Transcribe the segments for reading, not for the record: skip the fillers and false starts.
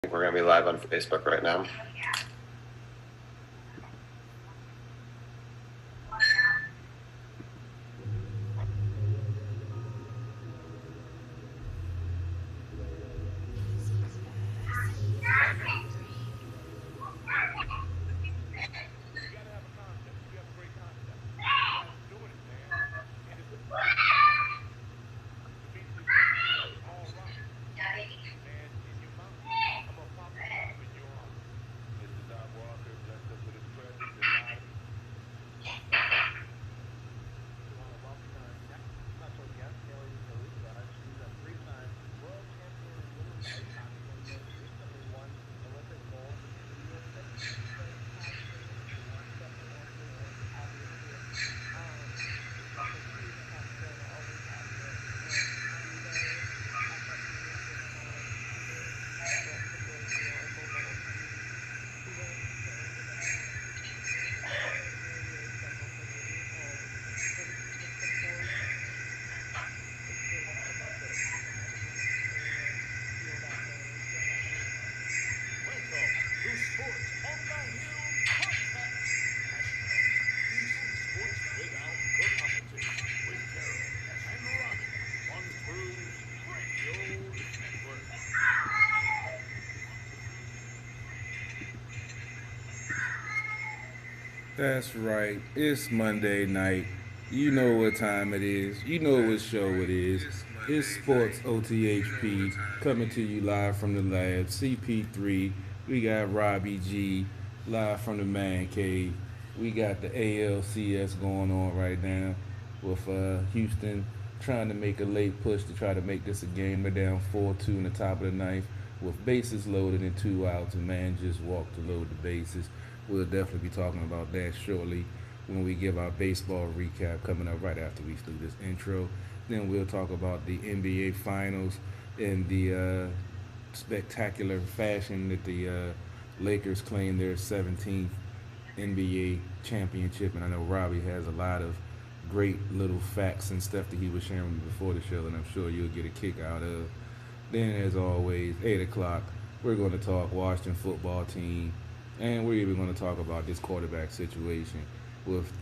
think we're going to be live on Facebook right now. That's right. It's Monday night. You know what time it is. You know what show it is. It's Sports OTHP coming to you live from the lab. CP3. We got Robbie G live from the man cave. We got the ALCS going on right now with Houston trying to make a late push to try to make this a game. They're down 4-2 in the top of the ninth with bases loaded and 2 outs. A man just walked to load the bases. We'll definitely be talking about that shortly when we give our baseball recap coming up right after we do this intro. Then we'll talk about the NBA Finals and the spectacular fashion that the Lakers claim their 17th NBA championship. And I know Robbie has a lot of great little facts and stuff that he was sharing with me before the show, and I'm sure you'll get a kick out of. Then, as always, 8 o'clock, we're going to talk Washington football team, and we're even going to talk about this quarterback situation with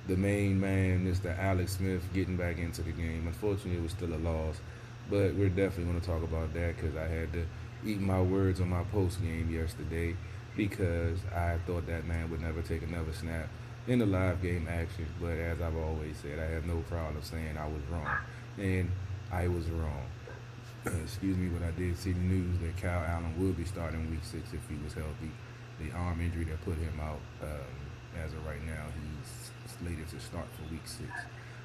the main man, Mr. Alex Smith, getting back into the game. Unfortunately, it was still a loss, but we're definitely going to talk about that because I had to eat my words on my post game yesterday because I thought that man would never take another snap in the live game action. But as I've always said, I have no problem saying I was wrong, and I was wrong. Excuse me, but I did see the news that Kyle Allen will be starting Week 6 if he was healthy. The arm injury that put him out, as of right now, he's slated to start for Week 6.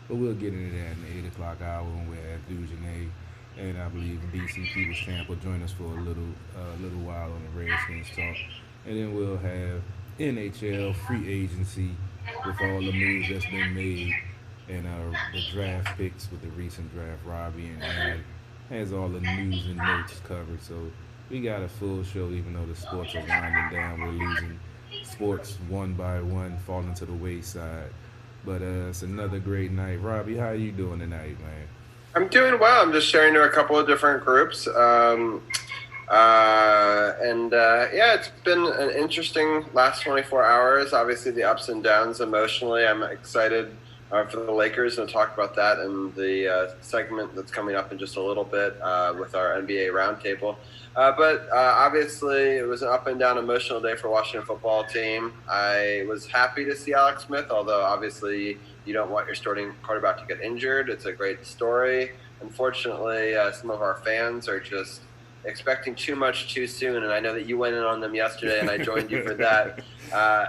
But we'll get into that in the 8 o'clock hour when we're at Dujanay. And I believe DCP was Camp will join us for a little while on the Redskins talk. And then we'll have NHL free agency with all the moves that's been made and the draft picks with the recent draft. Robbie and Ad has all the news and notes covered. So we got a full show, even though the sports are winding down. We're losing sports one by one, falling to the wayside. But it's another great night. Robbie, how you doing tonight, man? I'm doing well. I'm just sharing to a couple of different groups. Yeah, it's been an interesting last 24 hours. Obviously, the ups and downs emotionally. I'm excited for the Lakers, and we'll talk about that in the segment that's coming up in just a little bit with our NBA roundtable. But obviously, it was an up and down emotional day for Washington football team. I was happy to see Alex Smith, although obviously you don't want your starting quarterback to get injured. It's a great story. Unfortunately, some of our fans are just expecting too much too soon, and I know that you went in on them yesterday, and I joined you for that.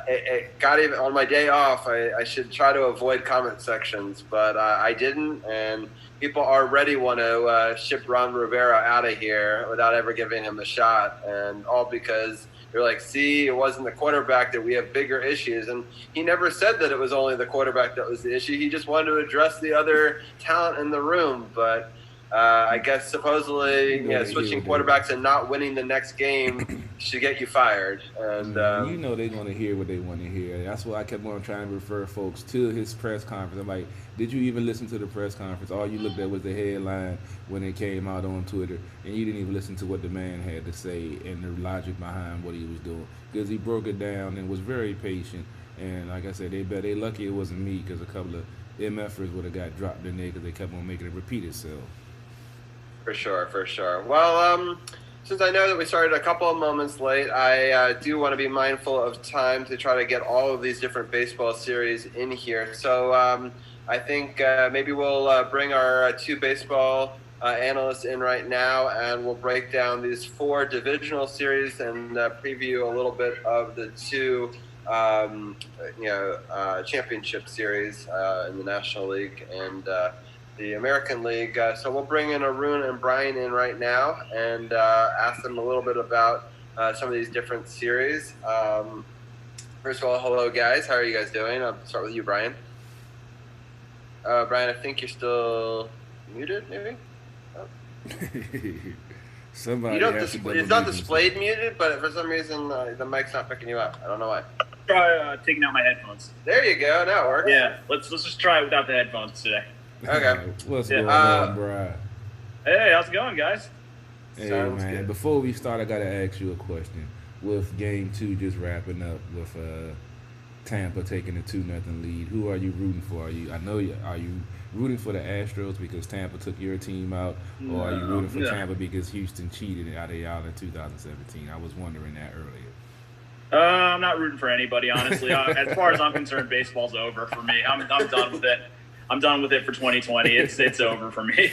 It got even on my day off. I should try to avoid comment sections, but I didn't, and people already want to ship Ron Rivera out of here without ever giving him a shot, and all because they're like, see, it wasn't the quarterback, that we have bigger issues. And he never said that it was only the quarterback that was the issue. He just wanted to address the other talent in the room. But I guess supposedly, switching what they quarterbacks and not winning the next game should get you fired. And Man, they're gonna hear what they want to hear. That's why I kept on trying to refer folks to his press conference. I'm like, did you even listen to the press conference? All you looked at was the headline when it came out on Twitter, and you didn't even listen to what the man had to say and the logic behind what he was doing. Because he broke it down and was very patient. And like I said, they lucky it wasn't me, because a couple of MFers would have got dropped in there because they kept on making it repeat itself. For sure, for sure. Well, since I know that we started a couple of moments late, I do want to be mindful of time to try to get all of these different baseball series in here. So I think maybe we'll bring our two baseball analysts in right now, and we'll break down these 4 divisional series and preview a little bit of the 2 championship series in the National League and the American League. So we'll bring in Arun and Brian in right now and ask them a little bit about some of these different series. First of all, hello guys. How are you guys doing? I'll start with you, Brian. Brian, I think you're still muted, maybe? Somebody it's not displayed muted, but for some reason the mic's not picking you up. I don't know why. Try taking out my headphones. There you go. Now it works. Yeah, let's just try it without the headphones today. Okay. What's going on, Brian? Hey, how's it going, guys? Hey, Sounds man. good. Before we start, I gotta ask you a question. With Game 2 just wrapping up, with Tampa taking a 2-0 lead, who are you rooting for? Are you rooting for the Astros because Tampa took your team out, or are you rooting for Tampa because Houston cheated out of y'all in 2017? I was wondering that earlier. I'm not rooting for anybody, honestly. As far as I'm concerned, baseball's over for me. I'm done with it. I'm done with it for 2020. It's over for me.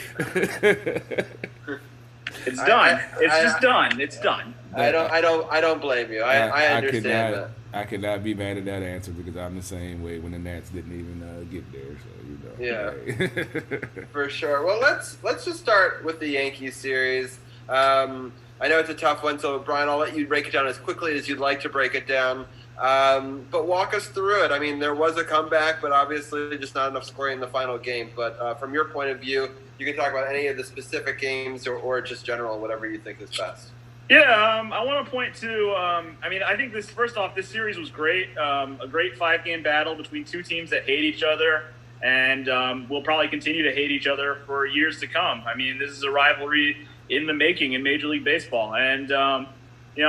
It's done. It's done. It's done. I don't blame you. I understand that. I could not be mad at that answer because I'm the same way when the Nats didn't even get there. So Yeah, for sure. Well, let's just start with the Yankees series. I know it's a tough one, so Brian, I'll let you break it down as quickly as you'd like to break it down. But walk us through it. I mean, there was a comeback, but obviously just not enough scoring in the final game. But from your point of view, you can talk about any of the specific games or just general, whatever you think is best. Yeah, I want to point to, I think this series was great. A great 5-game battle between 2 teams that hate each other and will probably continue to hate each other for years to come. I mean, this is a rivalry in the making in Major League Baseball. And, I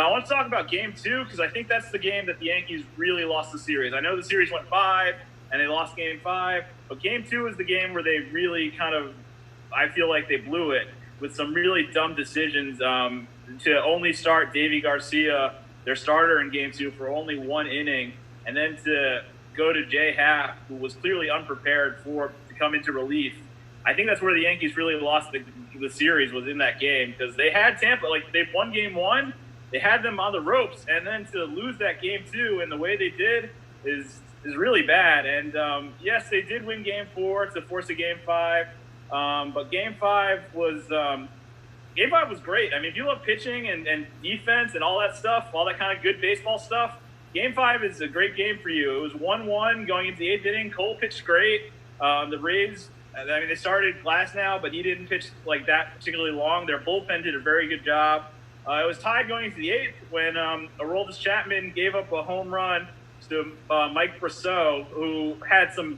want to talk about Game 2 because I think that's the game that the Yankees really lost the series. I know the series went 5 and they lost Game 5, but Game 2 is the game where they really I feel like they blew it with some really dumb decisions to only start Davy Garcia, their starter in Game 2, for only 1 inning, and then to go to Jay Happ, who was clearly unprepared to come into relief. I think that's where the Yankees really lost the series, was in that game, because they had Tampa, they won Game 1, they had them on the ropes, and then to lose that Game 2 and the way they did is really bad. And yes, they did win Game 4 to force a Game 5, but Game 5 was great. I mean, if you love pitching and defense and all that stuff, all that kind of good baseball stuff, Game 5 is a great game for you. It was 1-1 going into the 8th inning. Cole pitched great. The Rays, they started Glasnow, but he didn't pitch like that particularly long. Their bullpen did a very good job. It was tied going into the 8th when Aroldis Chapman gave up a home run to Mike Brosseau, who had some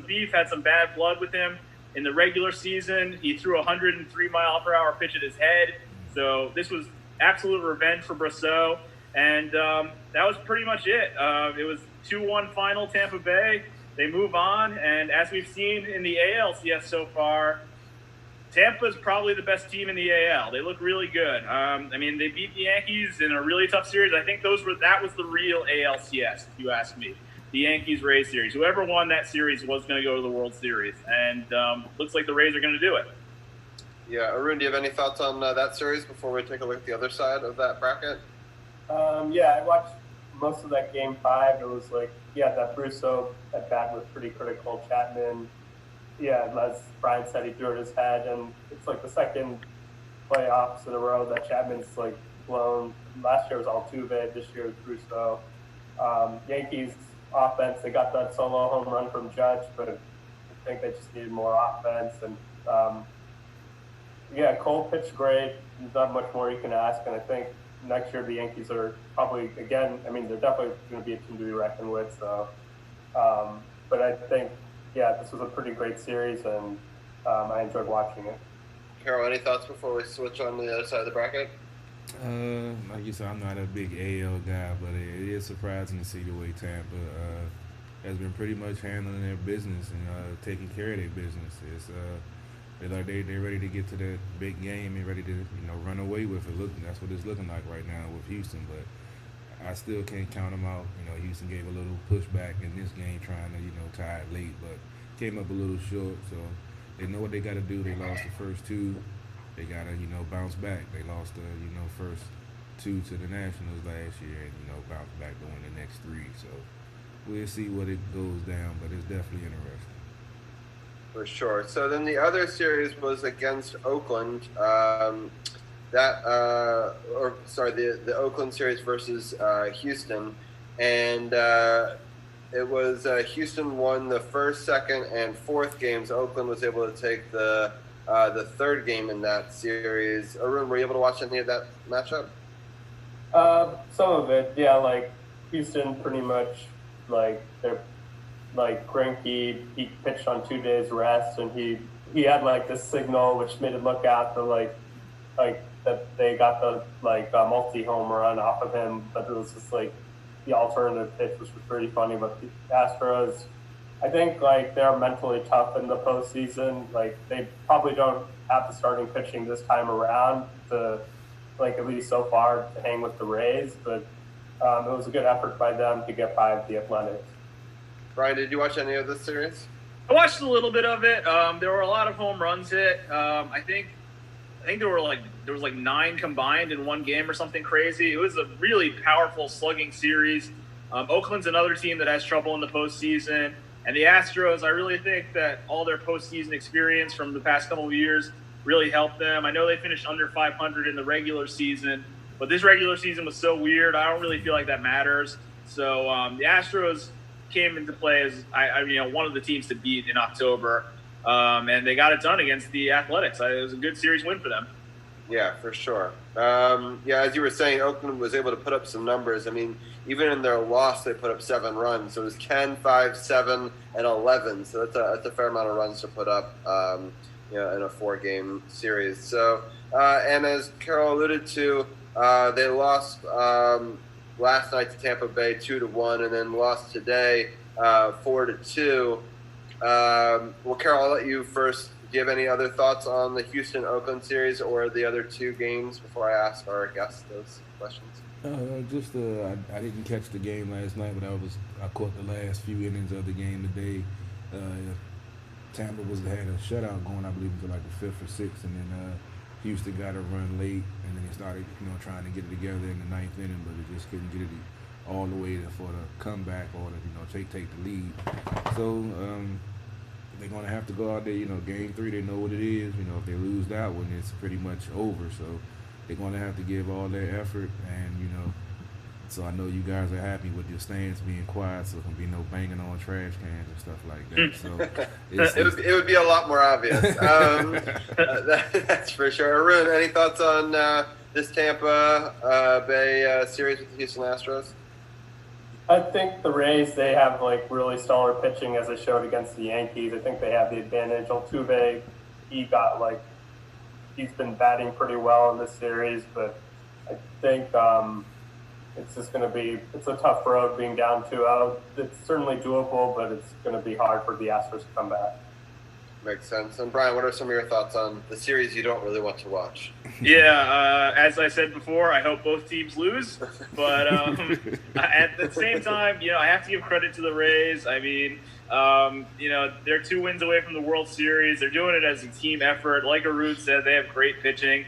beef, had some bad blood with him. In the regular season, he threw a 103-mile-per-hour pitch at his head. So this was absolute revenge for Brosseau. And that was pretty much it. It was 2-1 final Tampa Bay. They move on. And as we've seen in the ALCS so far, Tampa's probably the best team in the AL. They look really good. They beat the Yankees in a really tough series. I think that was the real ALCS, if you ask me. The Yankees-Rays series. Whoever won that series was going to go to the World Series. And looks like the Rays are going to do it. Yeah, Arun, do you have any thoughts on that series before we take a look at the other side of that bracket? I watched most of that Game 5. It was that Brosseau at bat was pretty critical. Chapman, as Brian said, he threw it his head. And it's the second playoffs in a row that Chapman's blown. Last year was Altuve. This year was Brosseau. Yankees offense, they got that solo home run from Judge, but I think they just needed more offense. And Yeah, Cole pitched great. There's not much more you can ask, and I think next year the Yankees are probably again. I mean, they're definitely going to be a team to be reckoned with. So, but I think this was a pretty great series, and I enjoyed watching it. Carol, any thoughts before we switch on to the other side of the bracket? Like you said, I'm not a big AL guy, but it is surprising to see the way Tampa has been pretty much handling their business and taking care of their business. They're ready to get to that big game and ready to run away with it. Look, that's what it's looking like right now with Houston, but I still can't count them out. Houston gave a little pushback in this game, trying to tie it late, but came up a little short. So they know what they got to do. They lost the first two. They gotta bounce back. They lost the first two to the Nationals last year, and bounce back to win the next three. So we'll see what it goes down, but it's definitely interesting. For sure. So then the other series was against Oakland. The Oakland series versus Houston, and it was Houston won the first, second, and fourth games. Oakland was able to take the third game in that series. Arun, were you able to watch any of that matchup? Some of it, yeah. Like Houston, pretty much they're like Greinke. He pitched on 2 days rest, and he had like this signal which made it look out the like that they got the multi-home run off of him, but it was just like the alternative pitch, which was pretty funny. But the Astros, I think they're mentally tough in the postseason. Like they probably don't have the starting pitching this time around to at least so far to hang with the Rays, but it was a good effort by them to get by the Athletics. Brian, did you watch any of this series? I watched a little bit of it. There were a lot of home runs hit. I think there was 9 combined in one game or something crazy. It was a really powerful slugging series. Oakland's another team that has trouble in the postseason. And the Astros, I really think that all their postseason experience from the past couple of years really helped them. I know they finished under 500 in the regular season, but this regular season was so weird. I don't really feel like that matters. So the Astros came into play as one of the teams to beat in October, and they got it done against the Athletics. It was a good series win for them. Yeah, for sure. As you were saying, Oakland was able to put up some numbers. I mean, even in their loss, they put up 7 runs. So it was 10, 5, 7, and 11. So that's a fair amount of runs to put up, in a 4-game series. So, and as Carol alluded to, they lost last night to Tampa Bay 2-1, and then lost today 4-2. Well, Carol, I'll let you first. Do you have any other thoughts on the Houston-Oakland series or the other 2 games before I ask our guests those questions? I didn't catch the game last night, but I caught the last few innings of the game today. Tampa had a shutout going, I believe, until the 5th or 6th, and then Houston got a run late, and then they started, trying to get it together in the 9th inning, but they just couldn't get it all the way for the comeback or to take the lead. So they're going to have to go out there, game 3, they know what it is. If they lose that one, it's pretty much over. So they're going to have to give all their effort, and, so I know you guys are happy with your stands being quiet, so there can be no banging on trash cans and stuff like that. So it would be a lot more obvious. That's for sure. Arun, any thoughts on this Tampa Bay series with the Houston Astros? I think the Rays, they have really stellar pitching as they showed against the Yankees. I think they have the advantage. Altuve, he's been batting pretty well in this series, but I think it's just going to be – it's a tough road being down 2-0. It's certainly doable, but it's going to be hard for the Astros to come back. Makes sense. And Brian, what are some of your thoughts on the series you don't really want to watch? Yeah, as I said before, I hope both teams lose. But at the same time, I have to give credit to the Rays. I mean, they're 2 wins away from the World Series. They're doing it as a team effort. Like Arun said, they have great pitching.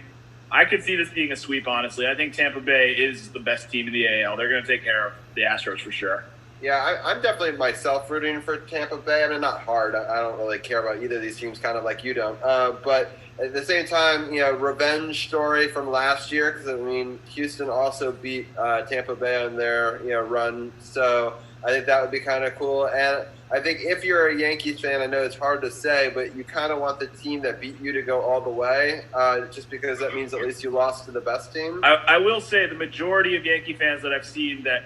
I could see this being a sweep, honestly. I think Tampa Bay is the best team in the AL. They're going to take care of the Astros for sure. Yeah, I'm definitely myself rooting for Tampa Bay. I mean, not hard. I don't really care about either of these teams, kind of like you don't. But at the same time, revenge story from last year, because I mean, Houston also beat Tampa Bay on their run, so I think that would be kind of cool. And I think if you're a Yankees fan, I know it's hard to say, but you kind of want the team that beat you to go all the way, just because that means at least you lost to the best team. I will say the majority of Yankee fans that I've seen that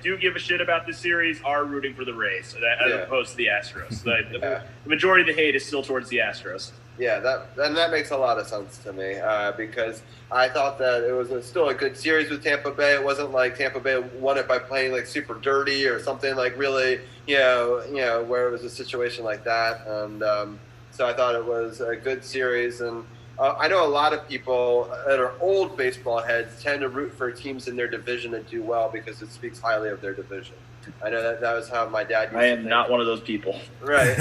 do give a shit about this series are rooting for the Rays as opposed to the Astros. The majority of the hate is still towards the Astros. Yeah, that makes a lot of sense to me, because I thought that it was still a good series with Tampa Bay. It wasn't like Tampa Bay won it by playing like super dirty or something like really, where it was a situation like that. And so I thought it was a good series. And I know a lot of people that are old baseball heads tend to root for teams in their division that do well because it speaks highly of their division. I know that was how my dad used to think. not one of those people. Right.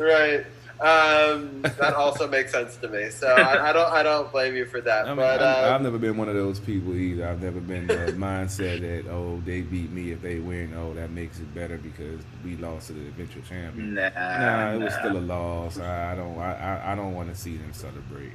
Right. That also makes sense to me. So I don't blame you for that. I've never been one of those people either. I've never been the mindset that they beat me if they win. That makes it better because we lost to the eventual champion. It was still a loss. I don't want to see them celebrate.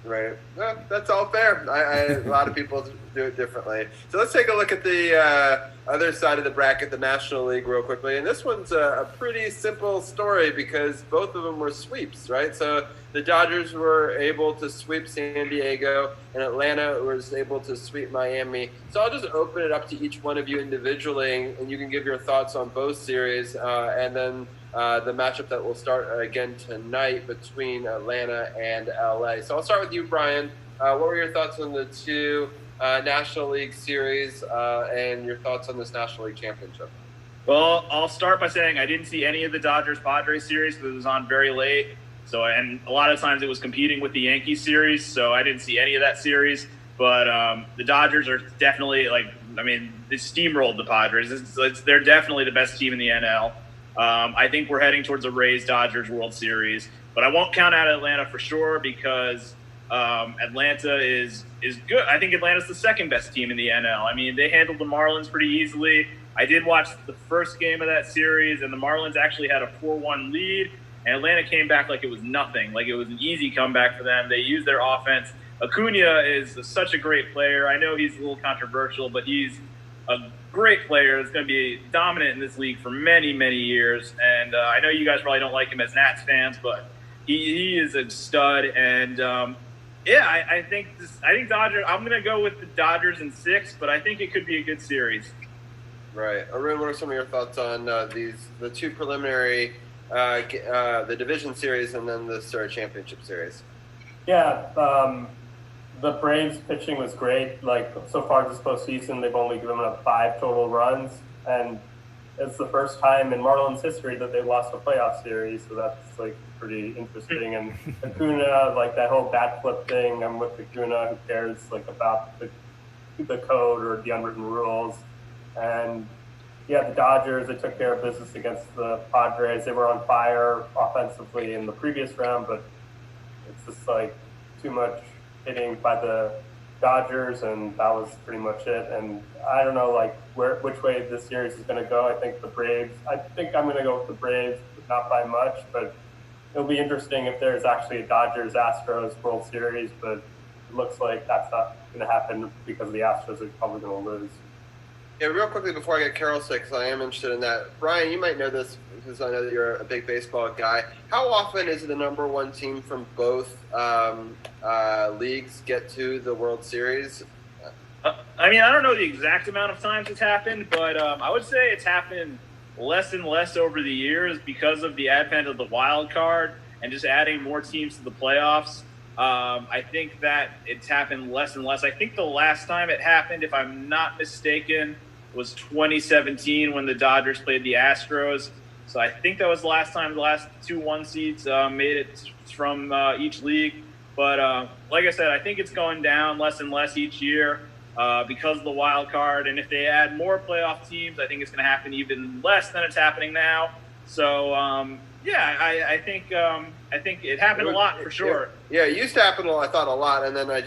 Right. Well, that's all fair. A lot of people do it differently. So let's take a look at the other side of the bracket, the National League, real quickly. And this one's a pretty simple story because both of them were sweeps, right? So the Dodgers were able to sweep San Diego, and Atlanta was able to sweep Miami. So I'll just open it up to each one of you individually, and you can give your thoughts on both series, and then the matchup that will start again tonight between Atlanta and LA. So I'll start with you, Brian. What were your thoughts on the two National League series and your thoughts on this National League championship? Well, I'll start by saying I didn't see any of the Dodgers-Padres series because it was on very late. So, and a lot of times it was competing with the Yankees series, so I didn't see any of that series. But the Dodgers are definitely they steamrolled the Padres. They're definitely the best team in the NL. I think we're heading towards a Rays-Dodgers World Series, but I won't count out Atlanta for sure because Atlanta is good. I think Atlanta's the second best team in the NL. I mean, they handled the Marlins pretty easily. I did watch the first game of that series, and the Marlins actually had a 4-1 lead, and Atlanta came back like it was nothing, like it was an easy comeback for them. They used their offense. Acuna is such a great player. I know he's a little controversial, but he's a great player that's going to be dominant in this league for many, many years. And I know you guys probably don't like him as Nats fans, but he is a stud. And I think Dodgers. I'm going to go with the Dodgers in 6, but I think it could be a good series. Right, Arun. What are some of your thoughts on the two preliminary, the division series and then the championship series? Yeah. The Braves pitching was great. Like, so far this postseason, they've only given up 5 total runs, and it's the first time in Marlins history that they lost a playoff series. So that's like pretty interesting. And Acuna, like that whole bat flip thing, I'm with Acuna. Who cares like about the code or the unwritten rules? And yeah, the Dodgers, they took care of business against the Padres. They were on fire offensively in the previous round, but it's just like too much hitting by the Dodgers, and that was pretty much it. And I don't know, like which way this series is going to go. I think I'm going to go with the Braves, but not by much. But it'll be interesting if there's actually a Dodgers-Astros World Series. But it looks like that's not going to happen because the Astros are probably going to lose. Yeah, real quickly before I get Carol sick, because I am interested in that. Brian, you might know this because I know that you're a big baseball guy. How often is the number one team from both leagues get to the World Series? I mean, I don't know the exact amount of times it's happened, but I would say it's happened less and less over the years because of the advent of the wild card and just adding more teams to the playoffs. I think that it's happened less and less. I think the last time it happened, if I'm not mistaken, was 2017 when the Dodgers played the Astros. So I think that was the last time the last 2 1 seeds made it from each league. But like I said, I think it's going down less and less each year because of the wild card. And if they add more playoff teams, I think it's going to happen even less than it's happening now. So I think it happened a lot for sure. Yeah, it used to happen, I thought, a lot, and then I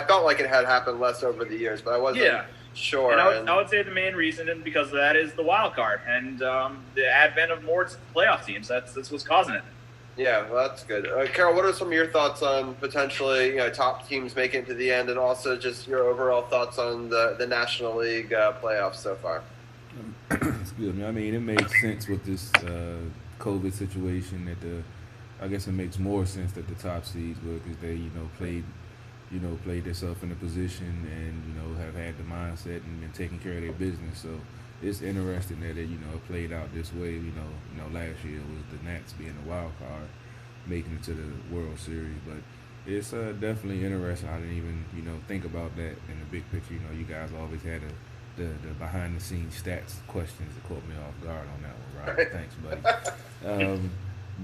felt like it had happened less over the years, but I wasn't sure. And I would say the main reason, and because of that, is the wild card and the advent of more playoff teams. That's what's causing it. Yeah, well, that's good. Carol, what are some of your thoughts on potentially top teams making it to the end, and also just your overall thoughts on the National League playoffs so far? Excuse me. I mean, it makes sense with this COVID situation that I guess it makes more sense that the top seeds will, because they played themselves in a position and have had the mindset and been taking care of their business. So it's interesting that it played out this way. Last year was the Nats being the wild card, making it to the World Series, but it's definitely interesting. I didn't even think about that in the big picture. You guys always had the behind the scenes stats questions that caught me off guard on that one, right? Thanks, buddy.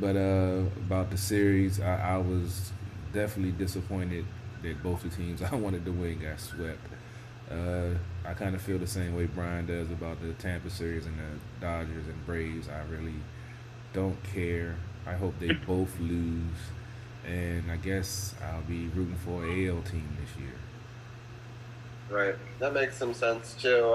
But about the series, I was definitely disappointed that both the teams I wanted to win got swept. I kind of feel the same way Brian does about the Tampa series and the Dodgers and Braves. I really don't care. I hope they both lose, and I guess I'll be rooting for an AL team this year. Right, that makes some sense too.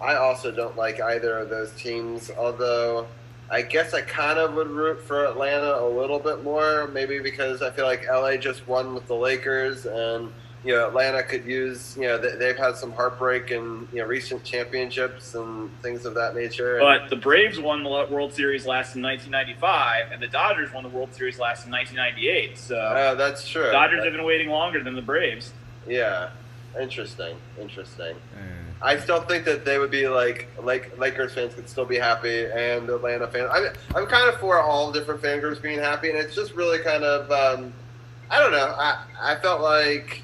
I also don't like either of those teams, although I guess I kind of would root for Atlanta a little bit more, maybe because I feel like LA just won with the Lakers, and Atlanta could use, they've had some heartbreak in recent championships and things of that nature. But the Braves won the World Series last in 1995, and the Dodgers won the World Series last in 1998. So that's true. Dodgers have been waiting longer than the Braves. Yeah. Interesting. I still think that they would be Lakers fans could still be happy, and Atlanta fans. I'm kind of for all different fan groups being happy, and it's just really kind of I don't know. I felt like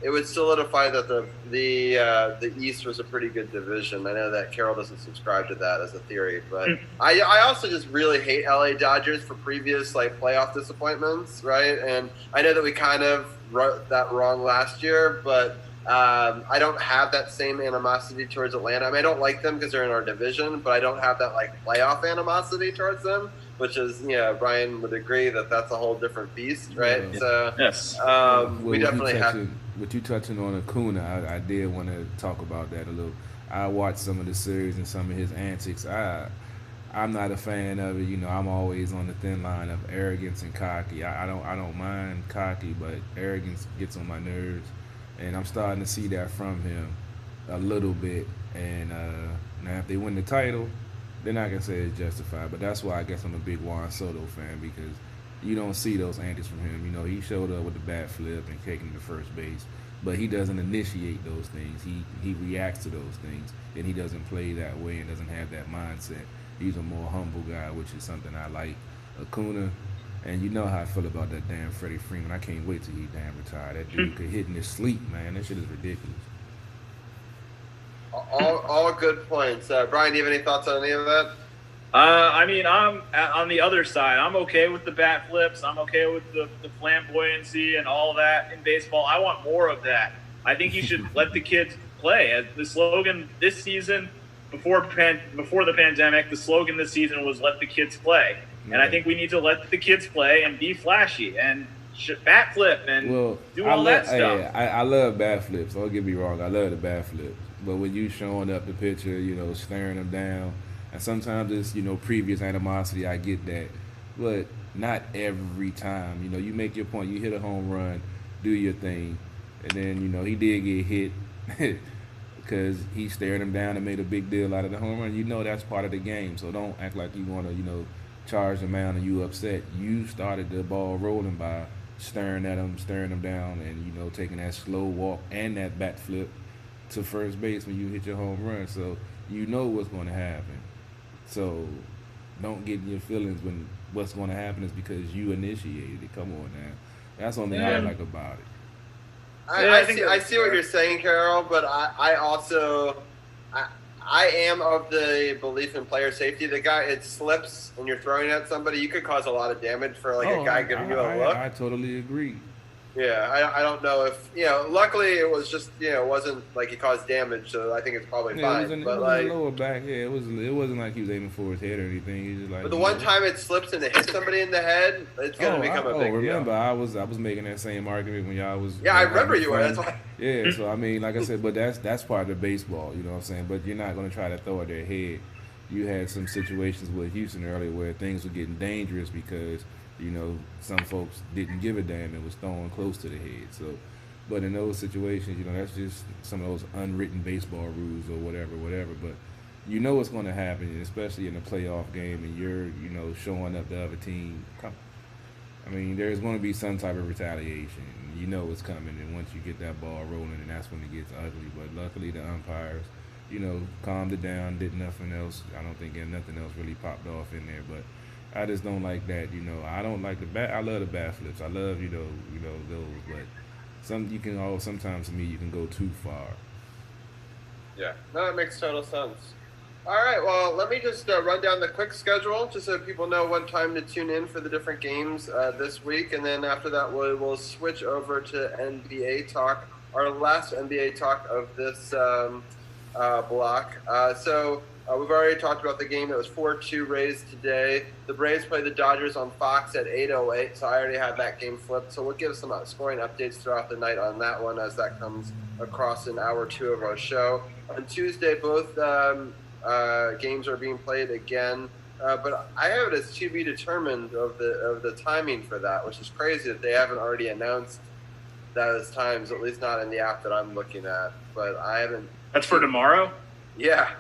it would solidify that the East was a pretty good division. I know that Carol doesn't subscribe to that as a theory, but I also just really hate LA Dodgers for previous playoff disappointments, right? And I know that we kind of wrote that wrong last year, but I don't have that same animosity towards Atlanta. I mean, I don't like them because they're in our division, but I don't have that playoff animosity towards them, which is, Brian would agree that that's a whole different beast, right? Yeah. So yes, we definitely have. With you touching on Acuna, I did want to talk about that a little. I watched some of the series and some of his antics. I'm not a fan of it. I'm always on the thin line of arrogance and cocky. I don't mind cocky, but arrogance gets on my nerves, and I'm starting to see that from him a little bit. And now if they win the title, then I can say it's justified. But that's why I guess I'm a big Juan Soto fan, because you don't see those antics from him. He showed up with the bat flip and kicking to first base, but he doesn't initiate those things. He reacts to those things, and he doesn't play that way and doesn't have that mindset. He's a more humble guy, which is something I like. Acuna, and you know how I feel about that damn Freddie Freeman. I can't wait till he damn retire. That dude could hit in his sleep, man. That shit is ridiculous. All good points. Brian, do you have any thoughts on any of that? I mean, I'm on the other side. I'm okay with the bat flips. I'm okay with the flamboyancy and all that in baseball. I want more of that. I think you should let the kids play. The slogan this season, before the pandemic, the slogan this season was "Let the kids play." And I think we need to let the kids play and be flashy and bat flip and do all that stuff. I love bat flips. Don't get me wrong. I love the bat flips. But when you showing up the pitcher, staring them down, and sometimes it's, previous animosity, I get that. But not every time. You make your point. You hit a home run, do your thing. And then, he did get hit because he stared him down and made a big deal out of the home run. That's part of the game. So don't act like you want to, charge the mound and you upset. You started the ball rolling by staring at him, staring him down, and, taking that slow walk and that bat flip to first base when you hit your home run. So you know what's going to happen. So don't get in your feelings when what's going to happen is because you initiated it. Come on now. That's the only thing I like about it. I see what you're saying, Carol, but I also am of the belief in player safety. The guy, it slips and you're throwing at somebody, you could cause a lot of damage for a guy giving you a look. I totally agree. Yeah, I don't know if luckily it was just it wasn't like he caused damage, so I think it's probably fine. It was in the lower back. Yeah, it wasn't like he was aiming for his head or anything. He just but the one time it slips and it hits somebody in the head, it's gonna become a big deal. Remember, I was making that same argument when y'all was. Yeah, I remember you were. That's why. Yeah, so I mean, like I said, but that's part of the baseball. You know what I'm saying? But you're not gonna try to throw at their head. You had some situations with Houston earlier where things were getting dangerous because Some folks didn't give a damn and was throwing close to the head. So, but in those situations, that's just some of those unwritten baseball rules or whatever. But what's going to happen, especially in a playoff game, and you're, showing up the other team. I mean, there's going to be some type of retaliation. You know it's coming, and once you get that ball rolling, and that's when it gets ugly. But luckily, the umpires, calmed it down, did nothing else. I don't think nothing else really popped off in there. But I just don't like that. I don't like the bat. I love the bat flips. I love those. But sometimes to me you can go too far. Yeah, no, that makes total sense. All right, well, let me just run down the quick schedule just so people know what time to tune in for the different games this week. And then after that, we'll switch over to NBA talk, our last NBA talk of this block. We've already talked about the game that was 4-2 Rays today. The Braves play the Dodgers on Fox at 8:08, so I already had that game flipped. So we'll give some scoring updates throughout the night on that one as that comes across in hour 2 of our show. On Tuesday, both games are being played again, but I have it as to be determined of the timing for that, which is crazy that they haven't already announced those times, at least not in the app that I'm looking at. But I haven't. That's for tomorrow? Yeah.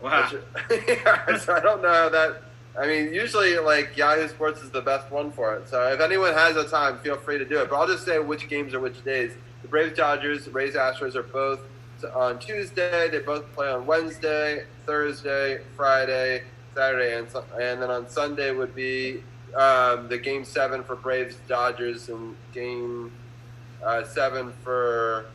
Wow. Yeah, so I don't know how that. I mean, usually like Yahoo Sports is the best one for it. So if anyone has a time, feel free to do it. But I'll just say which games are which days. The Braves, Dodgers, Rays, Astros are both on Tuesday. They both play on Wednesday, Thursday, Friday, Saturday, and then on Sunday would be the Game 7 for Braves, Dodgers, and Game 7 for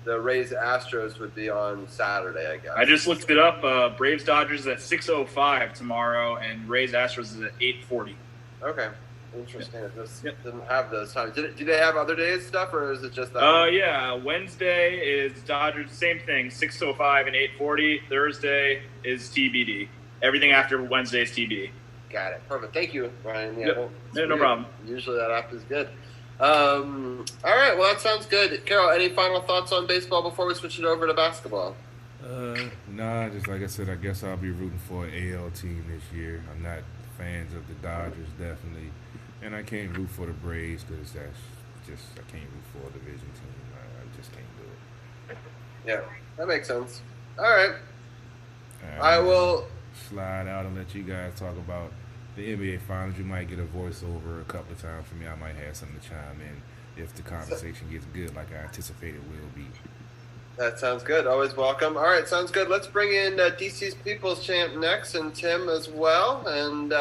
the Rays, Astros would be on Saturday, I guess. I just looked it up. Braves, Dodgers is at 6:05 tomorrow, and Rays, Astros is at 8:40. Okay. Interesting. It just didn't have those times. Do they have other days stuff, or is it just that? Yeah. Wednesday is Dodgers, same thing, 6:05 and 8:40. Thursday is TBD. Everything after Wednesday is TBD. Got it. Perfect. Thank you, Ryan. Yeah, yep. No problem. Usually that app is good. All right. Well, that sounds good. Carol, any final thoughts on baseball before we switch it over to basketball? Nah, just like I said, I guess I'll be rooting for an AL team this year. I'm not fans of the Dodgers, definitely. And I can't root for the Braves because that's just, I can't root for a division team. I just can't do it. Yeah, that makes sense. All right. I will slide out and let you guys talk about the NBA Finals. You might get a voiceover a couple of times from me. I might have something to chime in if the conversation gets good like I anticipate it will be. That sounds good. Always welcome. All right, sounds good. Let's bring in DC's People's Champ next and Tim as well. And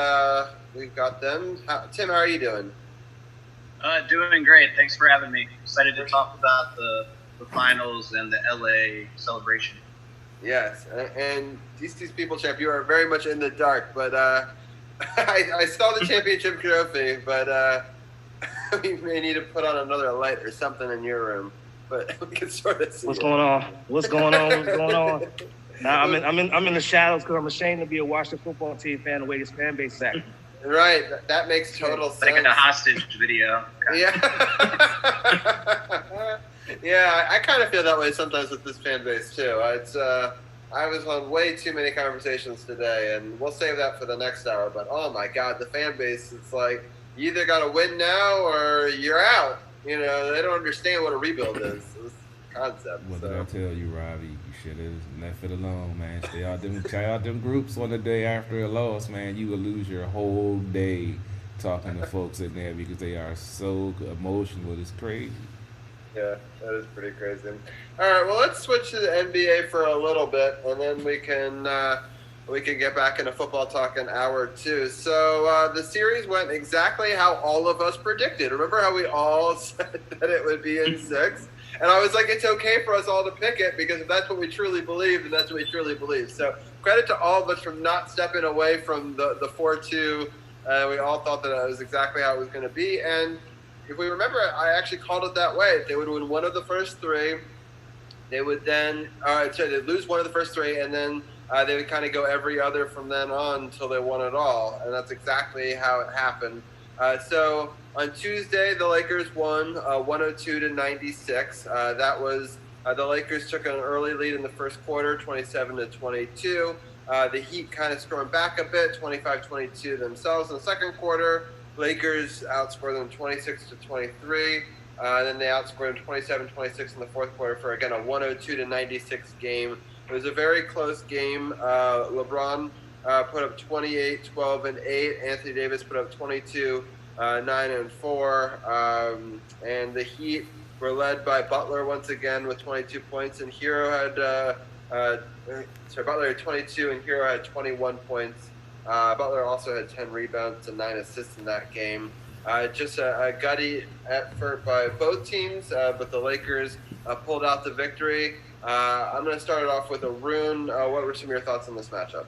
we've got them. Tim, how are you doing? Doing great. Thanks for having me. Excited to talk about the finals and the LA celebration. Yes, and DC's People's Champ, you are very much in the dark, but I saw the championship trophy, but we may need to put on another light or something in your room. But we can sort of see what's going on. Now I'm in the shadows because I'm ashamed to be a Washington football team fan the way this fan base is acting. Right, that makes total sense. Like in a hostage video. Yeah. Yeah, I kind of feel that way sometimes with this fan base too. I was on way too many conversations today, and we'll save that for the next hour. But oh my God, the fan base, it's like you either got to win now or you're out. You know, they don't understand what a rebuild is. This concept. What did I tell you, Robbie? You should have left it alone, man. Stay out them groups on the day after a loss, man. You will lose your whole day talking to folks in there because they are so emotional. It's crazy. Yeah, that is pretty crazy. All right, well, let's switch to the NBA for a little bit, and then we can get back into football talk in hour 2. So the series went exactly how all of us predicted. Remember how we all said that it would be in 6? And I was like, it's okay for us all to pick it because if that's what we truly believe, then that's what we truly believe. So credit to all of us for not stepping away from the 4-2. We all thought that it was exactly how it was going to be. And if we remember, I actually called it that way. They would win one of the first 3. They would then they'd lose one of the first 3, and then they would kind of go every other from then on until they won it all. And that's exactly how it happened. So on Tuesday, the Lakers won 102-96. That was the Lakers took an early lead in the first quarter, 27-22. The Heat kind of scoring back a bit, 25-22 themselves in the second quarter. Lakers outscored them 26-23. Then they outscored them 27-26 in the fourth quarter for, again, a 102-96 game. It was a very close game. LeBron put up 28, 12, and 8. Anthony Davis put up 22, 9, and 4. And the Heat were led by Butler once again with 22 points, and Butler had 22, and Hero had 21 points. Butler also had 10 rebounds and 9 assists in that game. Just a gutty effort by both teams, but the Lakers pulled out the victory. I'm going to start it off with Arun. What were some of your thoughts on this matchup?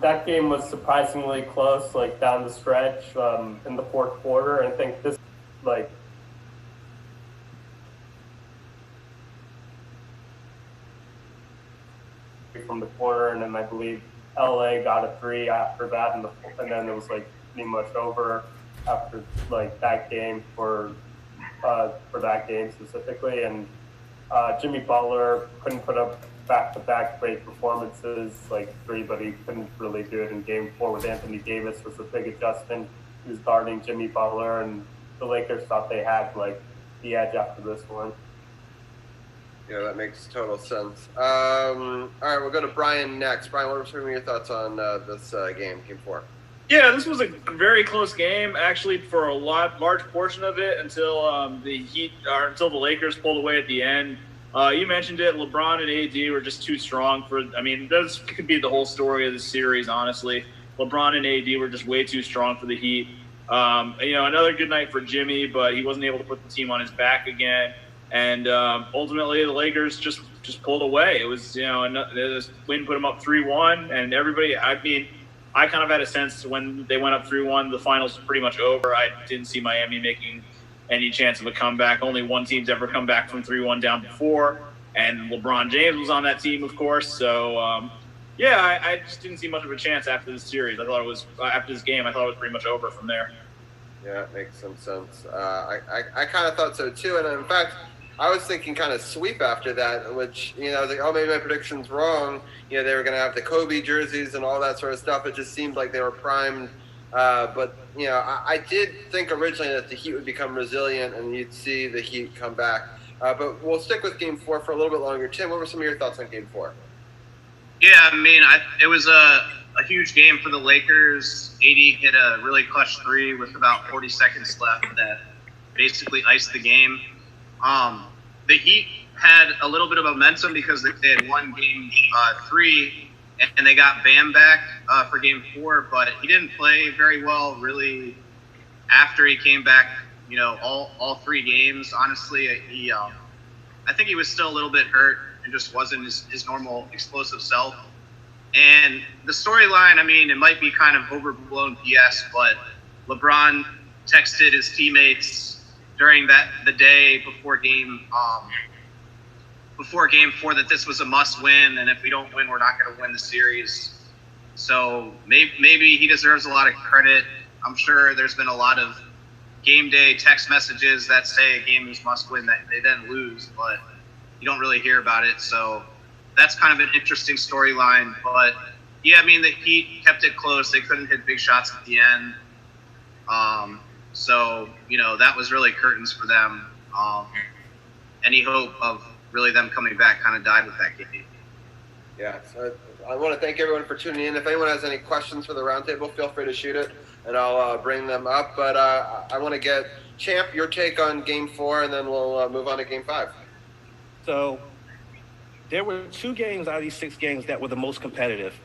That game was surprisingly close, like down the stretch in the fourth quarter. And I think this, like, from the corner, and then I believe LA got a 3 after that, and then it was like pretty much over after like that game for that game specifically. And Jimmy Butler couldn't put up back-to-back great performances like 3, but he couldn't really do it in game 4 with Anthony Davis was a big adjustment. He was guarding Jimmy Butler, and the Lakers thought they had like the edge after this one. Yeah, that makes total sense. All right, we'll go to Brian next. Brian, what were some of your thoughts on this game 4? Yeah, this was a very close game, actually, for a large portion of it until until the Lakers pulled away at the end. You mentioned it. LeBron and AD were just too strong for. I mean, this could be the whole story of the series. Honestly, LeBron and AD were just way too strong for the Heat. Another good night for Jimmy, but he wasn't able to put the team on his back again. And ultimately, the Lakers just pulled away. It was, this win put them up 3-1, and everybody. I mean, I kind of had a sense when they went up 3-1, the finals was pretty much over. I didn't see Miami making any chance of a comeback. Only one team's ever come back from 3-1 down before, and LeBron James was on that team, of course. So, I just didn't see much of a chance after this series. I thought it was after this game. I thought it was pretty much over from there. Yeah, it makes some sense. I kind of thought so too, and in fact, I was thinking kind of sweep after that, which, I was like, oh, maybe my prediction's wrong. They were going to have the Kobe jerseys and all that sort of stuff. It just seemed like they were primed. But I did think originally that the Heat would become resilient and you'd see the Heat come back. But we'll stick with Game 4 for a little bit longer. Tim, what were some of your thoughts on Game 4? Yeah, I mean, it was a huge game for the Lakers. AD hit a really clutch 3 with about 40 seconds left that basically iced the game. The Heat had a little bit of momentum because they had won Game 3, and they got Bam back for Game 4, but he didn't play very well really after he came back. All 3 games. Honestly, I think he was still a little bit hurt and just wasn't his normal explosive self. And the storyline, I mean, it might be kind of overblown BS, but LeBron texted his teammates during the day before Game 4 that this was a must-win, and if we don't win, we're not going to win the series. So maybe he deserves a lot of credit. I'm sure there's been a lot of game day text messages that say a game is must-win that they then lose, but you don't really hear about it. So that's kind of an interesting storyline. But yeah, I mean, the Heat kept it close. They couldn't hit big shots at the end. So, that was really curtains for them. Any hope of really them coming back kind of died with that game. Yeah, so I want to thank everyone for tuning in. If anyone has any questions for the roundtable, feel free to shoot it, and I'll bring them up. But I want to get, Champ, your take on Game 4, and then we'll move on to Game 5. So there were 2 games out of these 6 games that were the most competitive.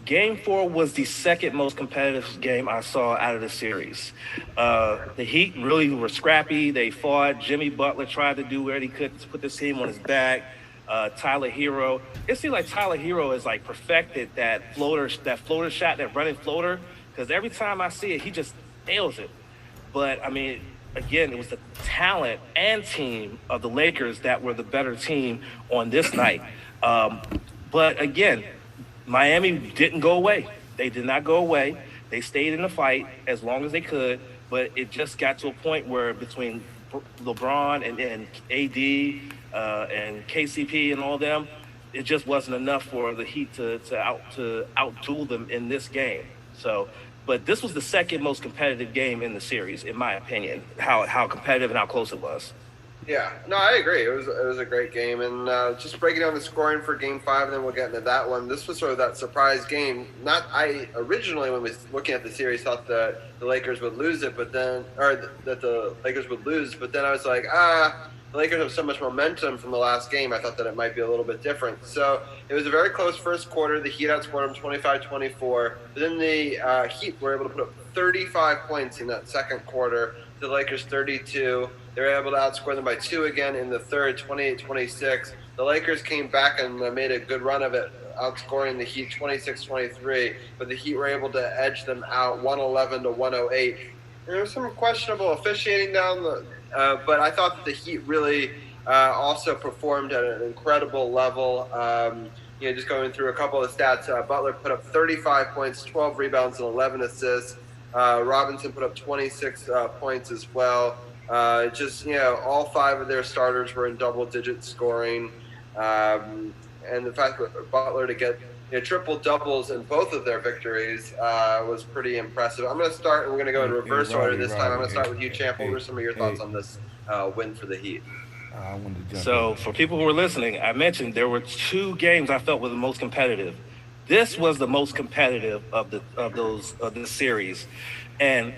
Game 4 was the second most competitive game I saw out of the series. The Heat really were scrappy. They fought. Jimmy Butler tried to do what he could to put this team on his back. Tyler Hero. It seems like Tyler Hero has like perfected that floater shot, that running floater, because every time I see it, he just nails it. But I mean, again, it was the talent and team of the Lakers that were the better team on this night. But again, Miami didn't go away. They did not go away. They stayed in the fight as long as they could, but it just got to a point where between LeBron and AD and KCP and all them, it just wasn't enough for the Heat to outduel them in this game. So, but this was the second most competitive game in the series, in my opinion. How competitive and how close it was. Yeah, no, I agree. It was a great game, and just breaking down the scoring for Game 5, and then we'll get into that one. This was sort of that surprise game. I originally, when we was looking at the series, thought that the Lakers would lose it, that the Lakers would lose. But then I was like, the Lakers have so much momentum from the last game. I thought that it might be a little bit different. So it was a very close first quarter. The Heat outscored them 25-24. But then the Heat were able to put up 35 points in that second quarter. The Lakers 32. They were able to outscore them by 2 again in the third, 28-26. The Lakers came back and made a good run of it, outscoring the Heat 26-23. But the Heat were able to edge them out 111-108. There was some questionable officiating but I thought that the Heat really also performed at an incredible level. Just going through a couple of stats, Butler put up 35 points, 12 rebounds, and 11 assists. Robinson put up 26 points as well. All 5 of their starters were in double-digit scoring. And the fact that Butler to get triple doubles in both of their victories was pretty impressive. I'm going to start, and we're going to go in reverse order this time. I'm going to start with you, Champ. What were some of your thoughts on this win for the Heat? So, for people who are listening, I mentioned there were 2 games I felt were the most competitive. This was the most competitive of this series, and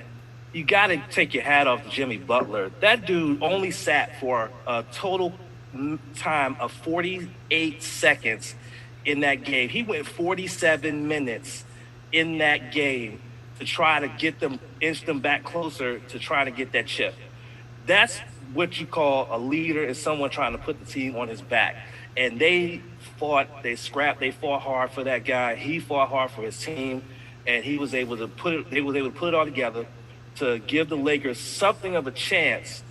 you got to take your hat off to Jimmy Butler. That dude only sat for a total time of 48 seconds in that game. He went 47 minutes in that game to try to inch them back closer to try to get that chip. That's what you call a leader, is someone trying to put the team on his back. And they fought, they scrapped, they fought hard for that guy. He fought hard for his team, and he was able to put it all together to give the Lakers something of a chance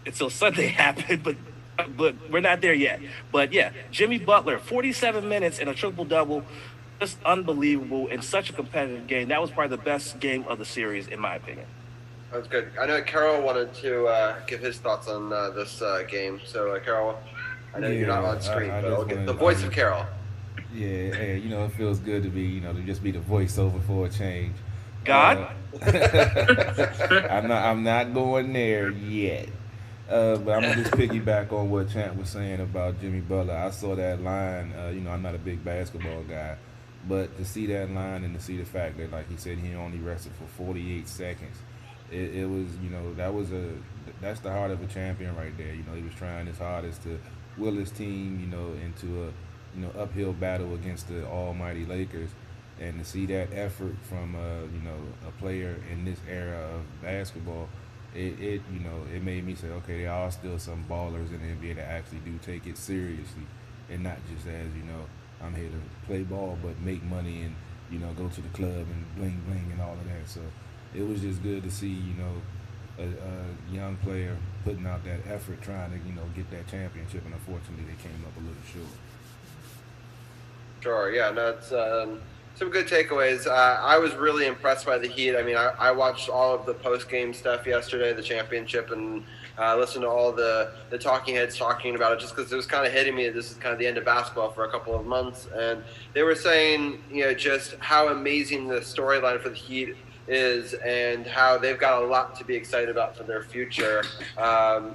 until Sunday happened, but we're not there yet. But yeah, Jimmy Butler, 47 minutes and a triple-double, just unbelievable in such a competitive game. That was probably the best game of the series, in my opinion. That's good. I know Carol wanted to give his thoughts on this game. So, Carol, I know you're not on screen, but I'll get the voice of Carol. Yeah, hey, it feels good to be, to just be the voiceover for a change. God? I'm not going there yet. But I'm going to just piggyback on what Champ was saying about Jimmy Butler. I saw that line. I'm not a big basketball guy. But to see that line and to see the fact that, like he said, he only rested for 48 seconds, it was, that's the heart of a champion right there. He was trying his hardest to will his team, into a, uphill battle against the almighty Lakers. And to see that effort from, a player in this era of basketball, it made me say, okay, there are still some ballers in the NBA that actually do take it seriously, and not just as, I'm here to play ball, but make money and, go to the club and bling bling and all of that. So it was just good to see, a young player putting out that effort, trying to, get that championship, and unfortunately they came up a little short. Sure, yeah, no, it's some good takeaways. I was really impressed by the Heat. I mean, I watched all of the post-game stuff yesterday, the championship, and listened to all the talking heads talking about it, just because it was kind of hitting me that this is kind of the end of basketball for a couple of months. And they were saying, just how amazing the storyline for the Heat is and how they've got a lot to be excited about for their future.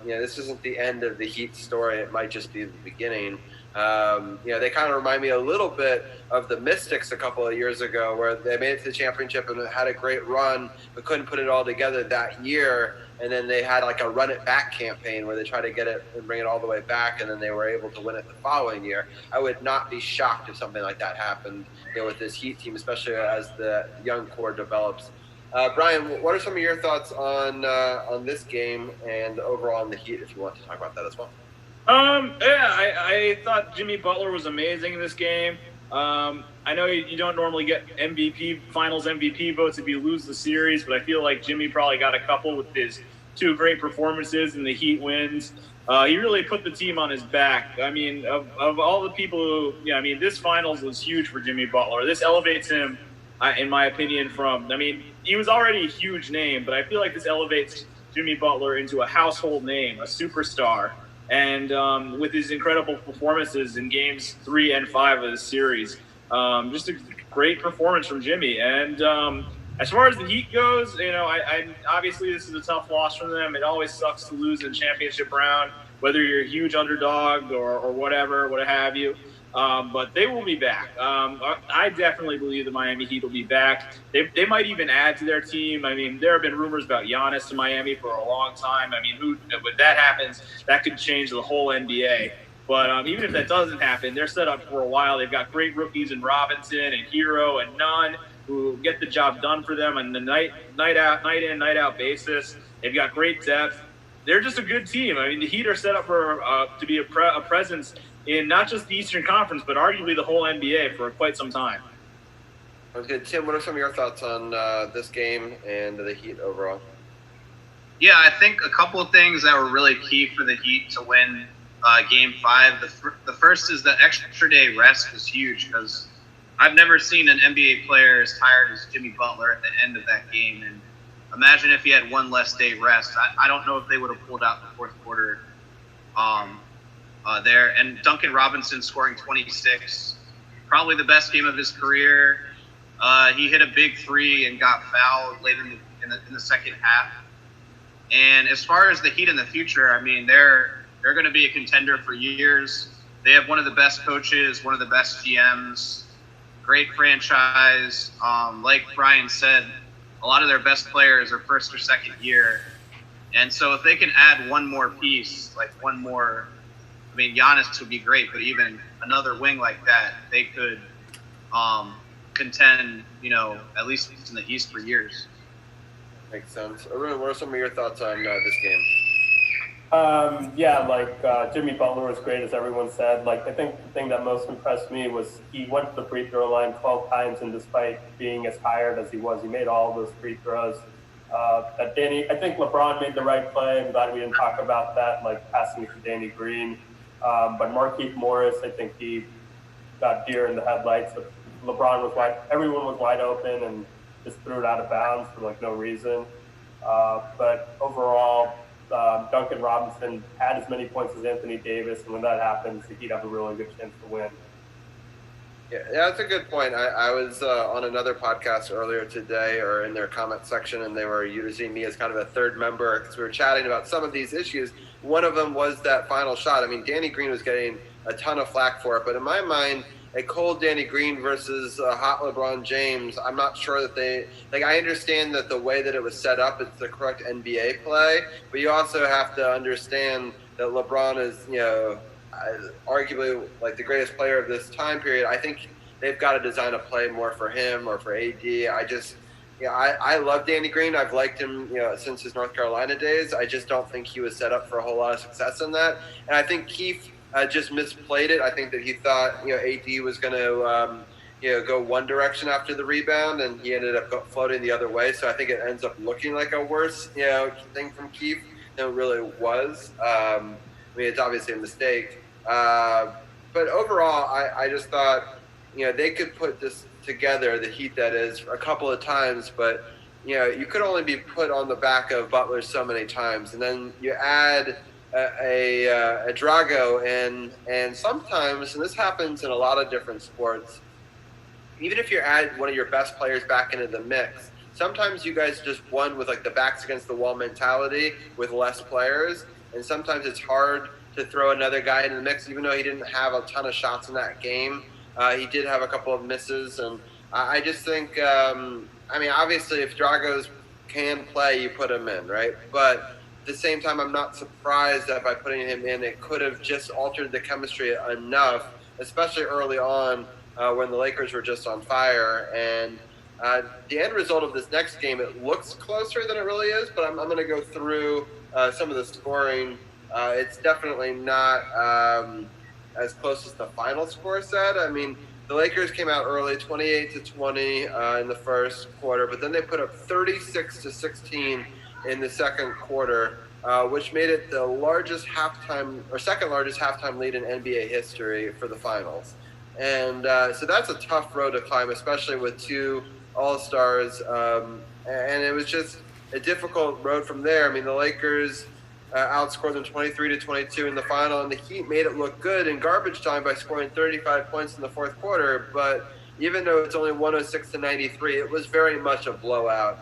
This isn't the end of the Heat story. It might just be the beginning. They kind of remind me a little bit of the Mystics a couple of years ago, where they made it to the championship and had a great run, but couldn't put it all together that year. And then they had like a run it back campaign where they tried to get it and bring it all the way back, and then they were able to win it the following year. I would not be shocked if something like that happened, with this Heat team, especially as the young core develops. Brian, what are some of your thoughts on this game and overall on the Heat, if you want to talk about that as well? I thought Jimmy Butler was amazing in this game. I know you don't normally get finals MVP votes if you lose the series, but I feel like Jimmy probably got a couple with his 2 great performances and the Heat wins. He really put the team on his back. I mean, of all the people who, this finals was huge for Jimmy Butler. This elevates him, in my opinion, he was already a huge name, but I feel like this elevates Jimmy Butler into a household name, a superstar. and with his incredible performances in games 3 and 5 of the series. Just a great performance from Jimmy. And as far as the Heat goes, I obviously this is a tough loss for them. It always sucks to lose in the championship round, whether you're a huge underdog or whatever, what have you. But they will be back. I definitely believe the Miami Heat will be back. They might even add to their team. I mean, there have been rumors about Giannis to Miami for a long time. I mean, when that happens, that could change the whole NBA. But even if that doesn't happen, they're set up for a while. They've got great rookies in Robinson and Hero and Nunn who get the job done for them on the night in, night out basis. They've got great depth. They're just a good team. I mean, the Heat are set up for to be a presence in not just the Eastern Conference, but arguably the whole NBA for quite some time. Okay, Tim, what are some of your thoughts on this game and the Heat overall? Yeah, I think a couple of things that were really key for the Heat to win Game 5. The first is the extra day rest was huge because I've never seen an NBA player as tired as Jimmy Butler at the end of that game. And imagine if he had one less day rest. I don't know if they would have pulled out the fourth quarter there. And Duncan Robinson scoring 26, probably the best game of his career. He hit a big three and got fouled late in the second half. And as far as the Heat in the future, I mean, they're going to be a contender for years. They have one of the best coaches, one of the best GMs, great franchise. Like Brian said, a lot of their best players are first or second year. And so if they can add one more piece, like one more, I mean, Giannis would be great, but even another wing like that, they could contend, at least in the East for years. Makes sense. Arun, what are some of your thoughts on this game? Jimmy Butler was great, as everyone said. I think the thing that most impressed me was he went to the free throw line 12 times, and despite being as tired as he was, he made all those free throws. I think LeBron made the right play. I'm glad we didn't talk about that, passing to Danny Green. But Markieff Morris, I think he got deer in the headlights. But everyone was wide open and just threw it out of bounds for no reason. But overall, Duncan Robinson had as many points as Anthony Davis, and when that happens, he'd have a really good chance to win. Yeah, that's a good point. I was on another podcast earlier today, or in their comment section, and they were using me as kind of a third member because we were chatting about some of these issues. One of them was that final shot. I mean, Danny Green was getting a ton of flack for it, but in my mind, a cold Danny Green versus a hot LeBron James, I'm not sure that they – I understand that the way that it was set up, it's the correct NBA play, but you also have to understand that LeBron is, arguably the greatest player of this time period. I think they've got to design a play more for him or for AD. I love Danny Green. I've liked him, since his North Carolina days. I just don't think he was set up for a whole lot of success in that. And I think Keith just misplayed it. I think that he thought, AD was going to, go one direction after the rebound, and he ended up floating the other way. So I think it ends up looking like a worse, thing from Keith than it really was. It's obviously a mistake. But overall, I just thought, they could put this together, the Heat that is, a couple of times, but, you could only be put on the back of Butler so many times. And then you add a Drago, and sometimes, and this happens in a lot of different sports, even if you add one of your best players back into the mix, sometimes you guys just won with the backs against the wall mentality with less players, and sometimes it's hard to throw another guy into the mix, even though he didn't have a ton of shots in that game. He did have a couple of misses, and I just think, obviously if Dragos can play, you put him in, right? But at the same time, I'm not surprised that by putting him in, it could have just altered the chemistry enough, especially early on when the Lakers were just on fire. And the end result of this next game, it looks closer than it really is, but I'm going to go through some of the scoring. It's definitely not as close as the final score said. I mean, the Lakers came out early, 28-20 in the first quarter, but then they put up 36-16 in the second quarter, which made it the second largest halftime lead in NBA history for the finals. And so that's a tough road to climb, especially with two All-Stars. And it was just a difficult road from there. I mean, the Lakers outscored them 23-22 in the final, and the Heat made it look good in garbage time by scoring 35 points in the fourth quarter. But even though it's only 106-93, it was very much a blowout.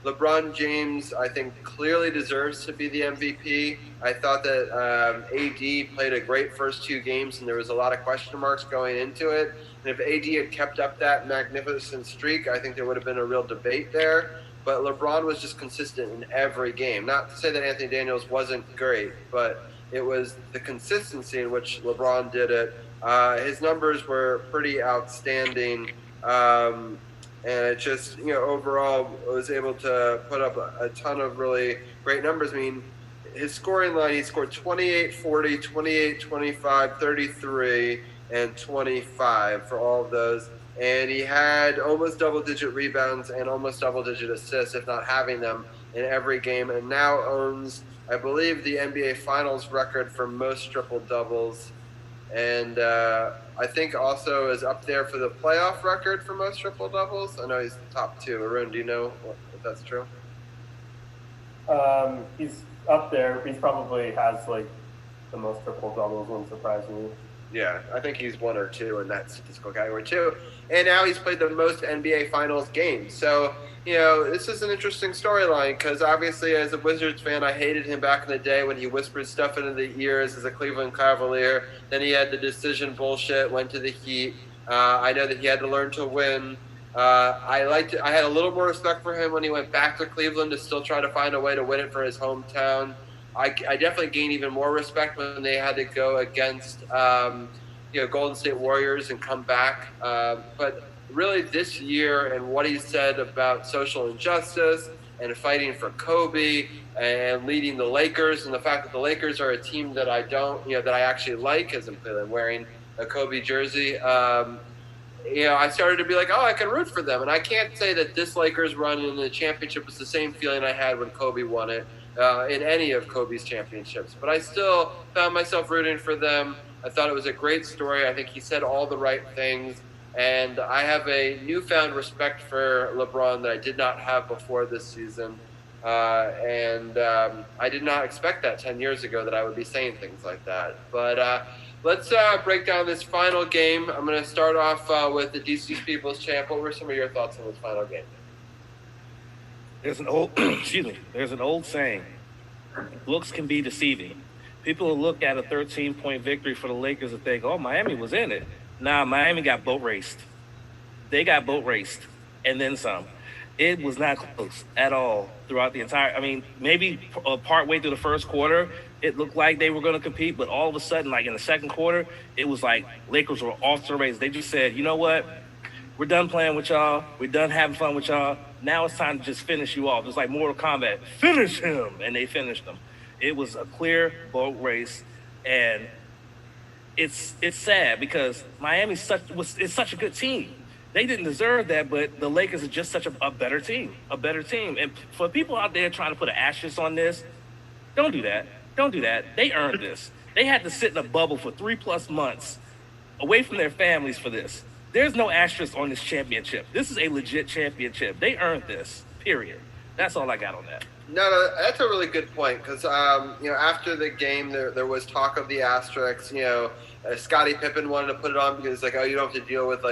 LeBron James, I think, clearly deserves to be the MVP. I thought that AD played a great first two games, and there was a lot of question marks going into it. And if AD had kept up that magnificent streak, I think there would have been a real debate there. But LeBron was just consistent in every game. Not to say that Anthony Daniels wasn't great, but it was the consistency in which LeBron did it. His numbers were pretty outstanding. And it just, overall was able to put up a ton of really great numbers. I mean, his scoring line, he scored 28, 40, 28, 25, 33, and 25 for all of those. And he had almost double-digit rebounds and almost double-digit assists, if not having them in every game, and now owns, I believe, the NBA Finals record for most triple-doubles. And I think also is up there for the playoff record for most triple-doubles. I know he's top two. Arun, do you know if that's true? He's up there. He probably has, the most triple-doubles, wouldn't surprise me. Yeah, I think he's one or two in that statistical category too. And now he's played the most NBA Finals games. So, this is an interesting storyline because obviously as a Wizards fan, I hated him back in the day when he whispered stuff into the ears as a Cleveland Cavalier. Then he had the decision bullshit, went to the Heat. I know that he had to learn to win. I had a little more respect for him when he went back to Cleveland to still try to find a way to win it for his hometown. I definitely gained even more respect when they had to go against Golden State Warriors and come back. But really this year and what he said about social injustice and fighting for Kobe and leading the Lakers, and the fact that the Lakers are a team that I don't, that I actually like, as I'm wearing a Kobe jersey. I started to be like, I can root for them. And I can't say that this Lakers run in the championship was the same feeling I had when Kobe won it. In any of Kobe's championships. But I still found myself rooting for them. I thought it was a great story. I think he said all the right things. And I have a newfound respect for LeBron that I did not have before this season. And I did not expect that 10 years ago that I would be saying things like that. But let's break down this final game. I'm going to start off with the DC's People's Champ. What were some of your thoughts on this final game? There's an old there's an old saying, looks can be deceiving. People will look at a 13-point victory for the Lakers and think, Miami was in it. Nah, Miami got boat raced. They got boat raced and then some. It was not close at all throughout the entire, maybe part way through the first quarter, it looked like they were going to compete, but all of a sudden, in the second quarter, it was like Lakers were off to the races. They just said, you know what? We're done playing with y'all. We're done having fun with y'all. Now it's time to just finish you off. It's like Mortal Kombat. Finish him. And they finished him. It was a clear boat race. And it's sad because Miami's such a good team. They didn't deserve that, but the Lakers are just such a better team. A better team. And for people out there trying to put an asterisk on this, don't do that. Don't do that. They earned this. They had to sit in a bubble for 3+ months away from their families for this. There's no asterisk on this championship. This is a legit championship. They earned this, period. That's all I got on that. No, that's a really good point because, after the game, there was talk of the asterisks. Scottie Pippen wanted to put it on because, you don't have to deal with,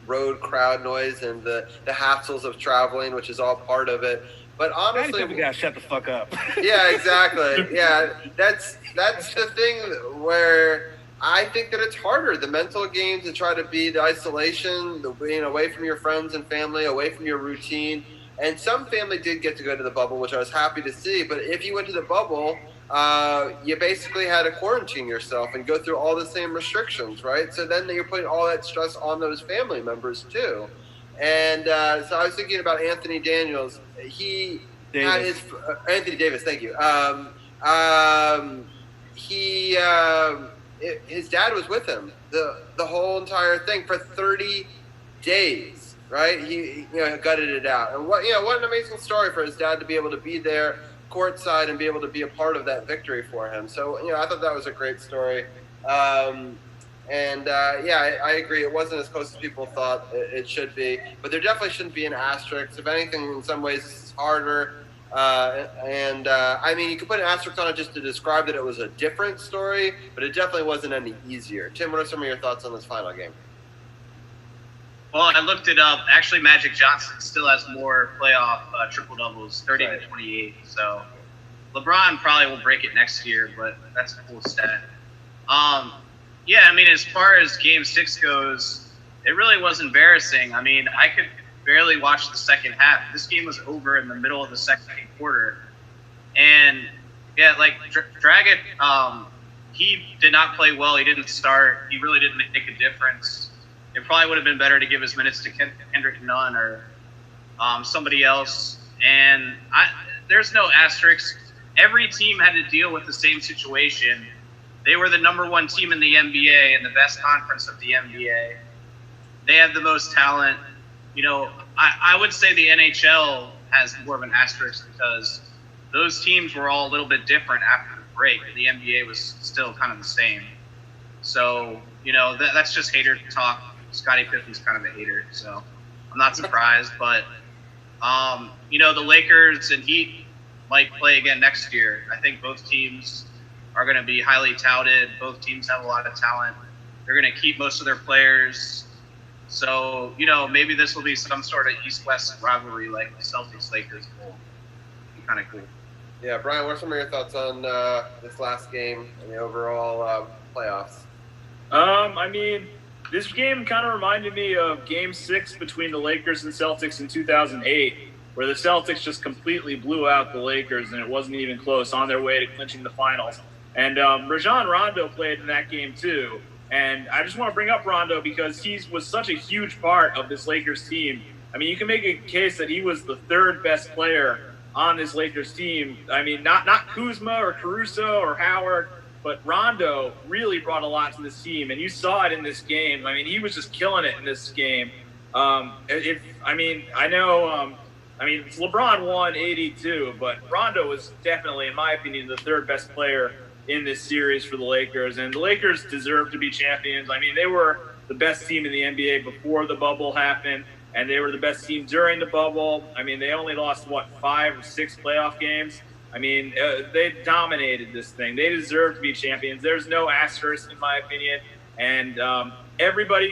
road crowd noise and the hassles of traveling, which is all part of it. But honestly, we gotta shut the fuck up. Yeah, exactly. Yeah, that's the thing where I think that it's harder. The mental game to try to be the isolation, the being away from your friends and family, away from your routine. And some family did get to go to the bubble, which I was happy to see. But if you went to the bubble, you basically had to quarantine yourself and go through all the same restrictions, right? So then you're putting all that stress on those family members too. And so I was thinking about Anthony Daniels. He had his Anthony Davis. Thank you. His dad was with him the whole entire thing for 30 days, right? He gutted it out, and what an amazing story for his dad to be able to be there courtside and be able to be a part of that victory for him. So I thought that was a great story. I agree. It wasn't as close as people thought it should be, but there definitely shouldn't be an asterisk. If anything, in some ways, this is harder. I mean, you could put an asterisk on it just to describe that it was a different story, but it definitely wasn't any easier. Tim, what are some of your thoughts on this final game? Well, I looked it up. Actually, Magic Johnson still has more playoff triple doubles, 30 to 28. So LeBron probably will break it next year, but that's a cool stat. Yeah, I mean, as far as Game 6 goes, it really was embarrassing. I mean, I could barely watch the second half. This game was over in the middle of the second quarter. And, yeah, like, Dragic, he did not play well. He didn't start. He really didn't make a difference. It probably would have been better to give his minutes to Kendrick Nunn or somebody else. And there's no asterisk. Every team had to deal with the same situation. They were the number one team in the NBA and the best conference of the NBA. They have the most talent. You know, I would say the NHL has more of an asterisk because those teams were all a little bit different after the break. The NBA was still kind of the same. So, you know, that's just hater talk. Scottie Pippen's kind of a hater, so I'm not surprised. But, you know, the Lakers and Heat might play again next year. I think both teams are going to be highly touted. Both teams have a lot of talent. They're going to keep most of their players. So, you know, maybe this will be some sort of East-West rivalry like the Celtics-Lakers will be kind of cool. Yeah, Brian, what are some of your thoughts on this last game and the overall playoffs? I mean, this game kind of reminded me of Game 6 between the Lakers and Celtics in 2008, where the Celtics just completely blew out the Lakers, and it wasn't even close, on their way to clinching the finals. And Rajon Rondo played in that game too. And I just want to bring up Rondo because he was such a huge part of this Lakers team. I mean, you can make a case that he was the third best player on this Lakers team. I mean, not Kuzma or Caruso or Howard, but Rondo really brought a lot to this team. And you saw it in this game. I mean, he was just killing it in this game. It's LeBron won 82, but Rondo was definitely, in my opinion, the third best player in this series for the Lakers, and the Lakers deserve to be champions. I mean, they were the best team in the NBA before the bubble happened, and they were the best team during the bubble. I mean, they only lost, 5 or 6 playoff games? I mean, they dominated this thing. They deserve to be champions. There's no asterisk, in my opinion, and everybody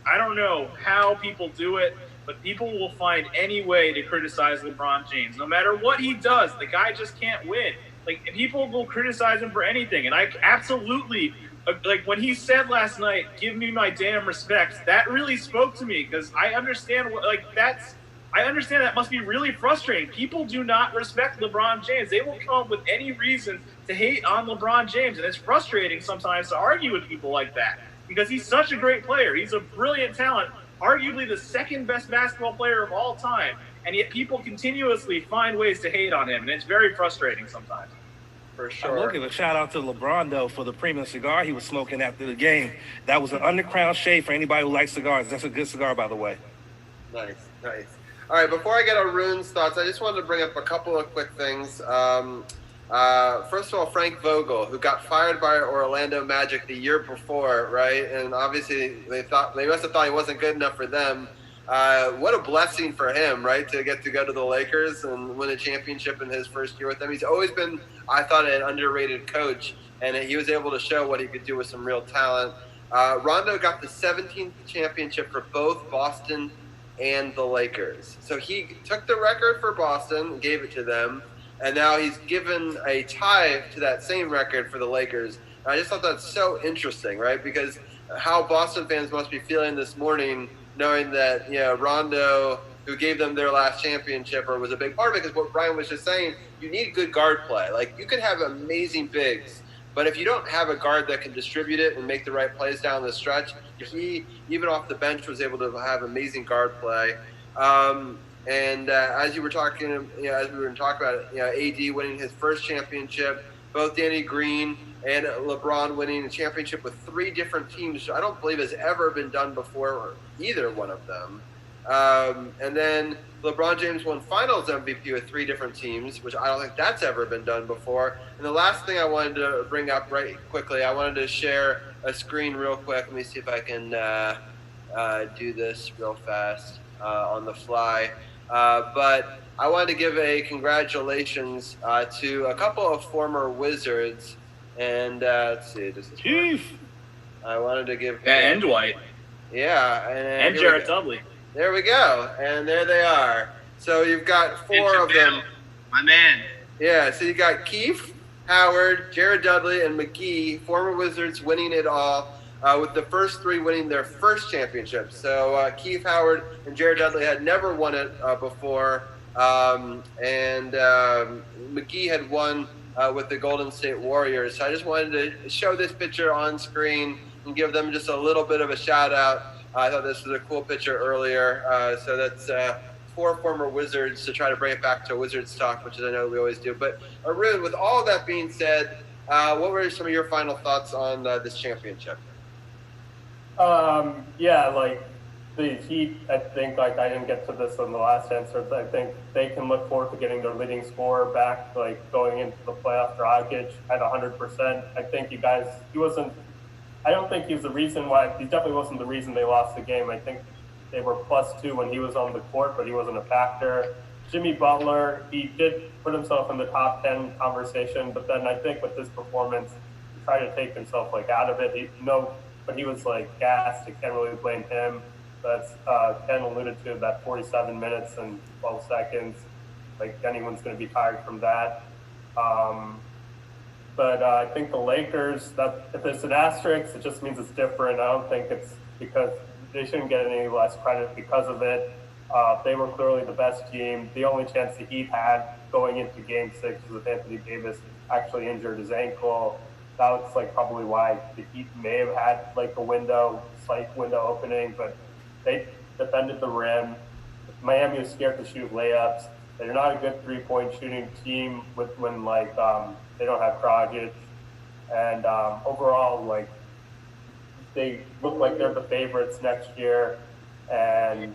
I don't know how people do it, but people will find any way to criticize LeBron James. No matter what he does, the guy just can't win. Like, people will criticize him for anything, and I absolutely, like, when he said last night, "Give me my damn respects," that really spoke to me because I understand that must be really frustrating. People do not respect LeBron James. They will come up with any reason to hate on LeBron James, and it's frustrating sometimes to argue with people like that because he's such a great player. He's a brilliant talent, arguably the second best basketball player of all time. And yet people continuously find ways to hate on him, and it's very frustrating sometimes. For sure. I will give a shout out to LeBron, though, for the premium cigar he was smoking after the game. That was an underground shade for anybody who likes cigars. That's a good cigar, by the way. Nice. All right, before I get Arun's thoughts, I just wanted to bring up a couple of quick things. First of all, Frank Vogel, who got fired by Orlando Magic the year before, right? And obviously they must have thought he wasn't good enough for them. What a blessing for him, right, to get to go to the Lakers and win a championship in his first year with them. He's always been, I thought, an underrated coach, and he was able to show what he could do with some real talent. Rondo got the 17th championship for both Boston and the Lakers. So he took the record for Boston, gave it to them, and now he's given a tie to that same record for the Lakers. And I just thought that's so interesting, right, because how Boston fans must be feeling this morning knowing that, Rondo, who gave them their last championship or was a big part of it, because what Brian was just saying, you need good guard play. Like, you could have amazing bigs, but if you don't have a guard that can distribute it and make the right plays down the stretch, he, even off the bench, was able to have amazing guard play. As you were talking, as we were talking about it, AD winning his first championship, both Danny Green and LeBron winning a championship with 3 different teams, I don't believe has ever been done before, or either one of them. And then LeBron James won Finals MVP with 3 different teams, which I don't think that's ever been done before. And the last thing I wanted to bring up right quickly, I wanted to share a screen real quick. Let me see if I can do this real fast on the fly. But I wanted to give a congratulations to a couple of former Wizards. And let's see, does this work? I wanted to give... and Dwight. Yeah. And Jared Dudley. There we go. And there they are. So you've got four of them. My man. Yeah, so you got Keith, Howard, Jared Dudley, and McGee, former Wizards, winning it all, with the first three winning their first championship. So Keith, Howard, and Jared Dudley had never won it before, and McGee had won with the Golden State Warriors. So I just wanted to show this picture on screen and give them just a little bit of a shout-out. I thought this was a cool picture earlier. So that's... four former Wizards to try to bring it back to Wizards talk, which is I know we always do. But Arun, with all of that being said, what were some of your final thoughts on this championship? Yeah, like the Heat, I think, like I didn't get to this in the last answer, but I think they can look forward to getting their leading scorer back, like going into the playoff Dragic at 100%. I think I don't think he definitely wasn't the reason they lost the game. I think they were +2 when he was on the court, but he wasn't a factor. Jimmy Butler, he did put himself in the top 10 conversation, but then I think with this performance, he tried to take himself out of it. But he was gassed. You can't really blame him. That's Ken alluded to that 47 minutes and 12 seconds. Anyone's going to be tired from that. But I think the Lakers, if there's an asterisk, it just means it's different. I don't think it's because they shouldn't get any less credit because of it. They were clearly the best team. The only chance the Heat had going into Game 6 was if Anthony Davis actually injured his ankle. That was probably why the Heat may have had a slight window opening, but they defended the rim. Miami was scared to shoot layups. They're not a good three-point shooting team when they don't have Dragic. And overall, they look like they're the favorites next year, and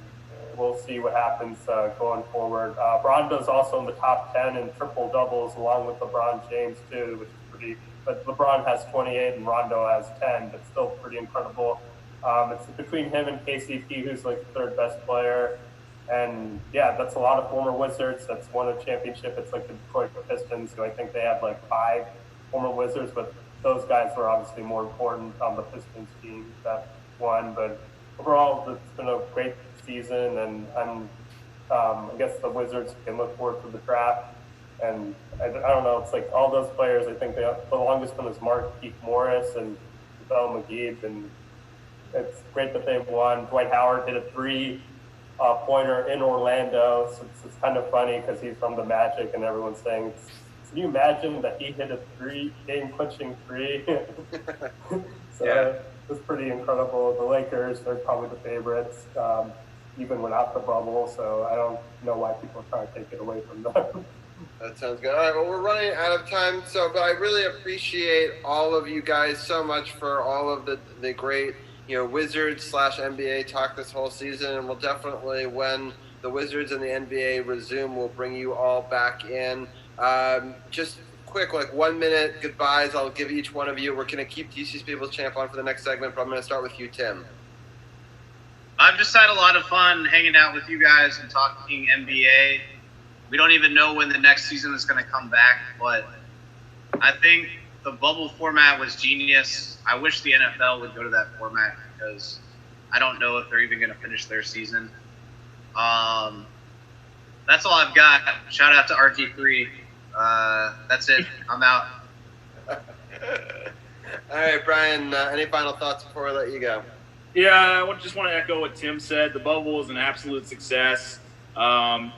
we'll see what happens going forward. Rondo's also in the top 10 in triple doubles, along with LeBron James too, which is pretty. But LeBron has 28 and Rondo has 10. That's still pretty incredible. It's between him and KCP, who's the third best player. And yeah, that's a lot of former Wizards that's won a championship. It's the Detroit Pistons, who I think they have 5 former Wizards, but those guys were obviously more important on the Pistons team that won. But overall, it's been a great season, and I guess the Wizards can look forward to the draft. And I don't know, it's all those players. I think the longest one is Markieff Morris and Bell McGee, and it's great that they won. Dwight Howard hit a 3-pointer in Orlando, so it's kind of funny because he's from the Magic, and everyone's saying, can you imagine that he hit a game-clinching 3? So yeah. It's pretty incredible. The Lakers, they're probably the favorites, even without the bubble, so I don't know why people are trying to take it away from them. That sounds good. All right, well, we're running out of time, but I really appreciate all of you guys so much for all of the great, Wizards/NBA talk this whole season, and we'll definitely, when the Wizards and the NBA resume, we'll bring you all back in. Just quick, 1 minute goodbyes. I'll give each one of you. We're going to keep DC's People's Champ on for the next segment, but I'm going to start with you, Tim. I've just had a lot of fun hanging out with you guys and talking NBA. We don't even know when the next season is going to come back, but I think the bubble format was genius. I wish the NFL would go to that format because I don't know if they're even going to finish their season. That's all I've got. Shout out to RG3. That's it. I'm out. All right, Brian, any final thoughts before I let you go? Yeah, I just want to echo what Tim said. The bubble was an absolute success. The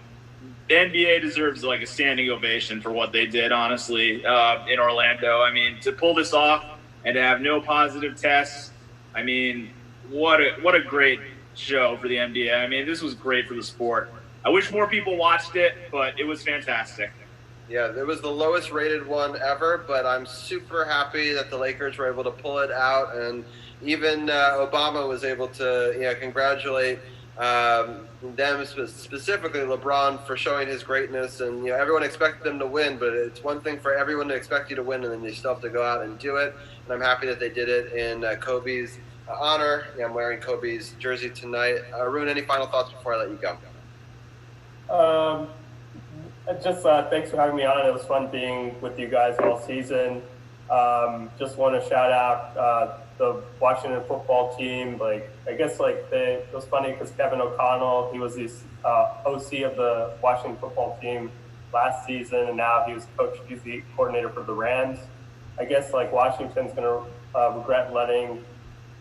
NBA deserves a standing ovation for what they did, honestly, in Orlando. I mean, to pull this off and to have no positive tests, I mean, what a great show for the NBA. I mean, this was great for the sport. I wish more people watched it, but it was fantastic. Yeah, it was the lowest rated one ever, but I'm super happy that the Lakers were able to pull it out, and even Obama was able to congratulate them, specifically LeBron, for showing his greatness. And everyone expected them to win, but it's one thing for everyone to expect you to win, and then you still have to go out and do it. And I'm happy that they did it in Kobe's honor. I'm wearing Kobe's jersey tonight. Arun, any final thoughts before I let you go? Just thanks for having me on. It was fun being with you guys all season. Just want to shout out the Washington football team. Like, I guess it was funny because Kevin O'Connell, he was the OC of the Washington football team last season, and now he's the coordinator for the Rams. I guess Washington's going to regret letting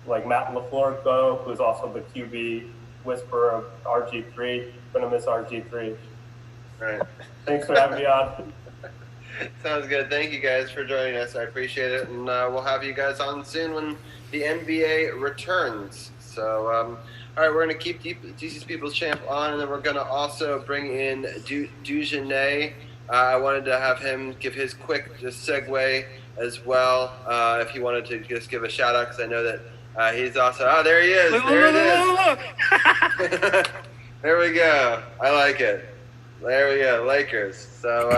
Matt LaFleur go, who's also the QB whisperer of RG3. Going to miss RG3. Right. Thanks for having me on. Sounds good. Thank you guys for joining us. I appreciate it. And we'll have you guys on soon when the NBA returns. So, all right, we're going to keep DC's People's Champ on, and then we're going to also bring in Dugenay. I wanted to have him give his quick just segue as well, if he wanted to just give a shout out, because I know that he's also. Oh, there he is. There it is. There we go. I like it. There we go. Lakers. So,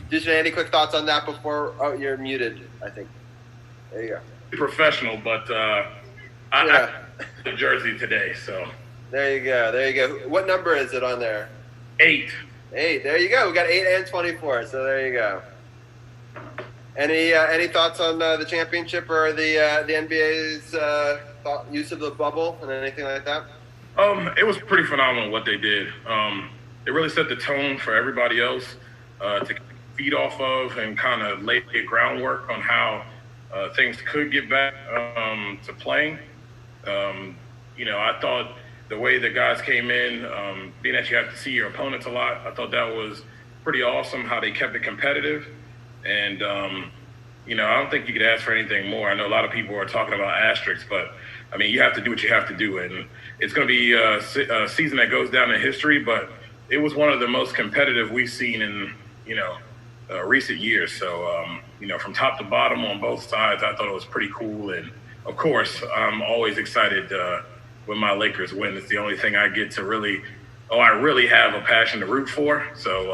Dugenay, any quick thoughts on that before? Oh, you're muted, I think. There you go. Professional, but I the jersey today, so. There you go. There you go. What number is it on there? 8. 8. There you go. We got 8 and 24. So there you go. Any thoughts on the championship or the NBA's use of the bubble and anything like that? It was pretty phenomenal what they did. It really set the tone for everybody else to feed off of and kind of lay the groundwork on how things could get back to playing. I thought the way the guys came in, being that you have to see your opponents a lot, I thought that was pretty awesome how they kept it competitive. And, I don't think you could ask for anything more. I know a lot of people are talking about asterisks, but, you have to do what you have to do. And it's going to be a season that goes down in history, but it was one of the most competitive we've seen in, recent years. So, from top to bottom on both sides, I thought it was pretty cool. And, of course, I'm always excited when my Lakers win. It's the only thing I get to I really have a passion to root for. So,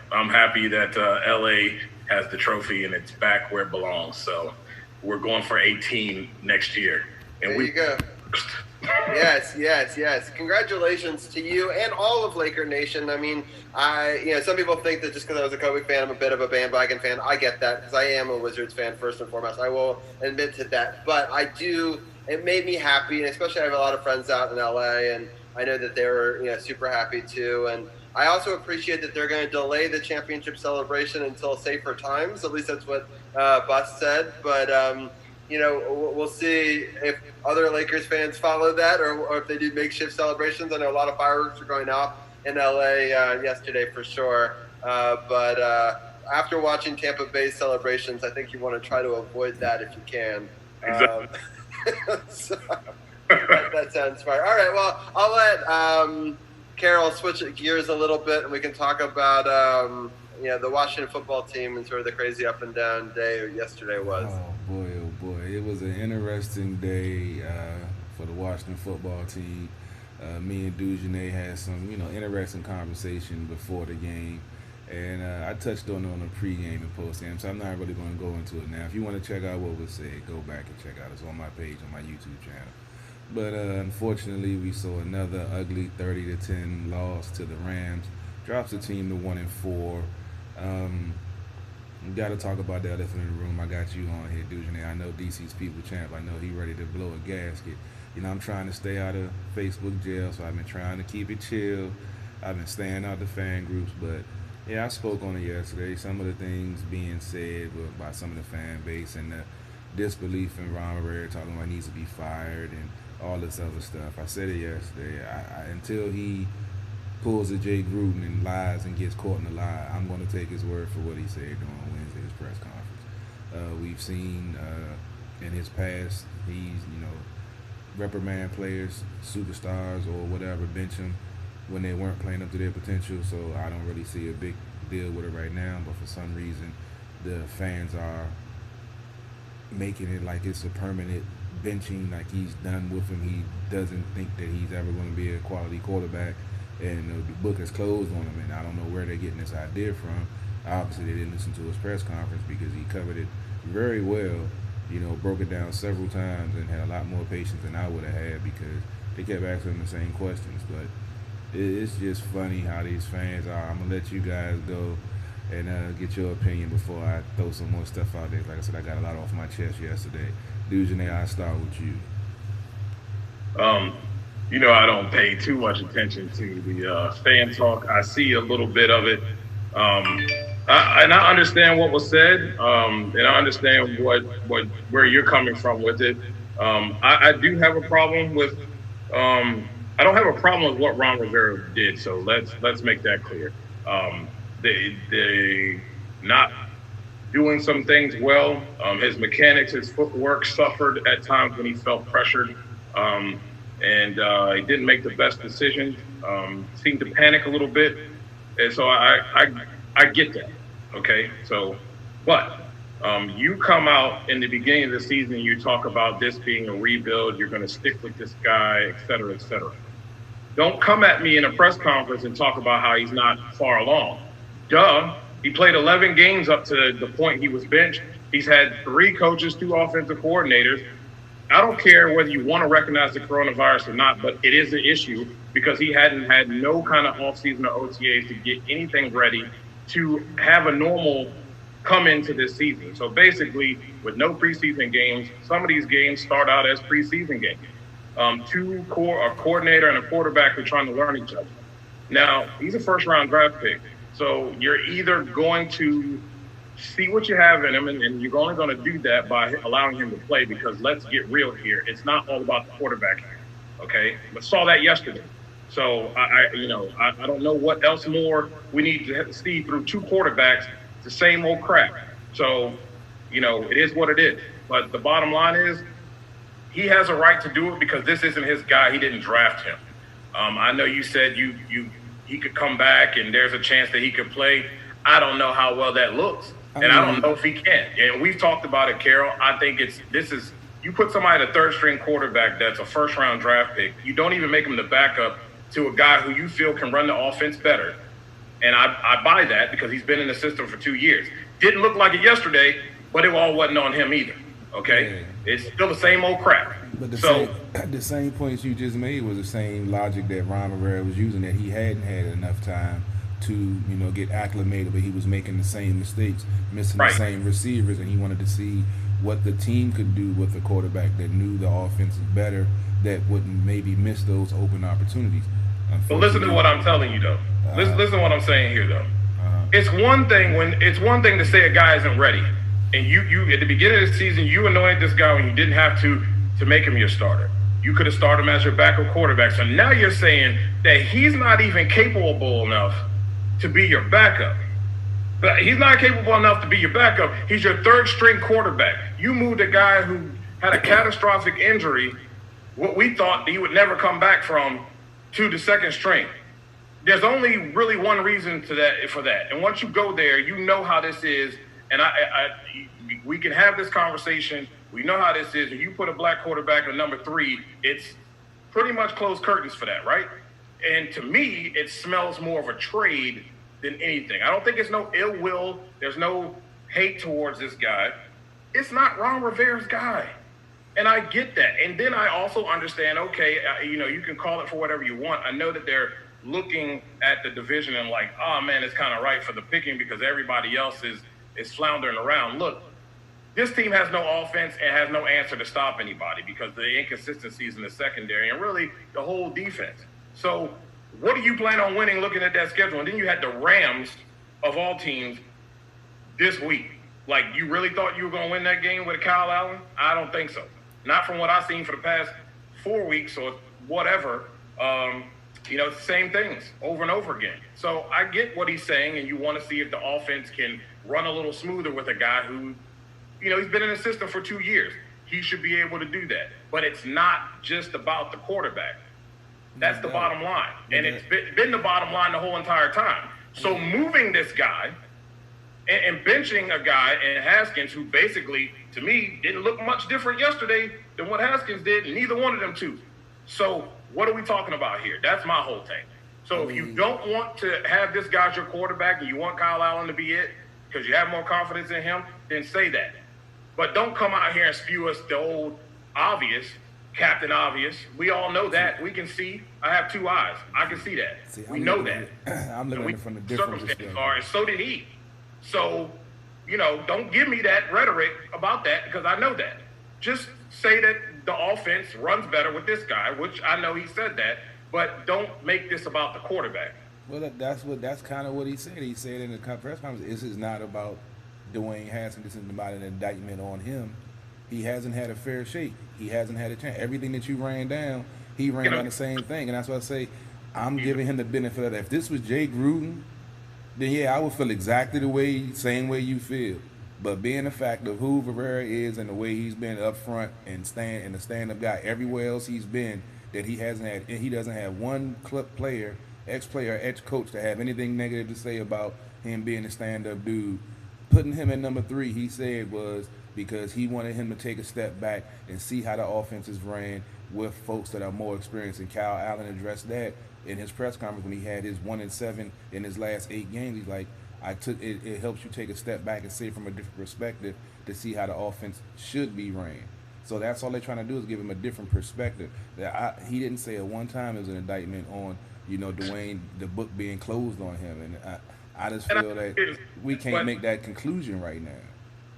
I'm happy that LA has the trophy and it's back where it belongs. So we're going for 18 next year. And there you go. Yes. Congratulations to you and all of Laker Nation. Some people think that just because I was a Kobe fan, I'm a bit of a bandwagon fan. I get that because I am a Wizards fan first and foremost. I will admit to that. But it made me happy, and especially I have a lot of friends out in LA, and I know that they were super happy too. And I also appreciate that they're going to delay the championship celebration until safer times. At least that's what Bus said. But we'll see if other Lakers fans follow that or if they do makeshift celebrations. I know a lot of fireworks are going off in LA yesterday for sure. But after watching Tampa Bay's celebrations, I think you want to try to avoid that if you can. Exactly. So, that sounds fine. All right, well, I'll let Carol switch gears a little bit, and we can talk about the Washington football team and sort of the crazy up and down day yesterday was. Oh boy, it was an interesting day for the Washington football team. Me and Dugenay had some interesting conversation before the game, and I touched on it on the pregame and postgame, so I'm not really going to go into it now. If you want to check out what was said, go back and check out it. It's on my page on my YouTube channel. But unfortunately, we saw another ugly 30-10 loss to the Rams. Drops the team to 1-4. We got to talk about the elephant in the room. I got you on here, Dugenay. I know DC's People Champ. I know he ready to blow a gasket. I'm trying to stay out of Facebook jail, so I've been trying to keep it chill. I've been staying out the fan groups, but yeah, I spoke on it yesterday. Some of the things being said by some of the fan base and the disbelief in Ron Rivera talking about he needs to be fired and all this other stuff. I said it yesterday. Until he pulls a Jay Gruden and lies and gets caught in a lie, I'm going to take his word for what he said during Wednesday's press conference. We've seen in his past, he's, reprimand players, superstars or whatever, bench them when they weren't playing up to their potential. So I don't really see a big deal with it right now. But for some reason, the fans are making it like it's a permanent benching, like he's done with him. He doesn't think that he's ever going to be a quality quarterback, and the book is closed on him. And I don't know where they're getting this idea from. Obviously, they didn't listen to his press conference because he covered it very well. Broke it down several times and had a lot more patience than I would have had because they kept asking him the same questions. But It's just funny how these fans are. I'm gonna let you guys go and get your opinion before I throw some more stuff out there. Like I said, I got a lot off my chest yesterday. Dujane, I'll start with you. Um, I don't pay too much attention to the fan talk. I see a little bit of it, and I understand what was said, and I understand where you're coming from with it. I do have a problem with. I don't have a problem with what Ron Rivera did. So let's make that clear. They not doing some things well. His mechanics, his footwork suffered at times when he felt pressured. And he didn't make the best decisions. Seemed to panic a little bit, and so I get that. Okay, but you come out in the beginning of the season, you talk about this being a rebuild. You're going to stick with this guy, et cetera, et cetera. Don't come at me in a press conference and talk about how he's not far along. Duh. He played 11 games up to the point he was benched. He's had 3 coaches, 2 offensive coordinators. I don't care whether you want to recognize the coronavirus or not, but it is an issue because he hadn't had no kind of offseason or OTAs to get anything ready to have a normal come into this season. So basically, with no preseason games, some of these games start out as preseason games. A coordinator and a quarterback are trying to learn each other. Now, he's a first-round draft pick. So you're either going to see what you have in him, and you're only going to do that by allowing him to play because let's get real here. It's not all about the quarterback here, okay? But saw that yesterday. So, I don't know what else more we need to see through 2 quarterbacks. It's the same old crap. So, it is what it is. But the bottom line is he has a right to do it because this isn't his guy. He didn't draft him. I know you said he could come back and there's a chance that he could play. I don't know how well that looks. And I don't know if he can. And we've talked about it, Carol. I think you put somebody at a 3rd-string quarterback that's a first-round draft pick. You don't even make him the backup to a guy who you feel can run the offense better. And I buy that because he's been in the system for 2 years. Didn't look like it yesterday, but it all wasn't on him either. Okay? Yeah. It's still the same old crap. But the same points you just made was the same logic that Ron Rivera was using, that he hadn't had enough time to get acclimated, but he was making the same mistakes, missing the same receivers, and he wanted to see what the team could do with a quarterback that knew the offense better, that wouldn't maybe miss those open opportunities. But listen to what I'm telling you though. Listen to what I'm saying here though. It's one thing to say a guy isn't ready, and you at the beginning of the season you anointed this guy when you didn't have to make him your starter. You could have started him as your backup quarterback. So now you're saying that he's not even capable enough to be your backup. But he's not capable enough to be your backup. He's your 3rd-string quarterback. You moved a guy who had a catastrophic injury, what we thought he would never come back from, to the 2nd string. There's only really one reason for that. And once you go there, you know how this is. And we can have this conversation. We know how this is. If you put a black quarterback at number 3, it's pretty much closed curtains for that, right? And to me, it smells more of a trade than anything. I don't think it's no ill will. There's no hate towards this guy. It's not Ron Rivera's guy. And I get that. And then I also understand, okay, you can call it for whatever you want. I know that they're looking at the division and like, oh, man, it's kind of right for the picking because everybody else is floundering around. Look, this team has no offense and has no answer to stop anybody because the inconsistencies in the secondary and really the whole defense. So what do you plan on winning looking at that schedule? And then you had the Rams, of all teams, this week. Like, you really thought you were going to win that game with Kyle Allen? I don't think so. Not from what I've seen for the past 4 weeks or whatever. Same things over and over again. So I get what he's saying, and you want to see if the offense can run a little smoother with a guy who, he's been in the system for 2 years. He should be able to do that. But it's not just about the quarterback. That's the bottom line. And it's been the bottom line the whole entire time. So moving this guy and benching a guy in Haskins who basically, to me, didn't look much different yesterday than what Haskins did, and neither one of them two. So what are we talking about here? That's my whole thing. So if you don't want to have this guy as your quarterback and you want Kyle Allen to be it because you have more confidence in him, then say that. But don't come out here and spew us the old obvious. Captain Obvious. We all know that. We can see. I have two eyes. I can see that. We know that. I'm looking at it from a different perspective. And so did he. So, don't give me that rhetoric about that because I know that. Just say that the offense runs better with this guy, which I know he said that, but don't make this about the quarterback. Well, that's kind of what he said. He said in the press conference, this is not about Dwayne Haskins. This is about an indictment on him. He hasn't had a fair shake. He hasn't had a chance. Everything that you ran down, he ran down the same thing. And that's why I say I'm giving him the benefit of that. If this was Jay Gruden, then yeah, I would feel exactly the same way you feel. But being the fact of who Rivera is and the way he's been up front and the stand-up guy everywhere else he's been, that he doesn't have one ex-player, ex-coach to have anything negative to say about him being a stand-up dude. Putting him at number 3, he said, was because he wanted him to take a step back and see how the offense is ran with folks that are more experienced. And Kyle Allen addressed that in his press conference when he had his 1-7 in his last 8 games. He's like, it helps you take a step back and see it from a different perspective to see how the offense should be ran. So that's all they're trying to do is give him a different perspective. He didn't say at one time it was an indictment on, Dwayne, the book being closed on him. And I just feel that we can't make that conclusion right now.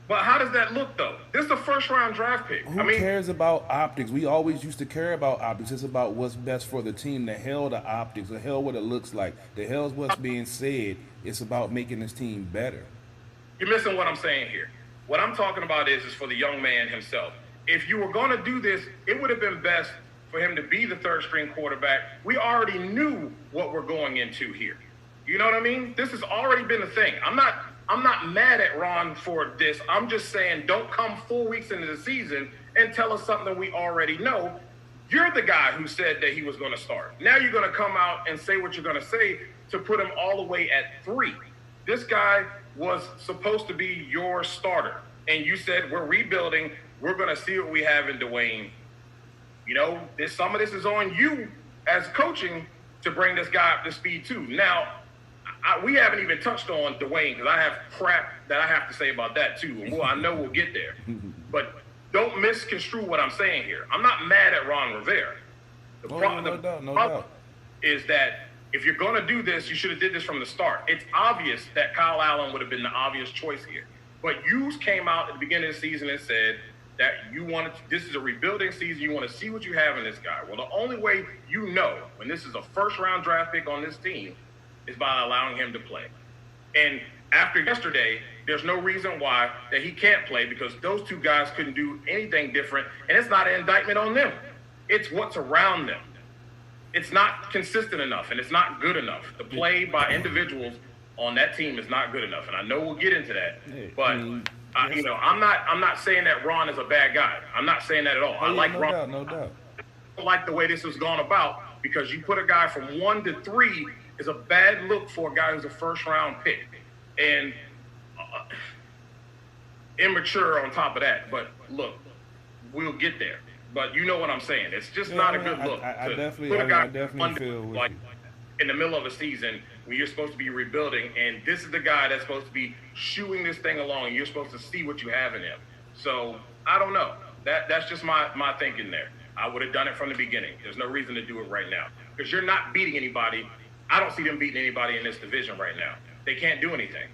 But how does that look, though? This is a first-round draft pick. Who cares about optics? We always used to care about optics. It's about what's best for the team. The hell the optics. The hell what it looks like. The hell's what's being said. It's about making this team better. You're missing what I'm saying here. What I'm talking about is for the young man himself. If you were going to do this, it would have been best for him to be the third-string quarterback. We already knew what we're going into here. You know what I mean? This has already been a thing. I'm not mad at Ron for this. I'm just saying don't come 4 weeks into the season and tell us something that we already know. You're the guy who said that he was going to start. Now you're going to come out and say what you're going to say to put him all the way at 3. This guy was supposed to be your starter. And you said, we're rebuilding. We're going to see what we have in Dwayne. Some of this is on you as coaching to bring this guy up to speed too. Now, we haven't even touched on Dwayne because I have crap that I have to say about that too. Well, I know we'll get there. But don't misconstrue what I'm saying here. I'm not mad at Ron Rivera. The problem is that if you're going to do this, you should have did this from the start. It's obvious that Kyle Allen would have been the obvious choice here. But you came out at the beginning of the season and said that this is a rebuilding season. You want to see what you have in this guy. Well, the only way you know when this is a first-round draft pick on this team is by allowing him to play. And after yesterday, there's no reason why that he can't play because those two guys couldn't do anything different. And it's not an indictment on them. It's what's around them. It's not consistent enough and it's not good enough. The play by individuals on that team is not good enough. And I know we'll get into that. But, I'm not saying that Ron is a bad guy. I'm not saying that at all. I like Ron. No doubt. I like the way this has gone about because you put a guy from 1 to 3 is a bad look for a guy who's a first-round pick. And immature on top of that. But, look, we'll get there. But you know what I'm saying. It's just not a good look. I definitely feel like in the middle of a season when you're supposed to be rebuilding, and this is the guy that's supposed to be shooing this thing along, and you're supposed to see what you have in him. So, I don't know. That's just my thinking there. I would have done it from the beginning. There's no reason to do it right now. Because you're not beating anybody. I don't see them beating anybody in this division right now. They can't do anything.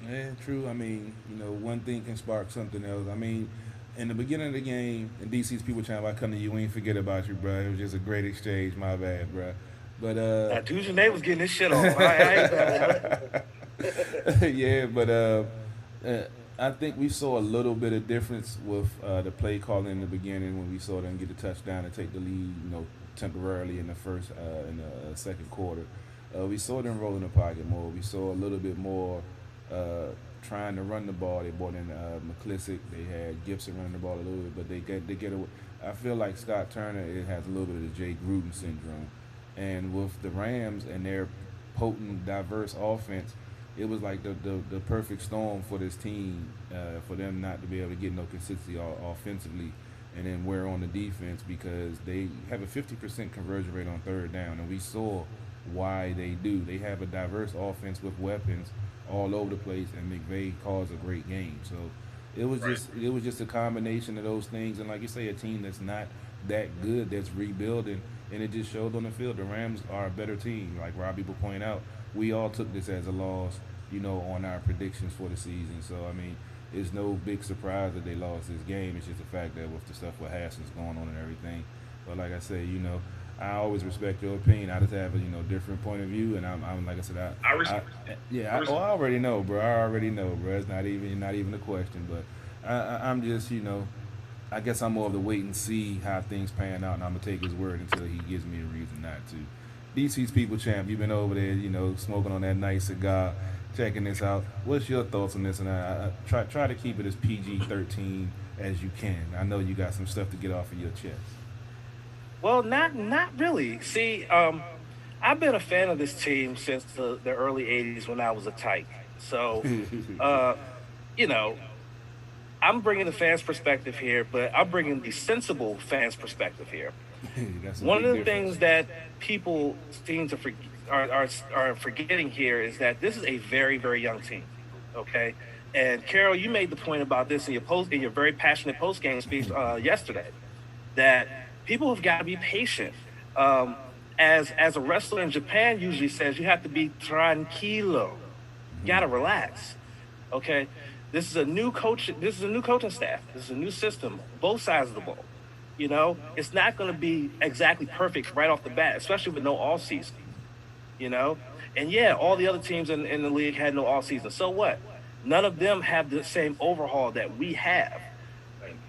Yeah, true. I mean, one thing can spark something else. I mean, in the beginning of the game, in DC's people channel, I come to you, we ain't forget about you, bro. It was just a great exchange. My bad, bro. But Tuesday was getting this shit off. Yeah, but I think we saw a little bit of difference with the play calling in the beginning when we saw them get a touchdown and take the lead, temporarily in the second quarter. We saw them roll in the pocket more. We saw a little bit more trying to run the ball. They brought in McClissick. They had Gibson running the ball a little bit, but they get away. I feel like Scott Turner, it has a little bit of the Jay Gruden syndrome. And with the Rams and their potent, diverse offense, it was like the perfect storm for this team, for them not to be able to get no consistency offensively and then wear on the defense because they have a 50% conversion rate on third down. And we saw why they do. They have a diverse offense with weapons all over the place, and McVay calls a great game. So It was just a combination of those things, and like you say, a team that's not that good, that's rebuilding, and it just showed on the field. The Rams are a better team. Like Robbie will point out, we all took this as a loss, on our predictions for the season. So I mean, it's no big surprise that they lost this game. It's just the fact that with the stuff with Haskins going on and everything. But like I say, I always respect your opinion. I just have a different point of view, and I'm like I said, I respect. I already know, bro. I already know, bro. It's not even a question. But I'm just I guess I'm more of the wait and see how things pan out, and I'm gonna take his word until he gives me a reason not to. DC's People Champ, you've been over there, smoking on that nice cigar, checking this out. What's your thoughts on this? And I try to keep it as PG-13 as you can. I know you got some stuff to get off of your chest. Well, not really. See, I've been a fan of this team since the early '80s when I was a tyke. So, uh, you know, I'm bringing the fans' perspective here, but I'm bringing the sensible fans' perspective here. That's a One big of the difference. things that people seem to are forgetting here is that this is a very, very young team. Okay, and Carol, you made the point about this in your very passionate post game speech yesterday, that people have got to be patient. Um, as a wrestler in Japan usually says, you have to be tranquilo. You got to relax. Okay, this is a new coach. This is a new coaching staff. This is a new system. Both sides of the ball. It's not going to be exactly perfect right off the bat, especially with no all season. You know, and yeah, all the other teams in the league had no all season. So what? None of them have the same overhaul that we have.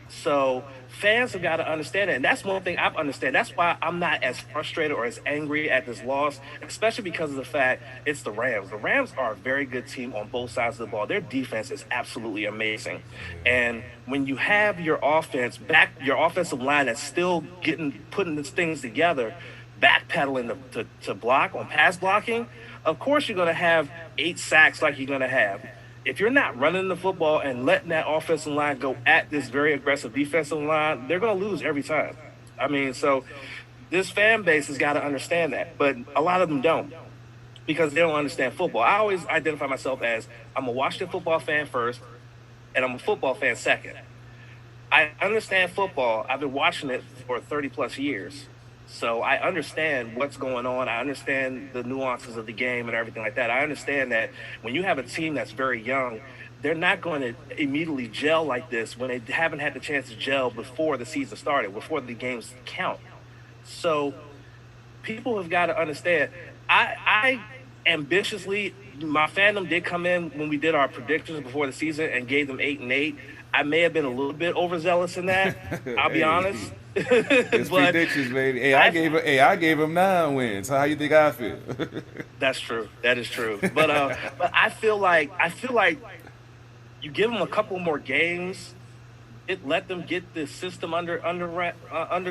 So fans have got to understand it. And that's one thing I've understand. That's why I'm not as frustrated or as angry at this loss, especially because of the fact it's the Rams. The Rams are a very good team on both sides of the ball. Their defense is absolutely amazing. And when you have your offensive line that's still putting these things together, backpedaling to block on pass blocking, of course you're going to have 8 sacks like you're going to have. If you're not running the football and letting that offensive line go at this very aggressive defensive line, they're going to lose every time. I mean, so this fan base has got to understand that, but a lot of them don't because they don't understand football. I always identify myself as I'm a Washington football fan first, and I'm a football fan second. I understand football. I've been watching it for 30 plus years. So I understand what's going on. I understand the nuances of the game and everything like that. I understand that when you have a team that's very young, they're not going to immediately gel like this when they haven't had the chance to gel before the season started, before the games count. So people have got to understand. I ambitiously, my fandom did come in when we did our predictions before the season and gave them 8-8. I may have been a little bit overzealous in that. I'll be honest. It's But predictions, baby. I gave him 9 wins. How you think I feel? that's true. That is true. But I feel like you give them a couple more games. Let them get the system under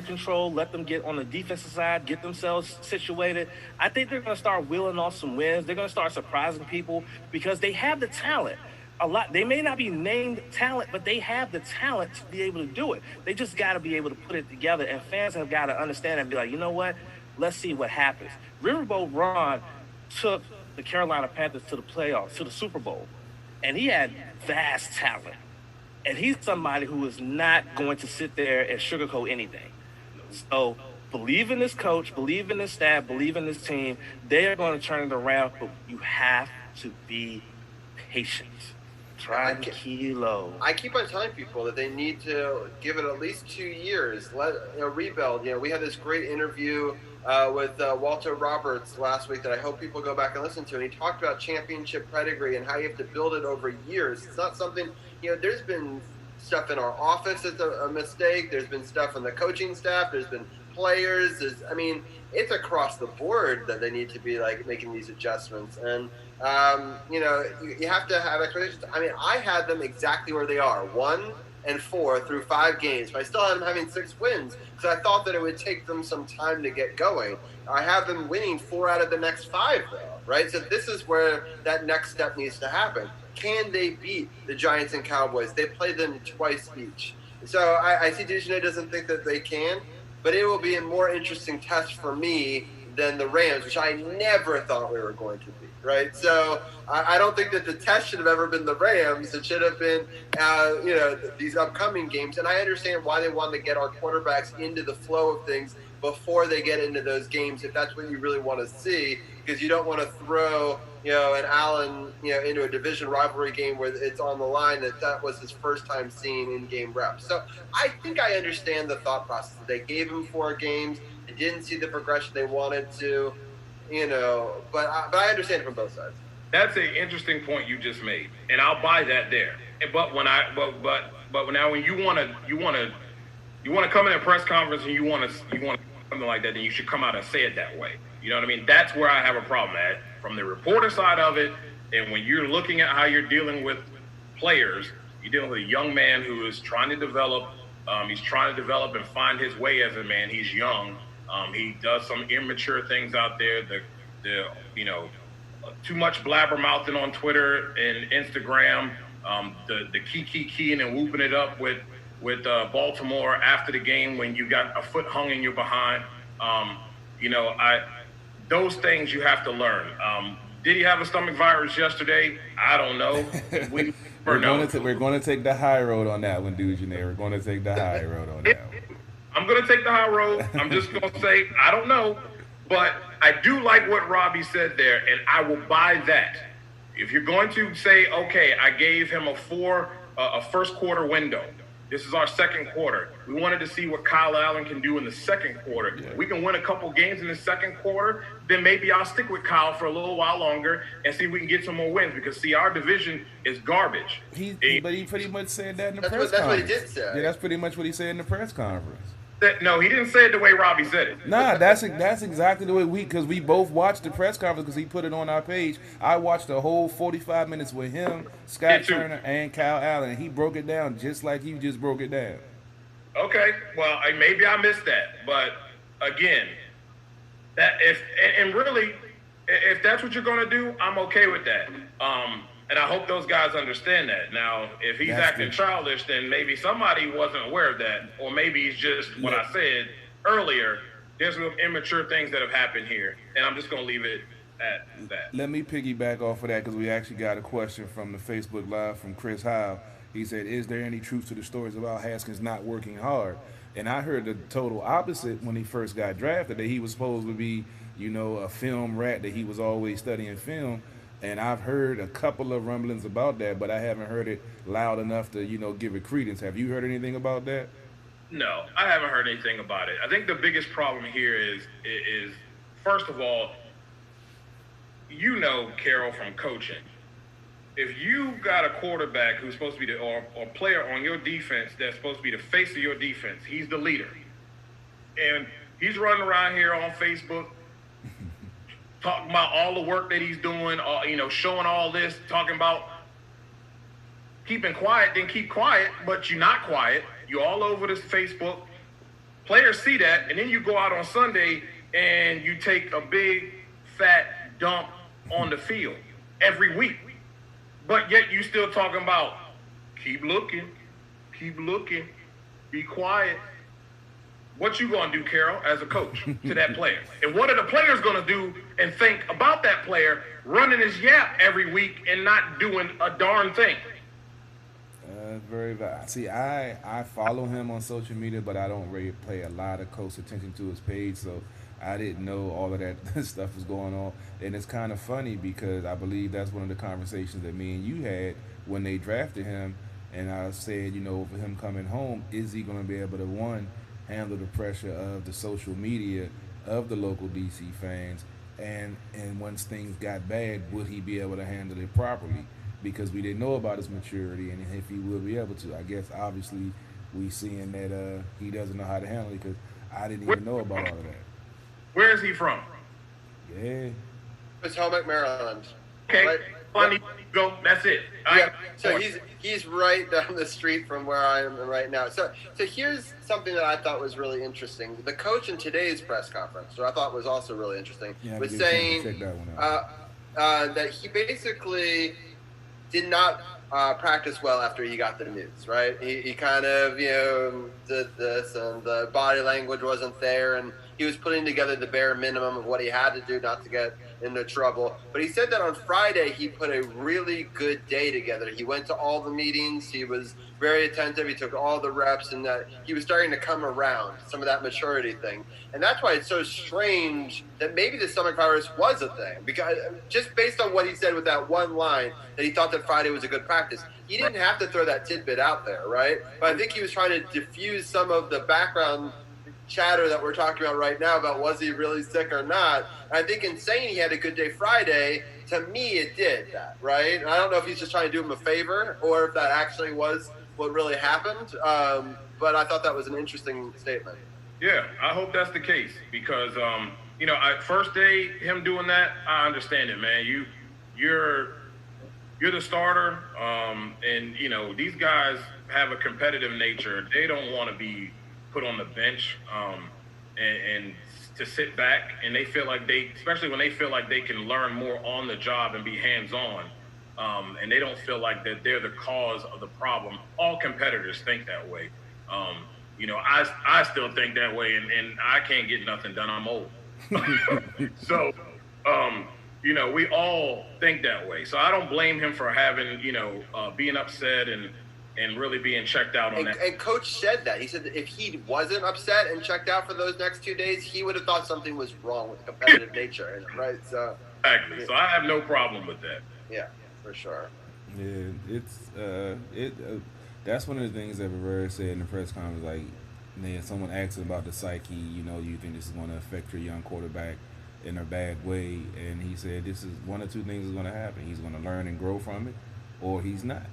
control. Let them get on the defensive side, get themselves situated. I think they're going to start wheeling off some wins. They're going to start surprising people because they have the talent. A lot. They may not be named talent, but they have the talent to be able to do it. They just got to be able to put it together. And fans have got to understand and be like, you know what? Let's see what happens. Riverboat Ron took the Carolina Panthers to the playoffs, to the Super Bowl, and he had vast talent. And he's somebody who is not going to sit there and sugarcoat anything. So believe in this coach, believe in this staff, believe in this team. They are going to turn it around, but you have to be patient. Tranquilo. I keep on telling people that they need to give it at least 2 years. Let rebuild. We had this great interview with Walter Roberts last week that I hope people go back and listen to, and he talked about championship pedigree and how you have to build it over years. It's not something. There's been stuff in our office that's a mistake. There's been stuff in the coaching staff. There's been players. It's across the board that they need to be like making these adjustments. And you have to have expectations. I mean, I had them exactly where they are, 1-4 through 5 games, but I still had them having 6 wins because I thought that it would take them some time to get going. I have them winning 4 out of the next 5, though, right? So this is where that next step needs to happen. Can they beat the Giants and Cowboys? They played them twice each. So I see Dejanay doesn't think that they can, but it will be a more interesting test for me than the Rams, which I never thought we were going to be. right? So I don't think that the test should have ever been the Rams. It should have been, these upcoming games. And I understand why they want to get our quarterbacks into the flow of things before they get into those games, if that's what you really want to see, because you don't want to throw, an Allen, into a division rivalry game where it's on the line that was his first time seeing in-game reps. So I think I understand the thought process. They gave him 4 games. They didn't see the progression they wanted to. But I understand it from both sides. That's an interesting point you just made, and I'll buy that there. But when now when you want to come in a press conference and you want something like that, then you should come out and say it that way. You know what I mean? That's where I have a problem at, from the reporter side of it. And when you're looking at how you're dealing with players, you're dealing with a young man who is trying to develop. He's trying to develop and find his way as a man. He's young. He does some immature things out there. Too much blabbermouthing on Twitter and Instagram. The keying and whooping it up with Baltimore after the game when you got a foot hung in your behind. Those things you have to learn. Did he have a stomach virus yesterday? I don't know. We're going to take the high road on that one, Dujanay. We're going to take the high road on that one. I'm going to take the high road. I'm just going to say, I don't know. But I do like what Robbie said there, and I will buy that. If you're going to say, okay, I gave him a first quarter window. This is our second quarter. We wanted to see what Kyle Allen can do in the second quarter. Yeah. We can win a couple games in the second quarter, then maybe I'll stick with Kyle for a little while longer and see if we can get some more wins, because, see, our division is garbage. But he pretty much said that in the press conference. That's what he did say. Yeah, that's pretty much what he said in the press conference. No, he didn't say it the way Robbie said it. Nah, that's exactly the way because we both watched the press conference because he put it on our page. I watched the whole 45 minutes with him, Scott Turner, and Kyle Allen. And he broke it down just like you just broke it down. Okay, well, maybe I missed that, but again, if that's what you're going to do, I'm okay with that. And I hope those guys understand that. Now, if he's acting childish, then maybe somebody wasn't aware of that. Or maybe he's just what I said earlier. There's some immature things that have happened here. And I'm just going to leave it at that. Let me piggyback off of that because we actually got a question from the Facebook Live from Chris Howe. He said, is there any truth to the stories about Haskins not working hard? And I heard the total opposite when he first got drafted, that he was supposed to be, a film rat, that he was always studying film. And I've heard a couple of rumblings about that, but I haven't heard it loud enough to, give it credence. Have you heard anything about that? No, I haven't heard anything about it. I think the biggest problem here is first of all, Carol, from coaching, if you got a quarterback who's supposed to be or player on your defense that's supposed to be the face of your defense, he's the leader. And he's running around here on Facebook talking about all the work that he's doing, showing all this, talking about keeping quiet, then keep quiet, but you're not quiet. You're all over this Facebook. Players see that, and then you go out on Sunday and you take a big, fat dump on the field every week. But yet you still talking about keep looking, be quiet. What you going to do, Carol, as a coach to that player? And what are the players going to do and think about that player running his yap every week and not doing a darn thing? Very valid. See, I follow him on social media, but I don't really pay a lot of close attention to his page, so I didn't know all of that stuff was going on. And it's kind of funny because I believe that's one of the conversations that me and you had when they drafted him, and I said, for him coming home, is he going to be able to, handle the pressure of the social media of the local DC fans, and once things got bad, would he be able to handle it properly? Because we didn't know about his maturity and if he would be able to. I guess obviously we seeing that he doesn't know how to handle it, because I didn't even know about all of that. Where is he from? Yeah, it's Helmet, Maryland. Okay, right. Go. That's it. So he's right down the street from where I am right now. So here's something that I thought was really interesting. The coach in today's press conference, which I thought was also really interesting, was saying that he basically did not practice well after he got the news, right? He kind of, did this, and the body language wasn't there, and he was putting together the bare minimum of what he had to do not to get into trouble. But he said that on Friday he put a really good day together. He went to all the meetings. He was very attentive. He took all the reps, and that he was starting to come around some of that maturity thing. And that's why it's so strange that maybe the stomach virus was a thing, because just based on what he said with that one line, that he thought that Friday was a good practice. He didn't have to throw that tidbit out there, right? But I think he was trying to diffuse some of the background chatter that we're talking about right now about was he really sick or not. And I think in saying he had a good day Friday, to me it did that, right? And I don't know if he's just trying to do him a favor or if that actually was what really happened. But I thought that was an interesting statement. Yeah, I hope that's the case because, first day, him doing that, I understand it, man. You're the starter, and, these guys have a competitive nature. They don't want to be put on the bench and to sit back, and they feel like especially when they feel like they can learn more on the job and be hands-on, and they don't feel like that they're the cause of the problem. All competitors think that way. I still think that way, and I can't get nothing done. I'm old. So, we all think that way. So I don't blame him for having, being upset and really being checked out on that. And Coach said that. He said that if he wasn't upset and checked out for those next 2 days, he would have thought something was wrong with the competitive nature in it, right? So exactly. So I have no problem with that. Yeah, for sure. Yeah, it's that's one of the things that Rivera said in the press conference. Like, man, someone asked him about the psyche. You think this is going to affect your young quarterback in a bad way? And he said this is one or two things is going to happen. He's going to learn and grow from it, or he's not.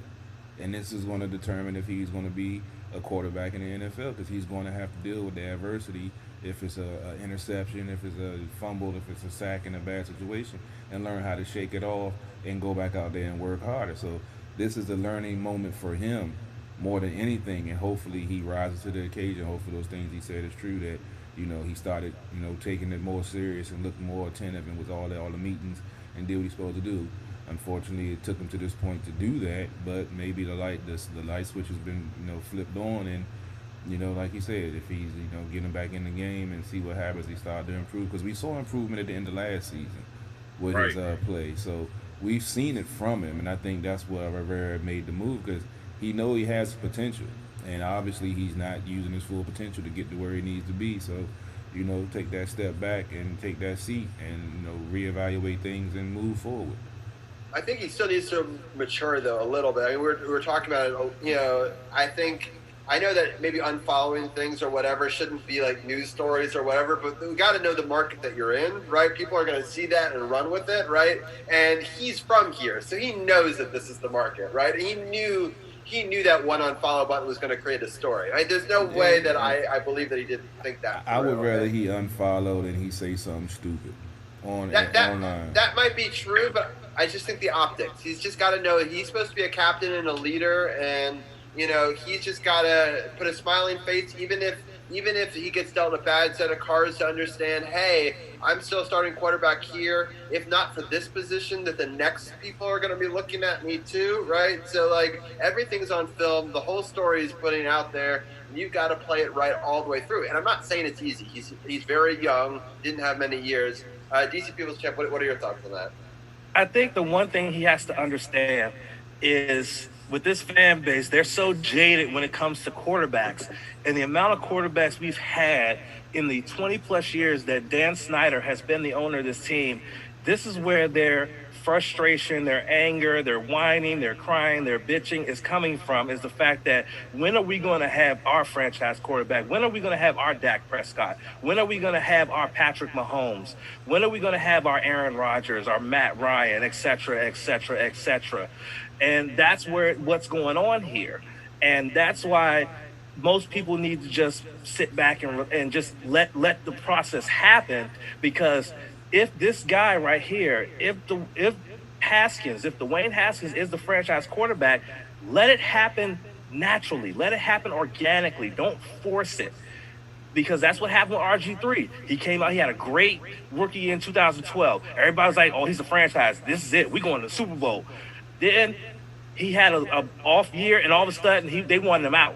And this is going to determine if he's going to be a quarterback in the NFL, because he's going to have to deal with the adversity, if it's a interception, if it's a fumble, if it's a sack in a bad situation, and learn how to shake it off and go back out there and work harder. So this is a learning moment for him more than anything, and hopefully he rises to the occasion. Hopefully those things he said is true, that he started taking it more serious and looked more attentive and was all the meetings and did what he's supposed to do. Unfortunately, it took him to this point to do that, but maybe the light switch has been flipped on, and like you said, if he's getting back in the game and see what happens, he started to improve, because we saw improvement at the end of last season with his play. So we've seen it from him, and I think that's why Rivera made the move, because he has potential, and obviously he's not using his full potential to get to where he needs to be. So take that step back and take that seat and reevaluate things and move forward. I think he still needs to mature, though, a little bit. I mean, we were talking about it. I know that maybe unfollowing things or whatever shouldn't be like news stories or whatever, but we got to know the market that you're in, right? People are going to see that and run with it, right? And he's from here, so he knows that this is the market, right? He knew that one unfollow button was going to create a story. There's no way that I believe that he didn't think that. I would rather he unfollow than he say something stupid online. That might be true, but I just think the optics. He's just got to know he's supposed to be a captain and a leader, and he's just got to put a smiling face, even if he gets dealt a bad set of cards, to understand, hey, I'm still starting quarterback here. If not for this position, that the next people are going to be looking at me too, right? So everything's on film. The whole story is putting out there. You've got to play it right all the way through. And I'm not saying it's easy. He's very young, didn't have many years. DC People's Champ, what are your thoughts on that? I think the one thing he has to understand is, with this fan base, they're so jaded when it comes to quarterbacks, and the amount of quarterbacks we've had in the 20-plus years that Dan Snyder has been the owner of this team. This is where their frustration, their anger, their whining, their crying, their bitching is coming from, is the fact that when are we going to have our franchise quarterback? When are we going to have our Dak Prescott? When are we going to have our Patrick Mahomes? When are we going to have our Aaron Rodgers, our Matt Ryan, et cetera, et cetera, et cetera? And that's what's going on here. And that's why most people need to just sit back and just let the process happen, because if this guy right here, if Dwayne Haskins is the franchise quarterback, let it happen naturally. Let it happen organically. Don't force it. Because that's what happened with RG3. He came out, he had a great rookie in 2012. Everybody's like, oh, he's a franchise. This is it. We're going to the Super Bowl. Then he had a off year, and all of a sudden they wanted him out.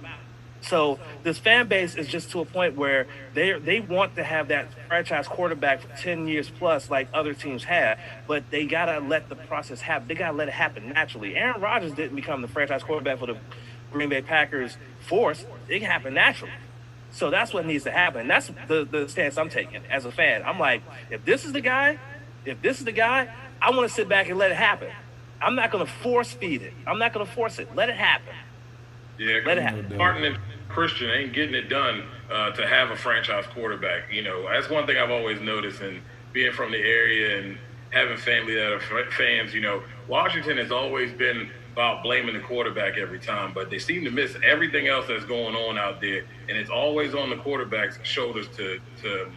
So this fan base is just to a point where they want to have that franchise quarterback for 10 years plus like other teams have, but they got to let the process happen. They got to let it happen naturally. Aaron Rodgers didn't become the franchise quarterback for the Green Bay Packers force. It happened naturally. So that's what needs to happen. That's the stance I'm taking as a fan. I'm like, if this is the guy, I want to sit back and let it happen. I'm not going to force feed it. I'm not going to force it. Let it happen. Yeah, let it happen. Martin and Christian ain't getting it done to have a franchise quarterback. You know, that's one thing I've always noticed, and being from the area and having family that are fans, you know, Washington has always been about blaming the quarterback every time, but they seem to miss everything else that's going on out there, and it's always on the quarterback's shoulders to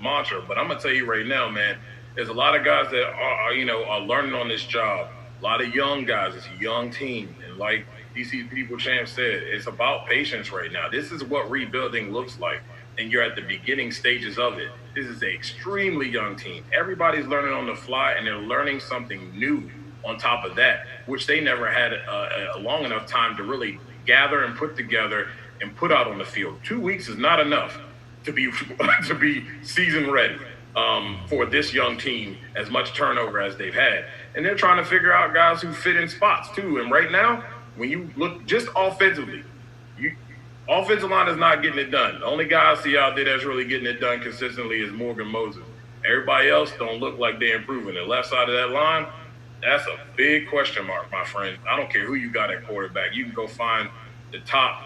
monitor. But I'm gonna tell you right now, man, there's a lot of guys that are learning on this job. A lot of young guys. It's a young team, and like DC People Champ said, it's about patience right now. This is what rebuilding looks like, and you're at the beginning stages of it. This is an extremely young team. Everybody's learning on the fly, and they're learning something new on top of that, which they never had a long enough time to really gather and put together and put out on the field. 2 weeks is not enough to be season ready for this young team, as much turnover as they've had. And they're trying to figure out guys who fit in spots too. And right now, when you look just offensively, offensive line is not getting it done. The only guy I see out there that's really getting it done consistently is Morgan Moses. Everybody else don't look like they're improving. The left side of that line, that's a big question mark, my friend. I don't care who you got at quarterback. You can go find the top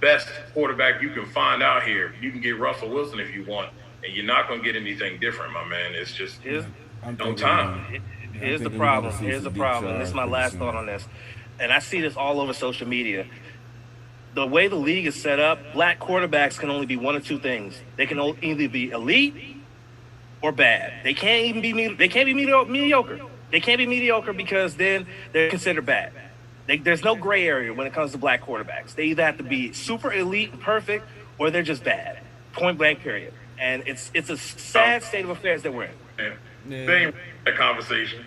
best quarterback you can find out here. You can get Russell Wilson if you want, and you're not going to get anything different, my man. It's just no time. Here's the problem. This is my last thought on this. And I see this all over social media. The way the league is set up, black quarterbacks can only be one of two things. They can either be elite or bad. They can't even be mediocre. They can't be mediocre because then they're considered bad. There's no gray area when it comes to black quarterbacks. They either have to be super elite and perfect, or they're just bad. Point blank, period. And it's a sad state of affairs that we're in. Yeah. They ain't that conversation.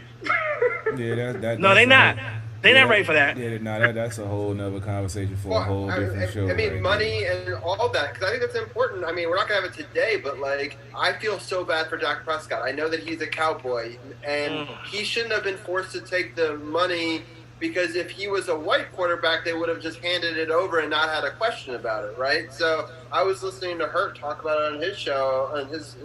Yeah, no, they're not. They're not ready for that. Yeah, that's a whole nother conversation for a whole different show. I mean, money and all that, because I think that's important. I mean, we're not going to have it today, but, like, I feel so bad for Dak Prescott. I know that he's a Cowboy, and he shouldn't have been forced to take the money, because if he was a white quarterback, they would have just handed it over and not had a question about it, right? So I was listening to Hurt talk about it on his show, on his,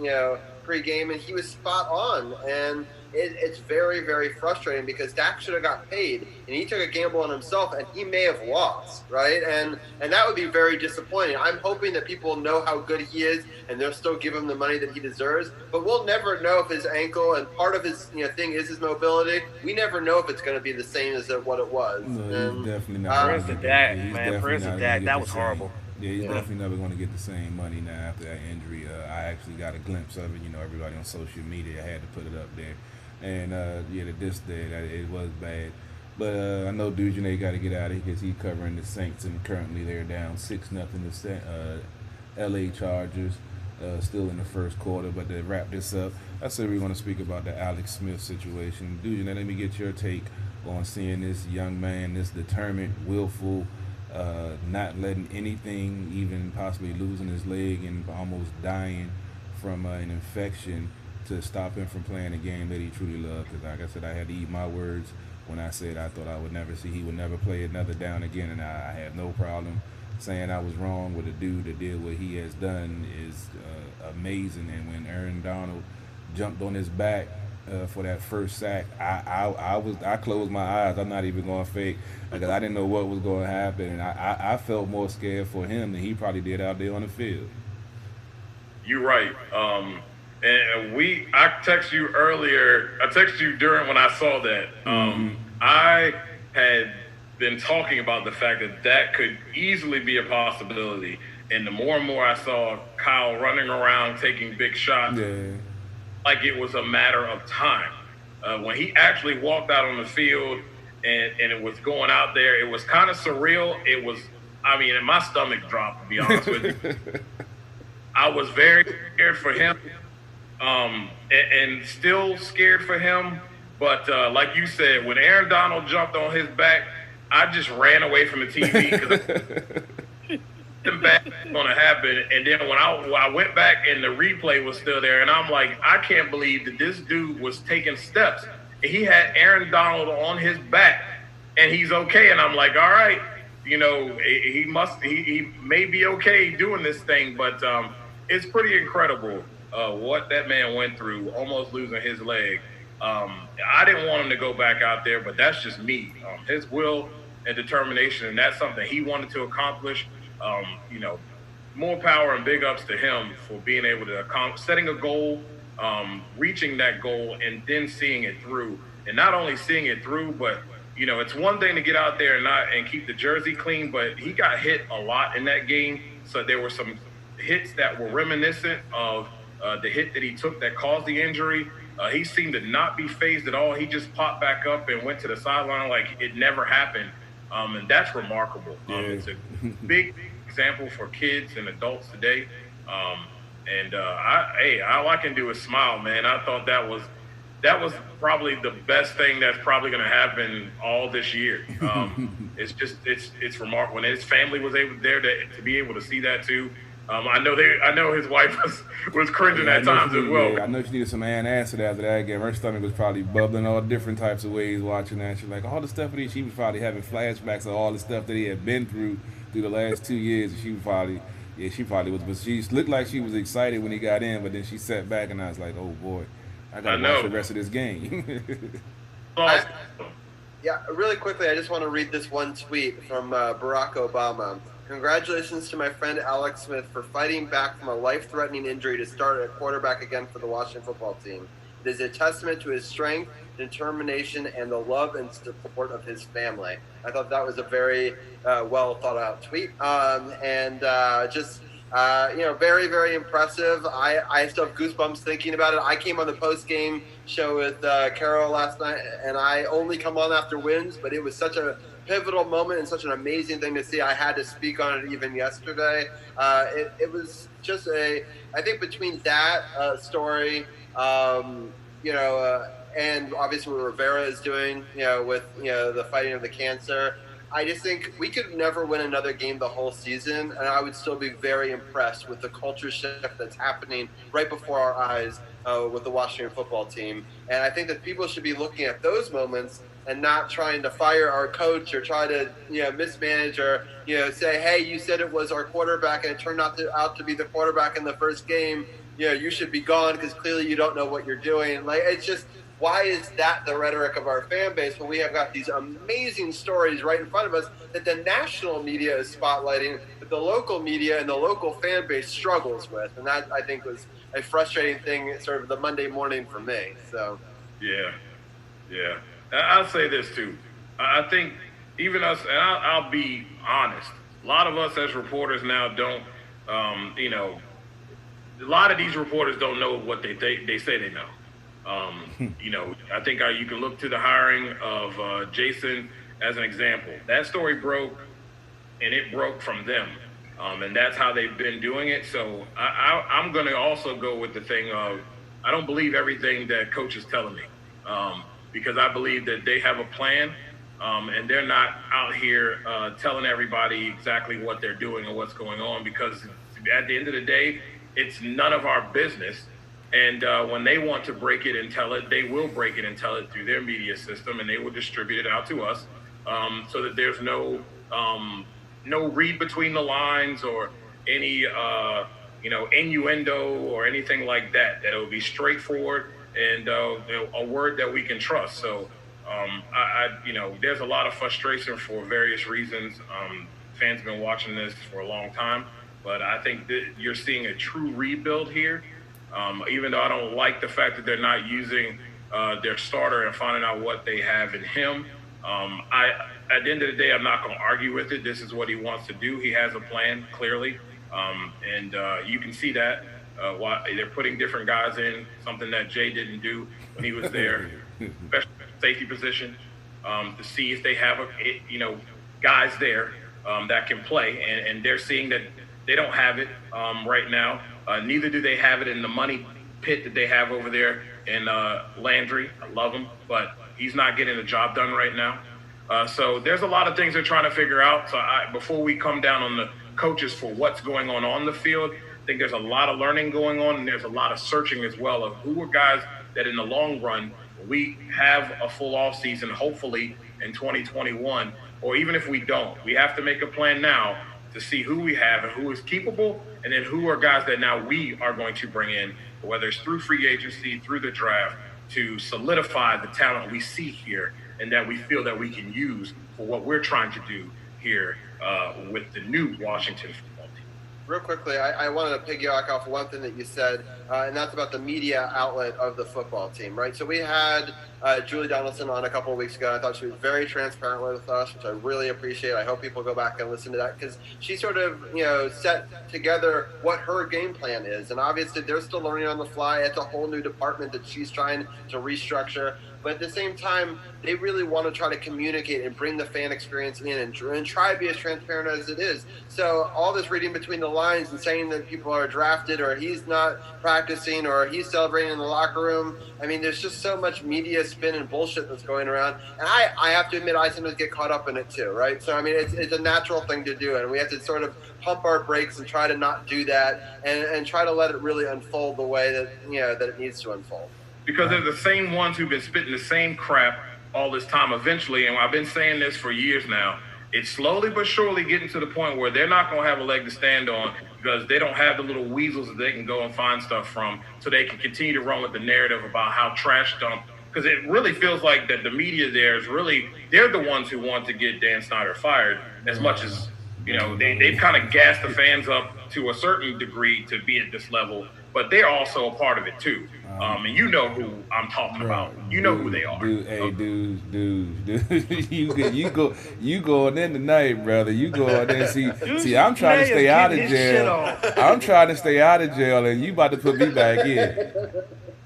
pregame, and he was spot on, and it's very, very frustrating because Dak should have got paid, and he took a gamble on himself, and he may have lost, right? And that would be very disappointing. I'm hoping that people know how good he is, and they'll still give him the money that he deserves. But we'll never know if his ankle and part of his thing is his mobility. We never know if it's going to be the same as what it was. No, he's definitely not. Prayers to Dak, man. Prayers to Dak. That was horrible. Yeah, he's definitely never going to get the same money now after that injury. I actually got a glimpse of it. Everybody on social media had to put it up there. And, it was bad. But I know Dujane got to get out of here because he's covering the Saints, and currently they're down 6-0 to L.A. Chargers, still in the first quarter. But to wrap this up, I said we want to speak about the Alex Smith situation. Dujane, let me get your take on seeing this young man, this determined, willful, not letting anything, even possibly losing his leg and almost dying from an infection, to stop him from playing a game that he truly loved. Because like I said, I had to eat my words when I said I thought he would never play another down again, and I had no problem saying I was wrong with a dude that did what he has done is amazing. And when Aaron Donald jumped on his back for that first sack, I closed my eyes. I'm not even going to fake, because I didn't know what was going to happen, and I felt more scared for him than he probably did out there on the field. You're right. And I texted you earlier. I texted you during when I saw that. I had been talking about the fact that could easily be a possibility. And the more and more I saw Kyle running around taking big shots, like it was a matter of time. When he actually walked out on the field and it was going out there, it was kind of surreal. It was, and my stomach dropped, to be honest with you. I was very scared for him. And still scared for him, but like you said, when Aaron Donald jumped on his back, I just ran away from the TV because something bad was going to happen. And then when I went back and the replay was still there, and I'm like, I can't believe that this dude was taking steps. He had Aaron Donald on his back, and he's okay. And I'm like, all right, he may be okay doing this thing, but it's pretty incredible what that man went through, almost losing his leg. I didn't want him to go back out there, but that's just me. His will and determination, and that's something he wanted to accomplish. More power and big ups to him for being able to setting a goal, reaching that goal, and then seeing it through. And not only seeing it through, but it's one thing to get out there and keep the jersey clean, but he got hit a lot in that game. So there were some hits that were reminiscent of the hit that he took that caused the injury. He seemed to not be phased at all. He just popped back up and went to the sideline like it never happened. And that's remarkable. It's a big example for kids and adults today. All I can do is smile, man. I thought that was probably the best thing that's probably going to happen all this year. It's remarkable. And his family was there to be able to see that too. I know his wife was cringing at times as well. Yeah, I know she needed some antacid after that game. Her stomach was probably bubbling all different types of ways watching that. She's like, all the stuff that she was probably having flashbacks of all the stuff that he had been through the last 2 years. She probably was. But she looked like she was excited when he got in, but then she sat back and I was like, oh boy, I got to watch the rest of this game. Yeah, really quickly, I just want to read this one tweet from Barack Obama. Congratulations to my friend Alex Smith for fighting back from a life-threatening injury to start at quarterback again for the Washington football team. It is a testament to his strength, determination, and the love and support of his family. I thought that was a very well thought-out tweet, very, very impressive. I still have goosebumps thinking about it. I came on the post-game show with Carol last night, and I only come on after wins, but it was such a pivotal moment and such an amazing thing to see. I had to speak on it even yesterday. It was just I think between that story, and obviously what Rivera is doing, with, the fighting of the cancer, I just think we could never win another game the whole season, and I would still be very impressed with the culture shift that's happening right before our eyes with the Washington football team. And I think that people should be looking at those moments and not trying to fire our coach or try to, mismanage or, say, hey, you said it was our quarterback and it turned out to be the quarterback in the first game. You should be gone because clearly you don't know what you're doing. Like, it's just, why is that the rhetoric of our fan base when we have got these amazing stories right in front of us that the national media is spotlighting, but the local media and the local fan base struggles with? And that, I think, was a frustrating thing sort of the Monday morning for me. So, yeah. I'll say this too. I think even us, and I'll be honest, a lot of us as reporters now don't, a lot of these reporters don't know what they say they know. I think you can look to the hiring of Jason as an example. That story broke, and it broke from them. And that's how they've been doing it. So I'm going to also go with the thing of I don't believe everything that coach is telling me, because I believe that they have a plan, and they're not out here telling everybody exactly what they're doing or what's going on, because at the end of the day, it's none of our business. And when they want to break it and tell it, they will break it and tell it through their media system, and they will distribute it out to us, so that there's no read between the lines or any innuendo or anything like that. That it will be straightforward and a word that we can trust. So there's a lot of frustration for various reasons. Fans have been watching this for a long time, but I think that you're seeing a true rebuild here. Even though I don't like the fact that they're not using their starter and finding out what they have in him. At the end of the day, I'm not going to argue with it. This is what he wants to do. He has a plan, clearly. And you can see that why they're putting different guys in, something that Jay didn't do when he was there, especially safety position, to see if they have guys there that can play. And they're seeing that they don't have it right now. Neither do they have it in the money pit that they have over there in Landry. I love him, but he's not getting the job done right now. So there's a lot of things they're trying to figure out. So before we come down on the coaches for what's going on the field, I think there's a lot of learning going on, and there's a lot of searching as well of who are guys that in the long run, we have a full off season, hopefully in 2021, or even if we don't, we have to make a plan now to see who we have and who is keepable, and then who are guys that now we are going to bring in, whether it's through free agency, through the draft, to solidify the talent we see here and that we feel that we can use for what we're trying to do here with the new Washington football team. Real quickly, I wanted to piggyback off one thing that you said, and that's about the media outlet of the football team, right? So we had Julie Donaldson on a couple of weeks ago. I thought she was very transparent with us, which I really appreciate. I hope people go back and listen to that because she sort of, set together what her game plan is. And obviously, they're still learning on the fly. It's a whole new department that she's trying to restructure. But at the same time, they really want to try to communicate and bring the fan experience in and try to be as transparent as it is. So all this reading between the lines and saying that people are drafted or he's not practicing or he's celebrating in the locker room, I mean, there's just so much media spin and bullshit that's going around. And I have to admit, I sometimes get caught up in it too, right? So, I mean, it's a natural thing to do. And we have to sort of pump our brakes and try to not do that and try to let it really unfold the way that, that it needs to unfold. Because they're the same ones who've been spitting the same crap all this time eventually, and I've been saying this for years now, it's slowly but surely getting to the point where they're not going to have a leg to stand on because they don't have the little weasels that they can go and find stuff from so they can continue to run with the narrative about how trash dump, because it really feels like that the media there is really, they're the ones who want to get Dan Snyder fired as much as, they've kind of gassed the fans up to a certain degree to be at this level, but they're also a part of it too. And you know who I'm talking about. You know who they are. Dude, you going in tonight, brother. You going in. See, I'm trying to stay out of jail. I'm trying to stay out of jail, and you about to put me back in.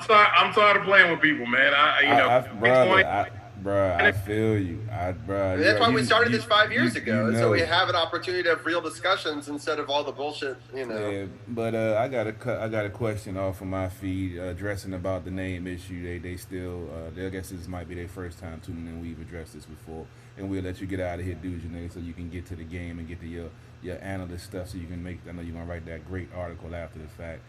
I'm tired of playing with people, man. I feel you. That's why we started this 5 years ago, so we have an opportunity to have real discussions instead of all the bullshit, Yeah, but I got a question off of my feed addressing about the name issue. They still, I guess this might be their first time tuning in. We've addressed this before, and we'll let you get out of here, dudes, so you can get to the game and get to your analyst stuff, so you can make. I know you're gonna write that great article after the fact.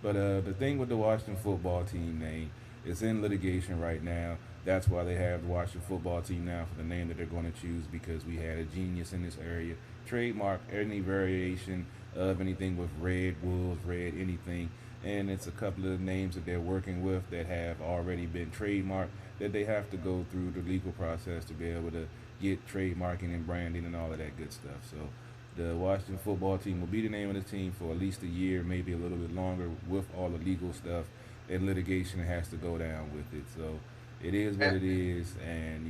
But the thing with the Washington football team name, it's in litigation right now. That's why they have the Washington football team now for the name that they're going to choose, because we had a genius in this area trademark any variation of anything with red, wolves, red, anything. And it's a couple of names that they're working with that have already been trademarked that they have to go through the legal process to be able to get trademarking and branding and all of that good stuff. So the Washington football team will be the name of the team for at least a year, maybe a little bit longer, with all the legal stuff and litigation that has to go down with it. So it is what it is, and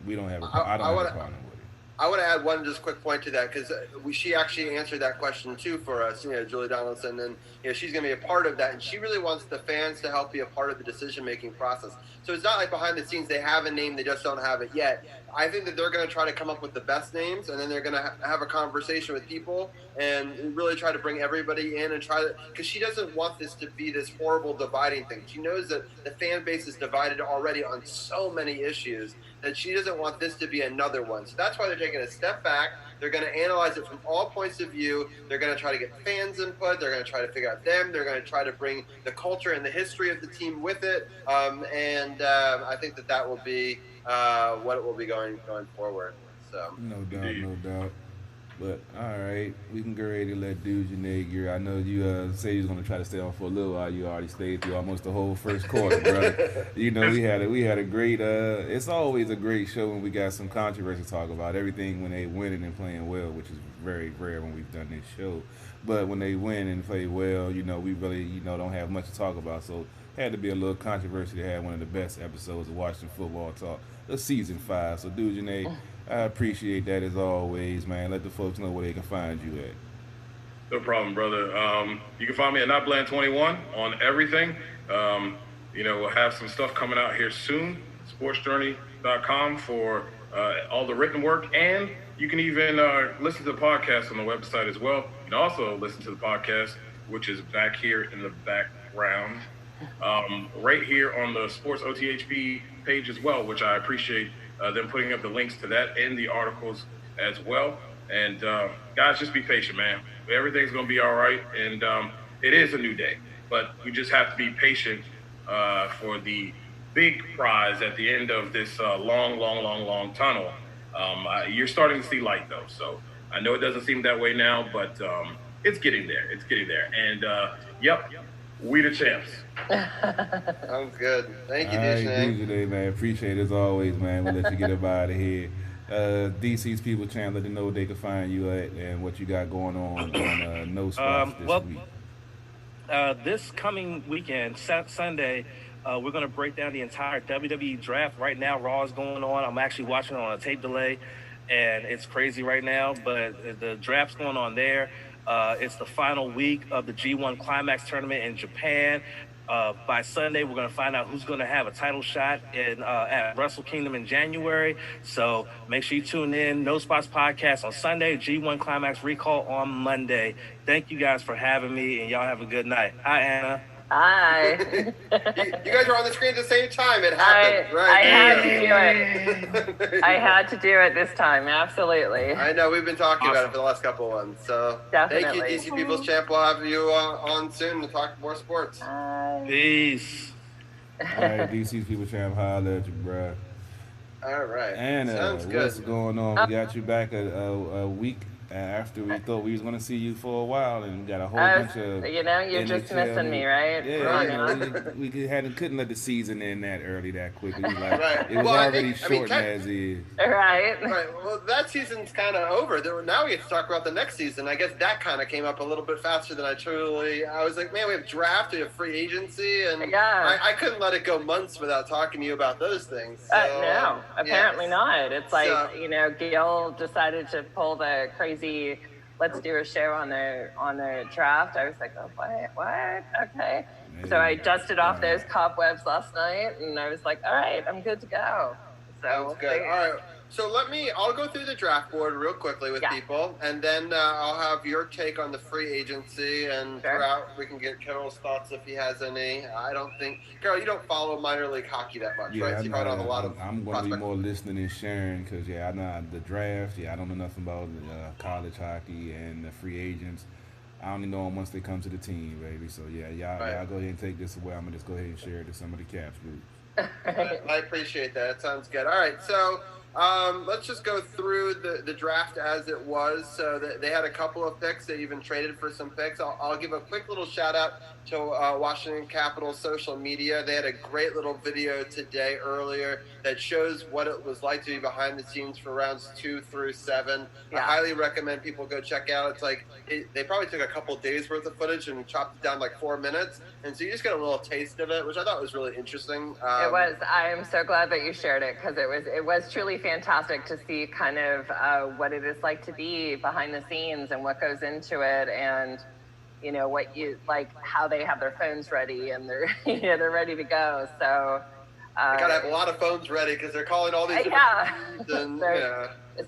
we don't have I don't have a problem with it. I want to add one just quick point to that because she actually answered that question too for us, Julie Donaldson, and she's going to be a part of that, and she really wants the fans to help be a part of the decision-making process. So it's not like behind the scenes they have a name, they just don't have it yet. I think that they're going to try to come up with the best names, and then they're going to have a conversation with people and really try to bring everybody in and try to, because she doesn't want this to be this horrible dividing thing. She knows that the fan base is divided already on so many issues that she doesn't want this to be another one. So that's why they're taking a step back. They're going to analyze it from all points of view. They're going to try to get fans' input. They're going to try to figure out them. They're going to try to bring the culture and the history of the team with it. I think that will be what it will be going forward. So no doubt. But all right, we can go ready to let dudes your. I know you say you was gonna try to stay on for a little while. You already stayed through almost the whole first quarter, brother. we had a great. It's always a great show when we got some controversy to talk about. Everything when they winning and playing well, which is very rare when we've done this show. But when they win and play well, we really don't have much to talk about. So had to be a little controversy to have one of the best episodes of Washington Football Talk of season 5. So dudes, I appreciate that as always, man. Let the folks know where they can find you at. No problem, brother. You can find me at NotBland21 on everything. We'll have some stuff coming out here soon. SportsJourney.com for all the written work, and you can even listen to the podcast on the website as well. You can also listen to the podcast, which is back here in the background, right here on the Sports OTHP page as well, which I appreciate them putting up the links to that in the articles as well. And guys, just be patient, man. Everything's going to be all right. And it is a new day, but we just have to be patient for the big prize at the end of this long tunnel. You're starting to see light, though. So I know it doesn't seem that way now, but it's getting there. It's getting there. And yep, we the champs. Sounds good. Thank you, All right, DJ. DJ, man. Appreciate it as always, man. We'll let you get up out of here. DC's people, Chan, let them know where they can find you at and what you got going on No Spots this Well, week. this coming weekend, Sunday, we're going to break down the entire WWE draft. Right now, Raw is going on. I'm actually watching it on a tape delay, and it's crazy right now, but the draft's going on there. It's the final week of the G1 Climax tournament in Japan. By Sunday, we're going to find out who's going to have a title shot at Wrestle Kingdom in January. So make sure you tune in. No Spots Podcast on Sunday, G1 Climax Recall on Monday. Thank you guys for having me, and y'all have a good night. Hi, Anna. Hi. You guys were on the screen at the same time. It happened, right? I had to do it. I had to do it this time. Absolutely. I know we've been talking about it for the last couple of ones. So Definitely. thank you, DC People's Champ. We'll have you on soon to talk more sports. Peace. All right, DC's people, Champ, holla at you, bruh. All right. Anna, Sounds good. what's going on? We got you back a week after we thought we was going to see you for a while, and we got a whole bunch of you're just missing me, right? Yeah, we couldn't let the season end that early, that quickly. Like, Right. It was Well, already short as is. Right. Right. Well, that season's kind of over. Now we get to talk about the next season. I guess that kind of came up a little bit faster than I was like, man, we have draft, we have free agency, and Yeah. I couldn't let it go months without talking to you about those things. So, No, apparently yes. not. It's like, So- Gil decided to pull the crazy, let's do a show on the draft. I was like, oh, what? Okay. So I dusted off those cobwebs last night, and I was like, all right, I'm good to go. So Sounds good. All right. So I'll go through the draft board real quickly with people, and then I'll have your take on the free agency, and throughout we can get Carol's thoughts if he has any. I don't think, Carol, you don't follow minor league hockey that much, right? So you probably don't have a lot of I'm going to be more listening and sharing because, I know the draft. I don't know nothing about college hockey and the free agents. I only know them once they come to the team, baby. So, y'all go ahead and take this away. I'm going to just go ahead and share it to some of the Caps groups. I appreciate that. That sounds good. All right, so let's just go through the draft as it was. So they had a couple of picks. They even traded for some picks. I'll give a quick little shout out to Washington Capitals social media. They had a great little video today earlier that shows what it was like to be behind the scenes for rounds 2 through 7. I highly recommend people go check out. It's like they probably took a couple days worth of footage and chopped it down like 4 minutes, and so you just get a little taste of it, which I thought was really interesting. It was. I am so glad that you shared it because it was truly fantastic to see kind of what it is like to be behind the scenes and what goes into it, and what you like, how they have their phones ready and they're they're ready to go. So they gotta have a lot of phones ready because they're calling all these.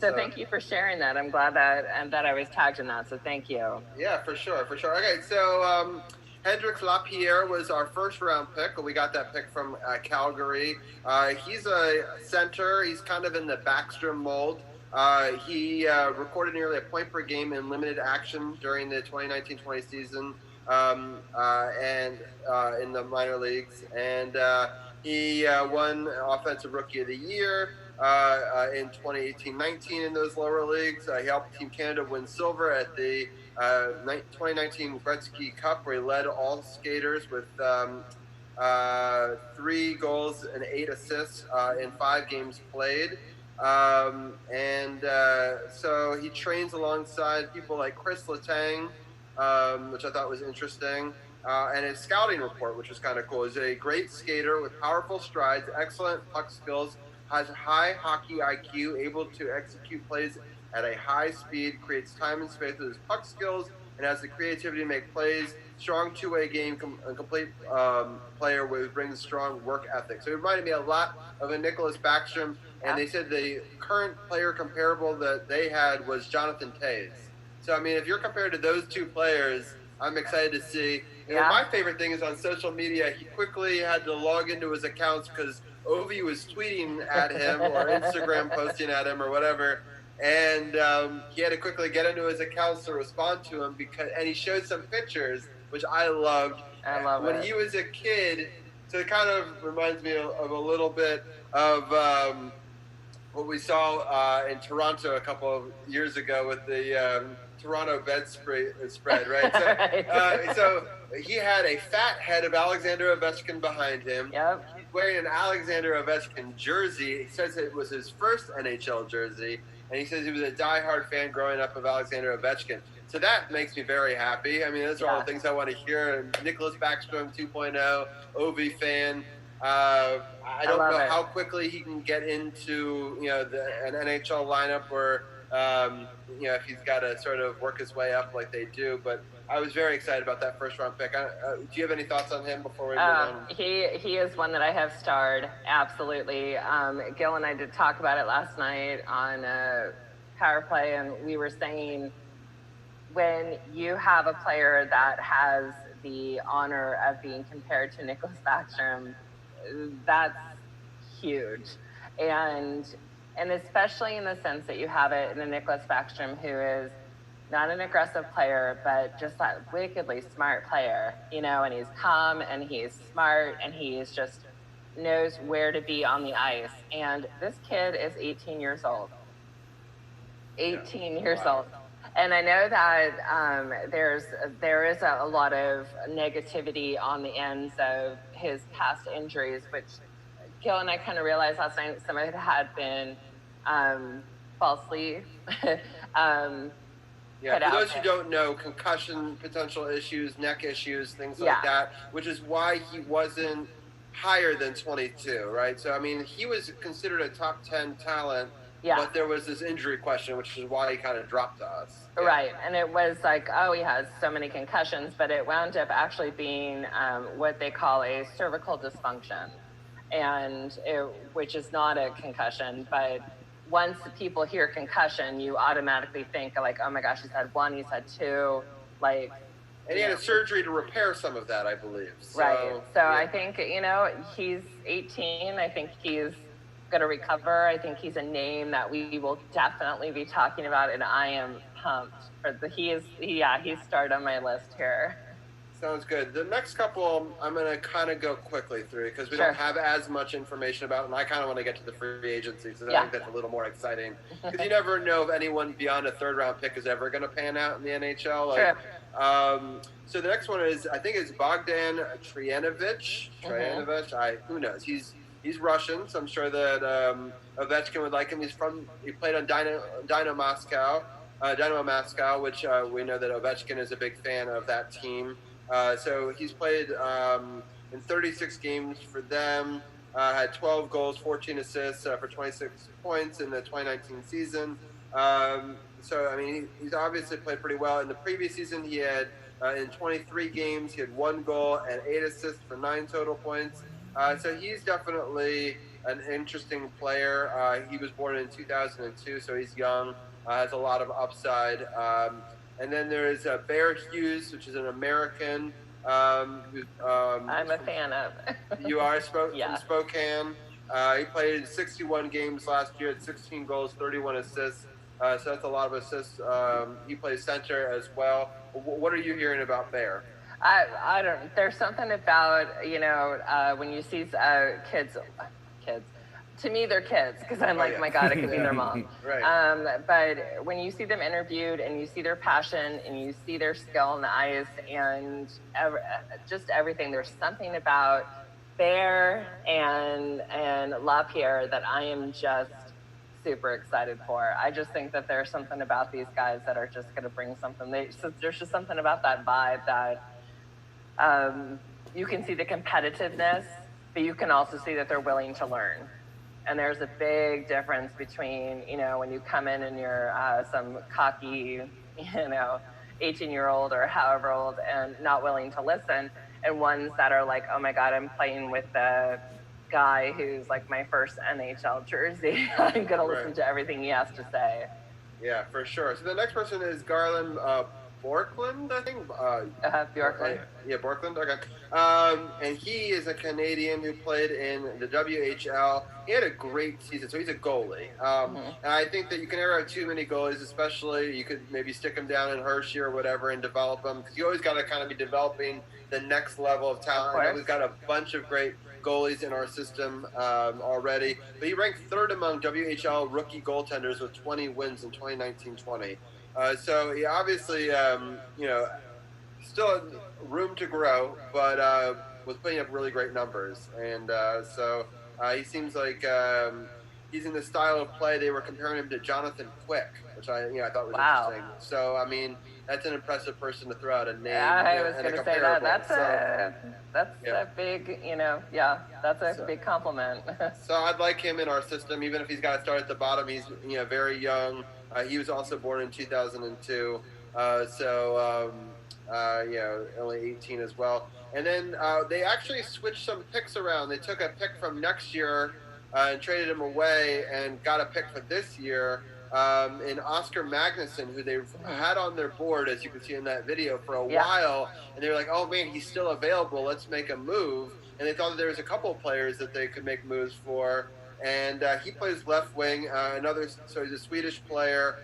So thank you for sharing that. I'm glad that I was tagged in that. So thank you. Yeah, for sure. Okay, so Hendrix Lapierre was our first round pick. We got that pick from Calgary. He's a center. He's kind of in the Backstrom mold. He recorded nearly a point per game in limited action during the 2019-20 season and in the minor leagues. And he won Offensive Rookie of the Year in 2018-19 in those lower leagues. He helped Team Canada win silver at the 2019 Gretzky Cup, where he led all skaters with 3 goals and 8 assists in 5 games played. So he trains alongside people like Chris Letang, which I thought was interesting. And his scouting report, which was kind of cool. He's a great skater with powerful strides, excellent puck skills, has high hockey IQ, able to execute plays at a high speed, creates time and space with his puck skills, and has the creativity to make plays. Strong two-way game, a complete player who brings strong work ethic. So he reminded me a lot of a Nicholas Backstrom, and they said the current player comparable that they had was Jonathan Toews. So, I mean, if you're compared to those two players, I'm excited to see. My favorite thing is on social media, he quickly had to log into his accounts because Ovi was tweeting at him or Instagram posting at him or whatever, and he had to quickly get into his accounts to respond to him and he showed some pictures which I loved. I love when it. he was a kid. So it kind of reminds me of a little bit of what we saw in Toronto a couple of years ago with the Toronto spread, right? So, Right. So he had a fat head of Alexander Ovechkin behind him. Yep. He's wearing an Alexander Ovechkin jersey. He says it was his first NHL jersey, and he says he was a diehard fan growing up of Alexander Ovechkin. So that makes me very happy. I mean, those are all the things I want to hear. Nicholas Backstrom 2.0, Ovi fan. I don't know how quickly he can get into an NHL lineup, or if he's got to sort of work his way up like they do. But I was very excited about that first round pick. Do you have any thoughts on him before we move on? He is one that I have starred, absolutely. Gil and I did talk about it last night on Power Play, and we were saying when you have a player that has the honor of being compared to Nicholas Backstrom, that's huge. And especially in the sense that you have it in a Nicholas Backstrom who is not an aggressive player, but just that wickedly smart player, and he's calm and he's smart and he's just knows where to be on the ice. And this kid is 18 years old. 18 years old. And I know that there is a lot of negativity on the ends of his past injuries, which Gil and I kind of realized last night some of it had been falsely for those who don't know, concussion potential issues, neck issues, things like that, which is why he wasn't higher than 22, right? So, I mean, he was considered a top 10 talent, but there was this injury question, which is why he kind of dropped to us. Yeah. Right, and it was like, he has so many concussions, but it wound up actually being what they call a cervical dysfunction, which is not a concussion, but once people hear concussion, you automatically think like, oh my gosh, he's had one, he's had two, like. And he had a surgery to repair some of that, I believe. So, right. So I think, he's 18. I think he's going to recover. I think he's a name that we will definitely be talking about, and I am pumped. He's started on my list here. Sounds good. The next couple, I'm going to kind of go quickly through because we don't have as much information about it, and I kind of want to get to the free agency, so I think that's a little more exciting. Because you never know if anyone beyond a third-round pick is ever going to pan out in the NHL. So the next one is, I think it's Bogdan Trianovich. Who knows? He's Russian, so I'm sure that Ovechkin would like him. He played on Dynamo Moscow, which we know that Ovechkin is a big fan of that team. So he's played in 36 games for them, had 12 goals, 14 assists for 26 points in the 2019 season. So, I mean, he's obviously played pretty well. In the previous season, he had, in 23 games, he had 1 goal and 8 assists for 9 total points. So he's definitely an interesting player. He was born in 2002, so he's young, has a lot of upside. And then there is Bear Hughes, which is an American. I'm a fan of. You are from Spokane. He played 61 games last year, had 16 goals, 31 assists. So that's a lot of assists. He plays center as well. What are you hearing about Bear? I don't. There's something about when you see kids. To me, they're kids because I'm my God, it could be their mom. Right. But when you see them interviewed and you see their passion and you see their skill on the ice and just everything, there's something about Bear and LaPierre that I am just super excited for. I just think that there's something about these guys that are just going to bring something. There's just something about that vibe that you can see the competitiveness, but you can also see that they're willing to learn. And there's a big difference between, when you come in and you're some cocky, 18-year-old or however old and not willing to listen, and ones that are like, oh my God, I'm playing with the guy who's like my first NHL jersey. I'm going to listen to everything he has to say. Yeah, for sure. So the next person is Garland Borkland, I think. Bjorklund. Yeah, Borkland. Okay. And he is a Canadian who played in the WHL. He had a great season, so he's a goalie. And I think that you can never have too many goalies, especially you could maybe stick him down in Hershey or whatever and develop them, because you always got to kind of be developing the next level of talent. I know we've got a bunch of great goalies in our system already, but he ranked third among WHL rookie goaltenders with 20 wins in 2019-20. So he obviously, still room to grow, but was putting up really great numbers. And so he seems like he's in the style of play. They were comparing him to Jonathan Quick, which I thought was interesting. So, I mean, that's an impressive person to throw out a name. I was going to say that. That's a big, that's a big compliment. So I'd like him in our system, even if he's got to start at the bottom. He's, very young. He was also born in 2002. Only 18 as well. And then they actually switched some picks around. They took a pick from next year and traded him away and got a pick for this year in Oscar Magnuson, who they've had on their board, as you can see in that video, for a while. And they were like, oh, man, he's still available. Let's make a move. And they thought that there was a couple of players that they could make moves for. And he plays left wing. So he's a Swedish player.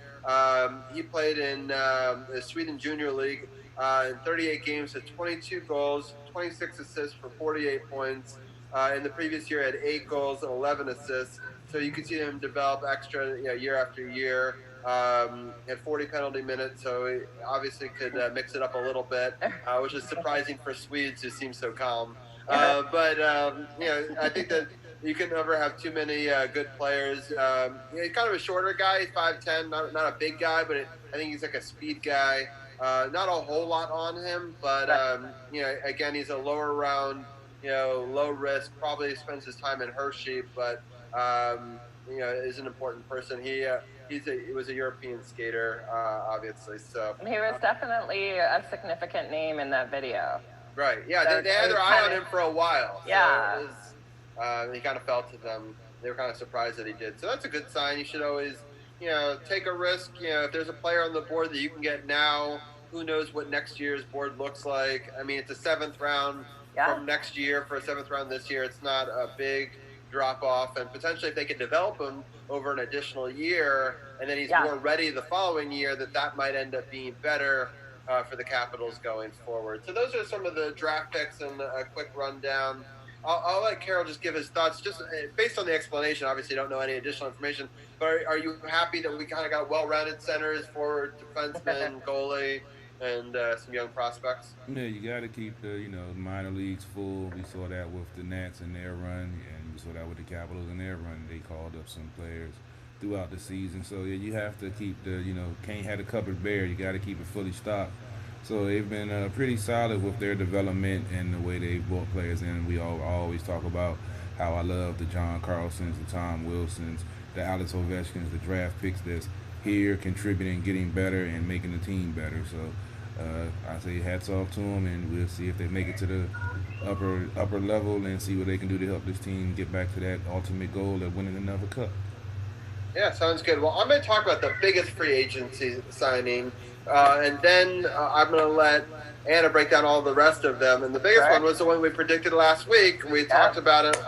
He played in the Sweden Junior League in 38 games, had 22 goals, 26 assists for 48 points. In the previous year, had 8 goals and 11 assists. So you can see him develop extra, year after year. Had 40 penalty minutes, so he obviously could mix it up a little bit, which is surprising for Swedes who seem so calm. But I think that you can never have too many good players. He's kind of a shorter guy. He's 5'10", not a big guy, but I think he's like a speed guy. Not a whole lot on him, but again, he's a lower round, low risk. Probably spends his time in Hershey, but is an important person. He was a European skater, obviously. So he was definitely a significant name in that video. Right. Yeah, so they had their eye on him for a while. Yeah. So he kind of felt to them. They were kind of surprised that he did. So that's a good sign. You should always, take a risk. If there's a player on the board that you can get now, who knows what next year's board looks like. I mean, it's a 7th round from next year for a 7th round this year. It's not a big drop off. And potentially if they could develop him over an additional year and then he's more ready the following year, that might end up being better for the Capitals going forward. So those are some of the draft picks and a quick rundown. I'll let Carol just give his thoughts, just based on the explanation. Obviously, don't know any additional information, but are you happy that we kind of got well-rounded centers, forward, defenseman, goalie, and some young prospects? Yeah, you got to keep the minor leagues full. We saw that with the Nats in their run, and we saw that with the Capitals in their run. They called up some players throughout the season. So yeah, you have to keep the can't have the cupboard bare. You got to keep it fully stocked. So they've been pretty solid with their development and the way they've brought players in. We always talk about how I love the John Carlsons, the Tom Wilsons, the Alex Ovechkins, the draft picks that's here contributing, getting better, and making the team better. So I say hats off to them, and we'll see if they make it to the upper level and see what they can do to help this team get back to that ultimate goal of winning another cup. Yeah, sounds good. Well, I'm going to talk about the biggest free agency signing, and then I'm going to let Anna break down all the rest of them. And the biggest one was the one we predicted last week. We talked about it,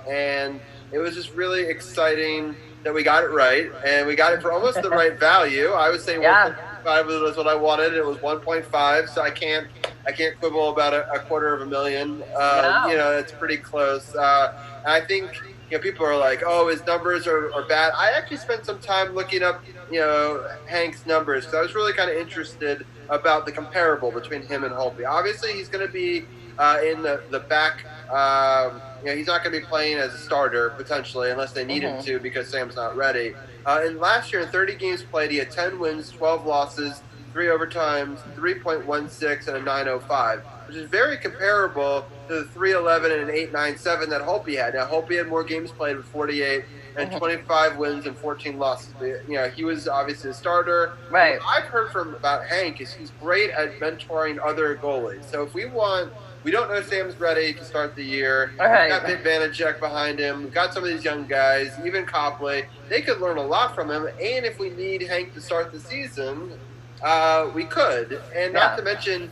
and it was just really exciting that we got it right, and we got it for almost the right value. I was saying 1.5 was what I wanted. It was 1.5, so I can't quibble about a $250,000. It's pretty close. I think people are like, oh, his numbers are bad. I actually spent some time looking up, Hank's numbers, because I was really kind of interested about the comparable between him and Holtby. Obviously, he's going to be in the back. He's not going to be playing as a starter, potentially, unless they need him to, because Sam's not ready. And last year, in 30 games played, he had 10 wins, 12 losses, 3 overtimes, 3.16, and a 9.05, which is very comparable to the 3.11 and an 8.97 that Holtby had. Now, Holtby had more games played with 48 and 25 wins and 14 losses. But, he was obviously a starter. Right. What I've heard from about Hank is he's great at mentoring other goalies. So if we don't know Sam's ready to start the year. Right. Got Big Vanacek behind him. We've got some of these young guys, even Copley. They could learn a lot from him. And if we need Hank to start the season, we could. And not to mention,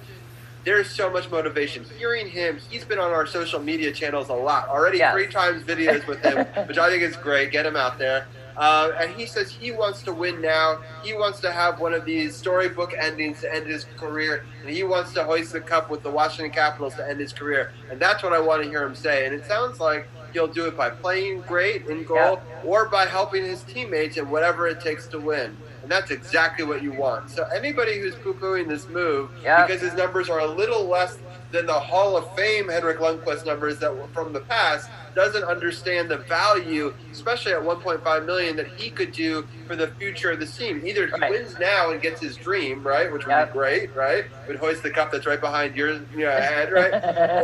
there's so much motivation. Hearing him, he's been on our social media channels a lot. Already 3 times videos with him, which I think is great. Get him out there. And he says he wants to win now. He wants to have one of these storybook endings to end his career. And he wants to hoist the cup with the Washington Capitals to end his career. And that's what I want to hear him say. And it sounds like he'll do it by playing great in goal or by helping his teammates in whatever it takes to win. And that's exactly what you want. So anybody who's poo-pooing this move because his numbers are a little less than the Hall of Fame Henrik Lundqvist numbers that were from the past doesn't understand the value, especially at $1.5 million, that he could do for the future of the team. Either he wins now and gets his dream, right, which would be great, right? Would hoist the cup that's right behind your head, right?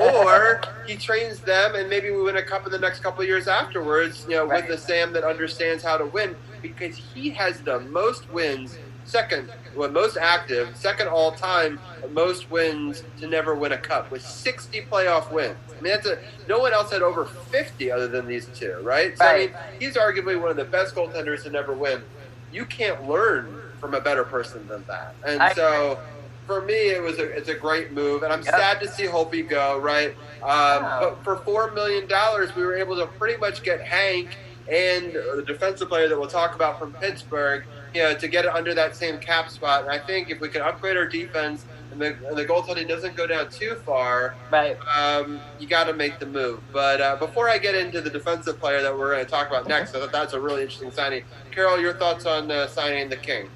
Or he trains them and maybe we win a cup in the next couple of years afterwards, with the Sam that understands how to win, because he has the most wins, most active, second all time, most wins to never win a cup with 60 playoff wins. I mean, no one else had over 50 other than these two, right? So I mean, he's arguably one of the best goaltenders to never win. You can't learn from a better person than that. And so for me, it's a great move, and I'm sad to see Holtby go, right? But for $4 million, we were able to pretty much get Hank and the defensive player that we'll talk about from Pittsburgh, to get it under that same cap spot. And I think if we can upgrade our defense and the goaltending doesn't go down too far, you got to make the move. But before I get into the defensive player that we're going to talk about next, I thought that's a really interesting signing. Carol, your thoughts on signing the King?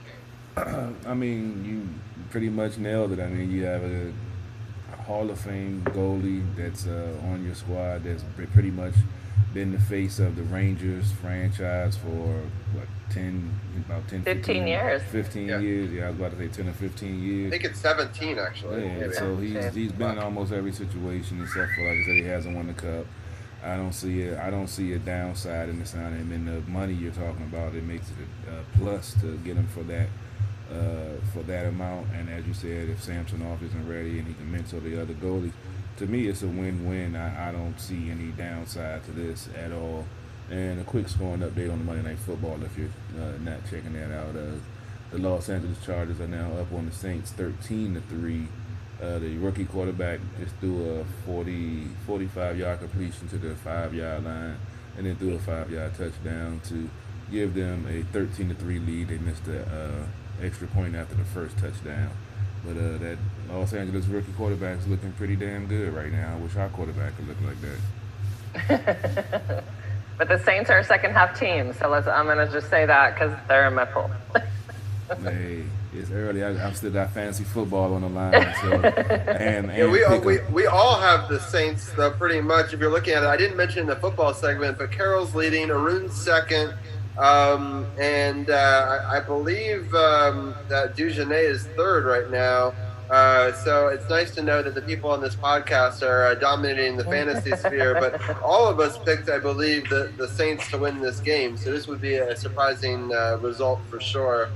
I mean, you pretty much nailed it. I mean, you have a Hall of Fame goalie that's on your squad that's pretty much been the face of the Rangers franchise for about 15 years. 15 years. Yeah, I was about to say 10 or 15 years. I think it's 17 actually. Yeah, so he's been in almost every situation except for, like I said, he hasn't won the cup. I don't see a downside in the signing him, and the money you're talking about, it makes it a plus to get him for that amount. And as you said, if Samsonov isn't ready and he can mentor the other goalies, to me, it's a win-win. I don't see any downside to this at all. And a quick scoring update on the Monday Night Football, if you're not checking that out. The Los Angeles Chargers are now up on the Saints 13-3. The rookie quarterback just threw a 45-yard completion to the 5-yard line and then threw a 5-yard touchdown to give them a 13-3 lead. They missed the extra point after the first touchdown. But that Los Angeles rookie quarterback is looking pretty damn good right now. I wish our quarterback could look like that. But the Saints are a second-half team, so I'm going to just say that because they're in my pool. Hey, it's early. I still got fantasy football on the line. So, we all have the Saints, though, pretty much. If you're looking at it, I didn't mention the football segment, but Carroll's leading, Arun's second. And I believe that Dugenet is third right now. So it's nice to know that the people on this podcast are dominating the fantasy sphere. But all of us picked, I believe, the Saints to win this game. So this would be a surprising result for sure.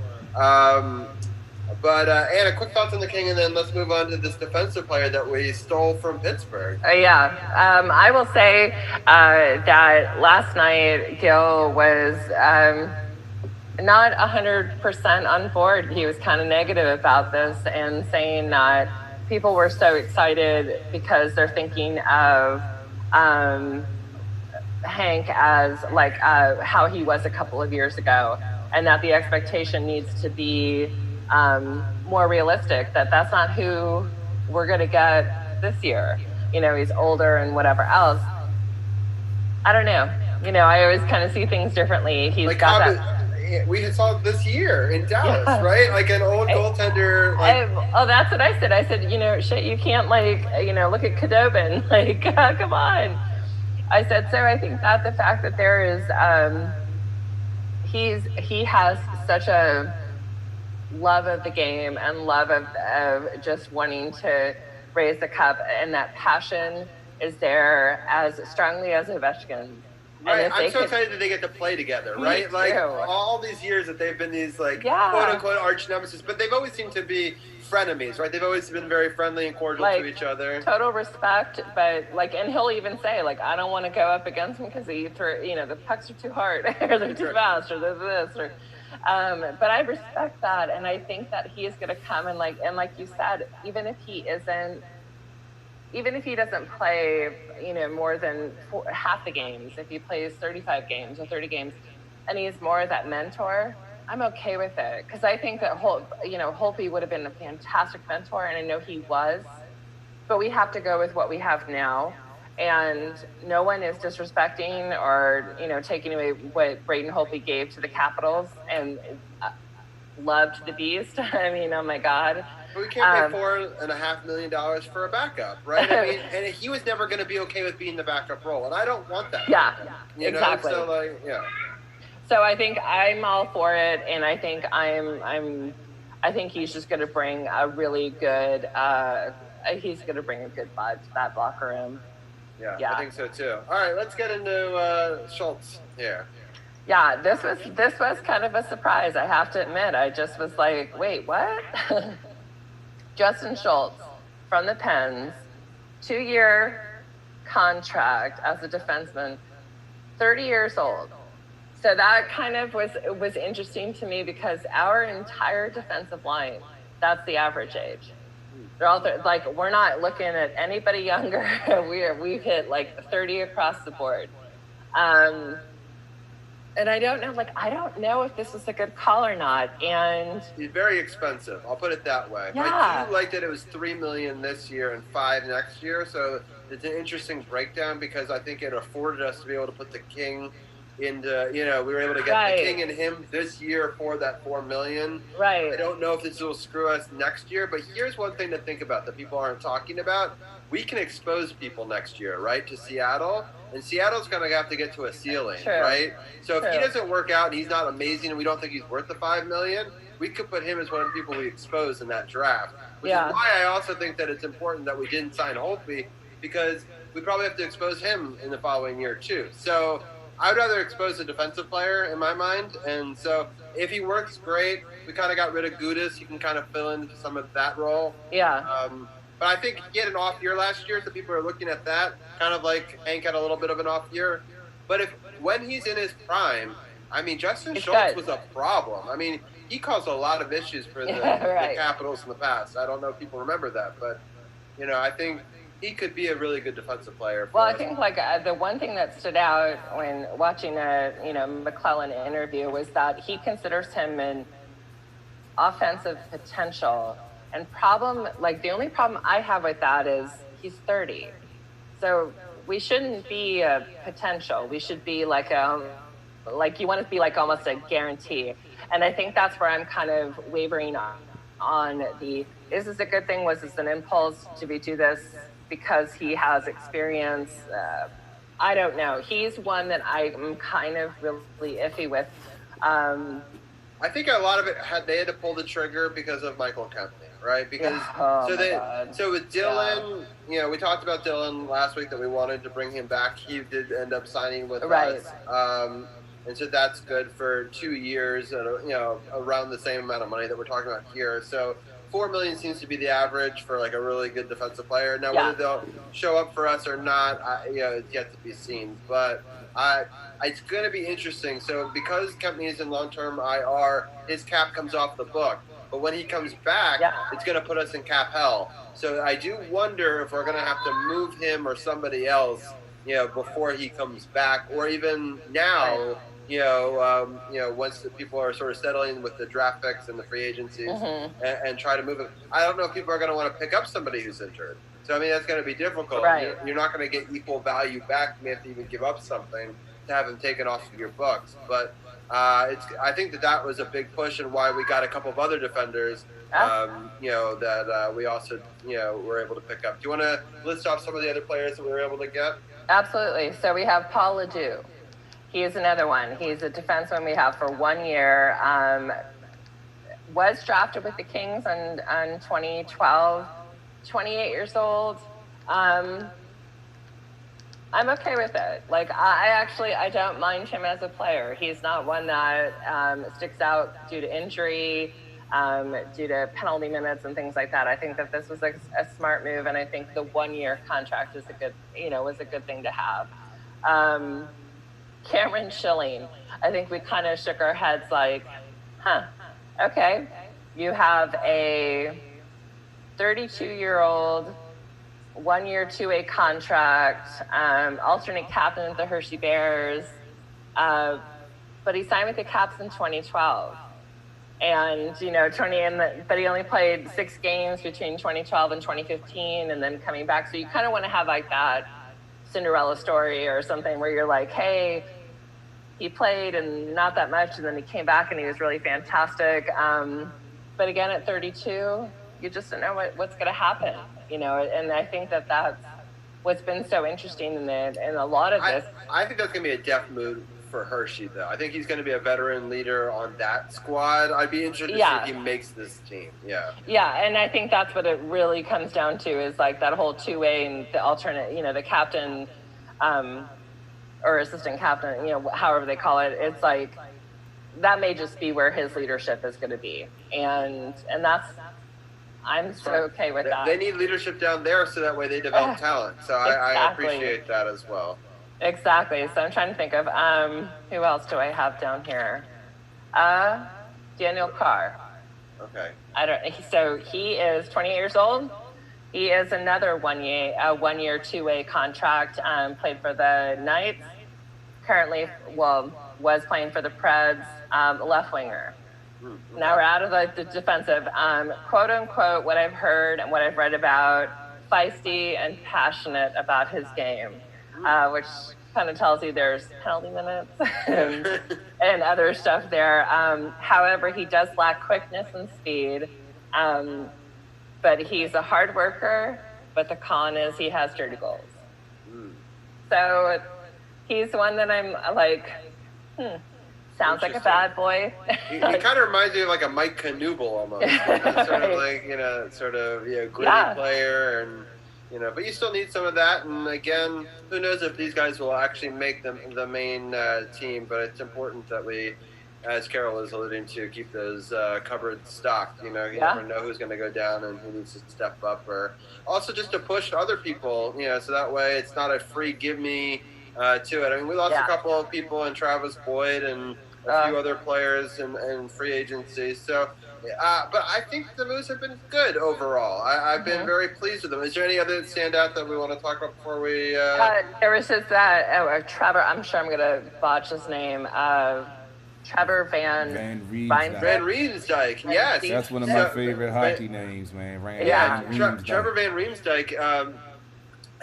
But Anna, quick thoughts on the King, and then let's move on to this defensive player that we stole from Pittsburgh. I will say that last night Gil was not 100% on board. He was kind of negative about this and saying that people were so excited because they're thinking of Hank as like how he was a couple of years ago, and that the expectation needs to be more realistic, that's not who we're going to get this year. He's older and whatever else. I don't know. I always kind of see things differently. He's like got that. We saw this year in Dallas, right? Like an old goaltender. That's what I said. I said, shit, you can't look at Khudobin. Like, come on. I said, so I think that the fact that there is, he has such a love of the game and love of just wanting to raise the cup, and that passion is there as strongly as Ovechkin. Right, I'm so excited that they get to play together, right? Like all these years that they've been these quote unquote arch nemesis, but they've always seemed to be frenemies, right? They've always been very friendly and cordial to each other. Total respect, but and he'll even say I don't want to go up against him because he threw, the pucks are too hard or they're too fast or they're this or. But I respect that, and I think that he is going to come and like you said, even if he doesn't play, more than half the games, if he plays 35 games or 30 games, and he's more of that mentor, I'm okay with it, because I think that Holtby would have been a fantastic mentor, and I know he was, but we have to go with what we have now. And no one is disrespecting or taking away what Braden Holtby gave to the Capitals, and love to the beast. I mean, oh my God. We can't pay $4.5 million for a backup, right? I mean, and he was never going to be okay with being the backup role, and I don't want that. Yeah, exactly. So So I think I'm all for it, and I think I think he's just going to bring a really good. He's going to bring a good vibe to that locker room. Yeah, I think so too. All right, let's get into Schultz here. Yeah, this was kind of a surprise, I have to admit. I just was like, wait, what? Justin Schultz from the Pens, 2-year contract as a defenseman, 30 years old. So that kind of was interesting to me, because our entire defensive line, that's the average age. They're all like, we're not looking at anybody younger. We've hit like 30 across the board. And I don't know if this was a good call or not. And he's very expensive. I'll put it that way. Yeah. I do like that it was $3 million this year and $5 million next year. So it's an interesting breakdown, because I think it afforded us to be able to put the King into, we were able to get the King and him this year for that $4 million. Right. I don't know if this will screw us next year, but here's one thing to think about that people aren't talking about. We can expose people next year, right, to Seattle, and Seattle's going to have to get to a ceiling, right? So if he doesn't work out and he's not amazing and we don't think he's worth the $5 million, we could put him as one of the people we expose in that draft. Which is why I also think that it's important that we didn't sign Holtby, because we probably have to expose him in the following year too. So I'd rather expose a defensive player in my mind. And so if he works, great. We kind of got rid of Gudas. He can kind of fill in some of that role. Yeah. But I think he had an off year last year, so people are looking at that, kind of like Hank had a little bit of an off year. But when he's in his prime, I mean, Justin Schultz was a problem. I mean, he caused a lot of issues for the Capitals in the past. I don't know if people remember that, but, I think he could be a really good defensive player. Well, I think the one thing that stood out when watching a McClellan interview was that he considers him an offensive potential. And the only problem I have with that is he's 30. So we shouldn't be a potential. We should be you want to be like almost a guarantee. And I think that's where I'm kind of wavering on is this a good thing? Was this an impulse? Did we do this because he has experience? I don't know. He's one that I'm kind of really iffy with. I think a lot of it they had to pull the trigger because of Michael Kempney, right? Because so with Dylan, we talked about Dylan last week that we wanted to bring him back. He did end up signing with us, and so that's good for 2 years at around the same amount of money that we're talking about here. So $4 million seems to be the average for like a really good defensive player. Now whether they'll show up for us or not, it's yet to be seen. But it's going to be interesting. So because Kempney is in long-term IR, his cap comes off the book. But when he comes back, it's going to put us in cap hell. So I do wonder if we're going to have to move him or somebody else, before he comes back, or even now, once the people are sort of settling with the draft picks and the free agencies, and try to move him. I don't know if people are going to want to pick up somebody who's injured. So, I mean, that's going to be difficult. Right. You're not going to get equal value back. You may have to even give up something to have him taken off of your books. But I think that was a big push, and why we got a couple of other defenders, that we also, were able to pick up. Do you want to list off some of the other players that we were able to get? Absolutely. So we have Paul Ledoux. He is another one. He's a defenseman we have for 1 year. Was drafted with the Kings on 2012, 28 years old. I'm okay with it. I don't mind him as a player. He's not one that sticks out due to injury, due to penalty minutes and things like that. I think that this was a smart move, and I think the 1 year contract is was a good thing to have. Cameron Schilling, I think we kind of shook our heads like, Huh. Okay. You have a 32-year-old, 1-year, 2-way contract, alternate captain of the Hershey Bears, but he signed with the Caps in 2012. And, but he only played 6 games between 2012 and 2015 and then coming back. So you kind of want to have like that Cinderella story or something where you're like, hey, he played and not that much, and then he came back and he was really fantastic. But again, at 32, you just don't know what's going to happen, and I think that's what's been so interesting in a lot of this. I think that's going to be a def move for Hershey, though. I think he's going to be a veteran leader on that squad. I'd be interested to see if he makes this team. Yeah. Yeah, and I think that's what it really comes down to is like that whole 2-way and the alternate, the captain or assistant captain, however they call it. It's like that may just be where his leadership is going to be. And I'm so okay with that. They need leadership down there so that way they develop talent. So exactly. I appreciate that as well. Exactly. So I'm trying to think of who else do I have down here? Daniel Carr. Okay. So he is 28 years old. He is another 1-year, 2-way contract. Played for the Knights. Currently, was playing for the Preds. Left winger. Now we're out of the defensive. Quote unquote, what I've heard and what I've read about, feisty and passionate about his game, which kind of tells you there's penalty minutes and other stuff there. However, he does lack quickness and speed, but he's a hard worker, but the con is he has dirty goals. So he's one that I'm like, sounds like a bad boy. He kind of reminds me of like a Mike Knuble almost. Sort of like, gritty player and, but you still need some of that. And again, who knows if these guys will actually make the main team, but it's important that we, as Carol is alluding to, keep those cupboards stocked. You never know who's going to go down and who needs to step up, or also just to push other people, so that way it's not a free give me to it. I mean, we lost a couple of people in Travis Boyd and a few other players in free agency. So, but I think the moves have been good overall. I've been very pleased with them. Is there any other that stand out that we want to talk about before we? There was just that Trevor. I'm sure I'm going to botch his name. Trevor Van Riemsdyk. Yes, that's one of my favorite hockey names, man. Trevor Van Riemsdyk.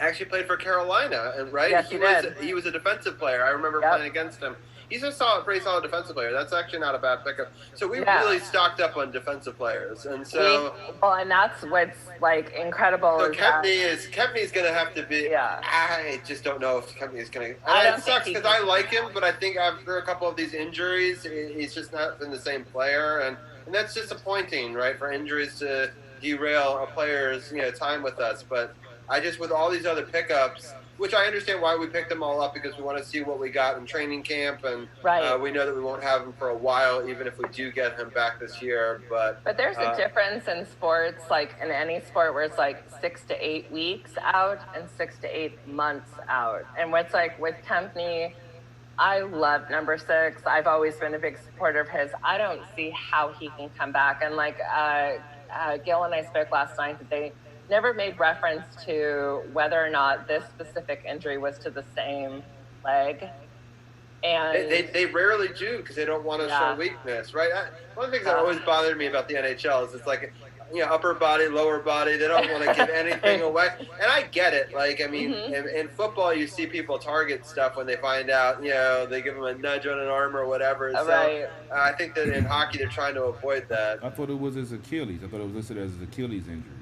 Actually played for Carolina, right? Yes, he was a defensive player. I remember playing against him. He's a pretty solid defensive player. That's actually not a bad pickup. So we really stocked up on defensive players, and so and that's what's like incredible. So Kempney's going to have to be. Yeah. I just don't know if Kempney's going to. It sucks because I like him, but I think after a couple of these injuries, he's just not been the same player, and that's disappointing, right? For injuries to derail a player's time with us, but. I just, with all these other pickups, which I understand why we picked them all up, because we want to see what we got in training camp, and we know that we won't have him for a while, even if we do get him back this year. But there's a difference in sports, like in any sport, where it's like 6 to 8 weeks out and 6 to 8 months out. And what's like with Kempney, I love number 6. I've always been a big supporter of his. I don't see how he can come back. And like Gil and I spoke last night that they never made reference to whether or not this specific injury was to the same leg. And they rarely do because they don't want to show weakness, right? One of the things that always bothered me about the NHL is it's like, upper body, lower body. They don't want to give anything away. And I get it. Like, I mean, in football, you see people target stuff when they find out, they give them a nudge on an arm or whatever. So I think that in hockey, they're trying to avoid that. I thought it was his Achilles. I thought it was listed as his Achilles injury.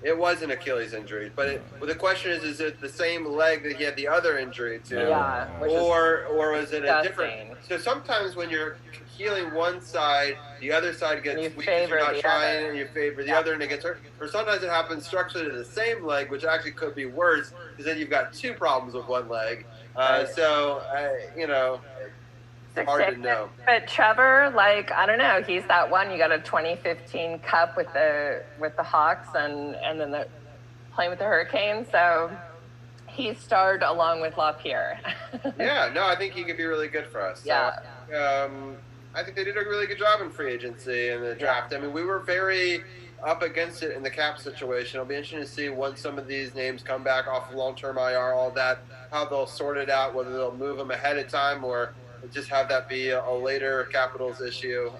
It was an Achilles injury, but the question is it the same leg that he had the other injury to? Yeah. Or is it a different? So sometimes when you're healing one side, the other side gets weak because you're not trying, and you favor the other, and it gets hurt. Or sometimes it happens structurally to the same leg, which actually could be worse, because then you've got 2 problems with one leg. Hard to know. But Trevor, like, I don't know, he's that one. You got a 2015 Cup with the Hawks and then playing with the Hurricanes. So he starred along with LaPierre. I think he could be really good for us. Yeah. So, I think they did a really good job in free agency and the draft. I mean, we were very up against it in the cap situation. It'll be interesting to see once some of these names come back off of long-term IR, all that, how they'll sort it out, whether they'll move them ahead of time or just have that be a later Capitals issue.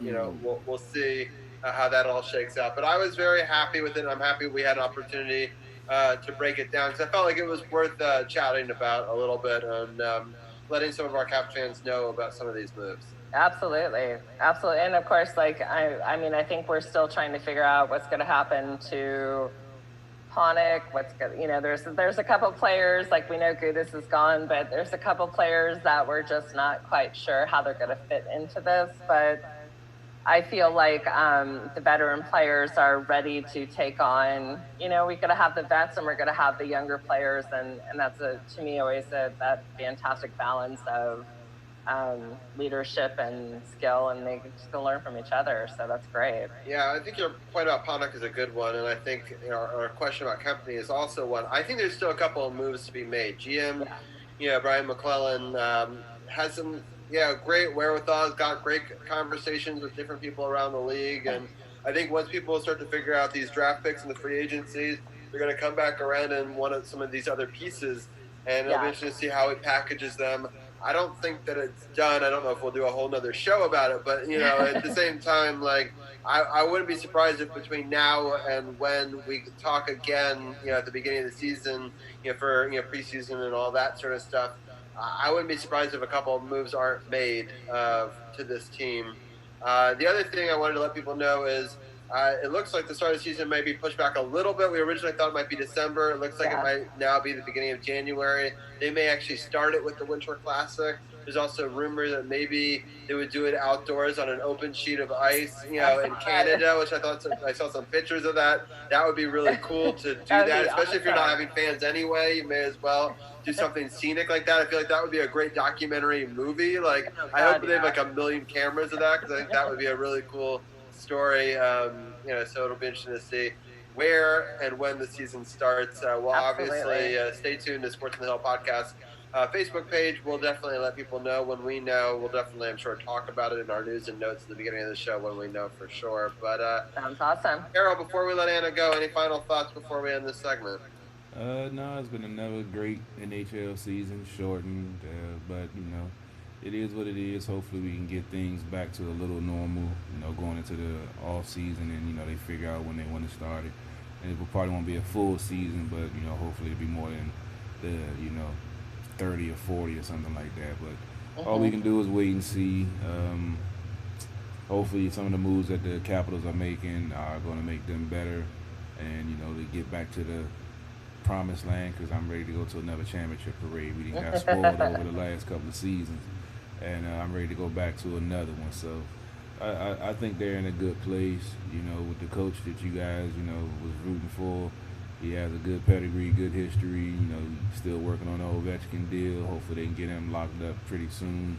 We'll see how that all shakes out. But I was very happy with it. I'm happy we had an opportunity to break it down because I felt like it was worth chatting about a little bit and letting some of our Cap fans know about some of these moves. Absolutely. And of course, I think we're still trying to figure out what's going to happen to Panik. There's a couple players, like we know Gudis is gone, but there's a couple players that we're just not quite sure how they're going to fit into this. But I feel like the veteran players are ready to take on, we're going to have the vets and we're going to have the younger players. And that's, to me, always that fantastic balance of leadership and skill, and they can still learn from each other. So that's great. Yeah, I think your point about Panik is a good one. And I think our question about company is also one. I think there's still a couple of moves to be made. GM, Brian McClellan has some great wherewithal, got great conversations with different people around the league. And I think once people start to figure out these draft picks and the free agencies, they're going to come back around and want some of these other pieces. And it'll be interesting to see how he packages them. I don't think that it's done. I don't know if we'll do a whole nother show about it, but at the same time, I wouldn't be surprised if between now and when we talk again, at the beginning of the season, for preseason and all that sort of stuff, I wouldn't be surprised if a couple of moves aren't made to this team. The other thing I wanted to let people know is it looks like the start of the season may be pushed back a little bit. We originally thought it might be December. It looks like it might now be the beginning of January. They may actually start it with the Winter Classic. There's also rumor that maybe they would do it outdoors on an open sheet of ice, in Canada, which I saw some pictures of that. That would be really cool to do that, especially if you're not having fans anyway. You may as well do something scenic like that. I feel like that would be a great documentary movie. I hope they have 1 million cameras of that because I think that would be a really cool story. So it'll be interesting to see where and when the season starts. We'll obviously stay tuned to Sports on the Hill podcast Facebook page. We'll definitely let people know when we know. We'll definitely, I'm sure, talk about it in our news and notes at the beginning of the show when we know for sure. But sounds awesome. Carol, before we let Anna go, any final thoughts before we end this segment? No, it's been another great NHL season, shortened, but it is what it is. Hopefully we can get things back to a little normal, going into the off season, and they figure out when they want to start it. And it will probably won't be a full season, but hopefully it'll be more than the 30 or 40 or something like that. But all we can do is wait and see. Hopefully some of the moves that the Capitals are making are going to make them better, and to get back to the promised land, because I'm ready to go to another championship parade. We didn't got spoiled over the last couple of seasons, and I'm ready to go back to another one. So I think they're in a good place, with the coach that you guys, was rooting for. He has a good pedigree, good history, still working on the Ovechkin deal. Hopefully they can get him locked up pretty soon,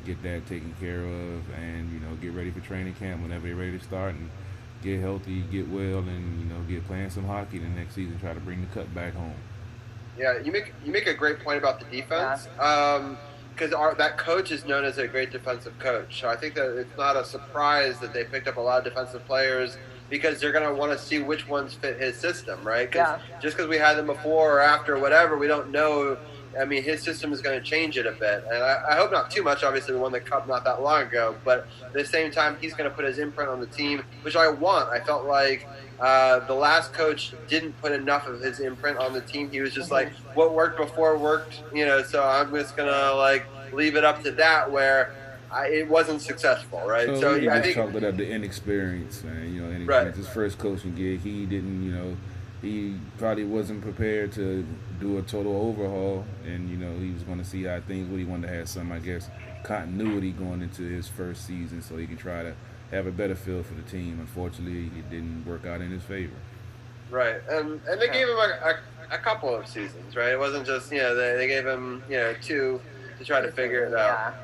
get that taken care of, and, get ready for training camp whenever they're ready to start, and get healthy, get well, and, get playing some hockey the next season, try to bring the cup back home. Yeah, you make a great point about the defense. Because that coach is known as a great defensive coach. So I think that it's not a surprise that they picked up a lot of defensive players because they're going to want to see which ones fit his system, right? Just because we had them before or after or whatever, we don't know. I mean, his system is going to change it a bit. And I hope not too much. Obviously, we won the Cup not that long ago. But at the same time, he's going to put his imprint on the team, which I want. I felt like the last coach didn't put enough of his imprint on the team. He was just like, what worked before worked, so I'm just going to, leave it up to that where it wasn't successful, right? So I think chalked it up to inexperience, man. Right. His first coaching gig, he didn't, he probably wasn't prepared to do a total overhaul, and he was going to see how things. What he wanted to have some, I guess, continuity going into his first season, so he could try to have a better feel for the team. Unfortunately, it didn't work out in his favor. Right, and they gave him a couple of seasons, right? It wasn't just they gave him 2 to try to figure it out.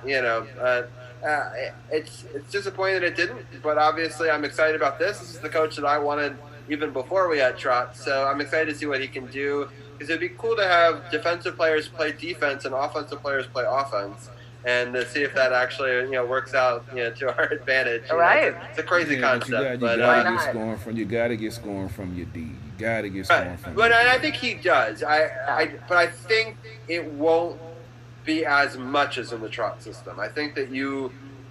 It's disappointing that it didn't, but obviously I'm excited about this. This is the coach that I wanted even before we had Trotz, so I'm excited to see what he can do, because it'd be cool to have defensive players play defense and offensive players play offense. and to see if that actually works out to our advantage. Right. It's a crazy concept, but you Why gotta not? get scoring from. You gotta get scoring from your D. You gotta get scoring right. from. But your D. I think he does. But I think it won't be as much as in the trot system. I think that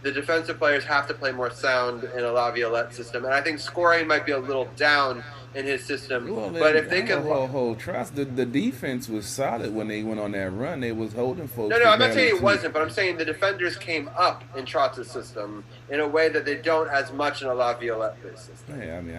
the defensive players have to play more sound in a Laviolette system, and I think scoring might be a little down in his system. Well, but if they can trust the defense was solid when they went on that run. They was holding folks. No, I'm not saying it wasn't, but I'm saying the defenders came up in Trot's system in a way that they don't as much in a Laviolette-based system. Yeah, I mean,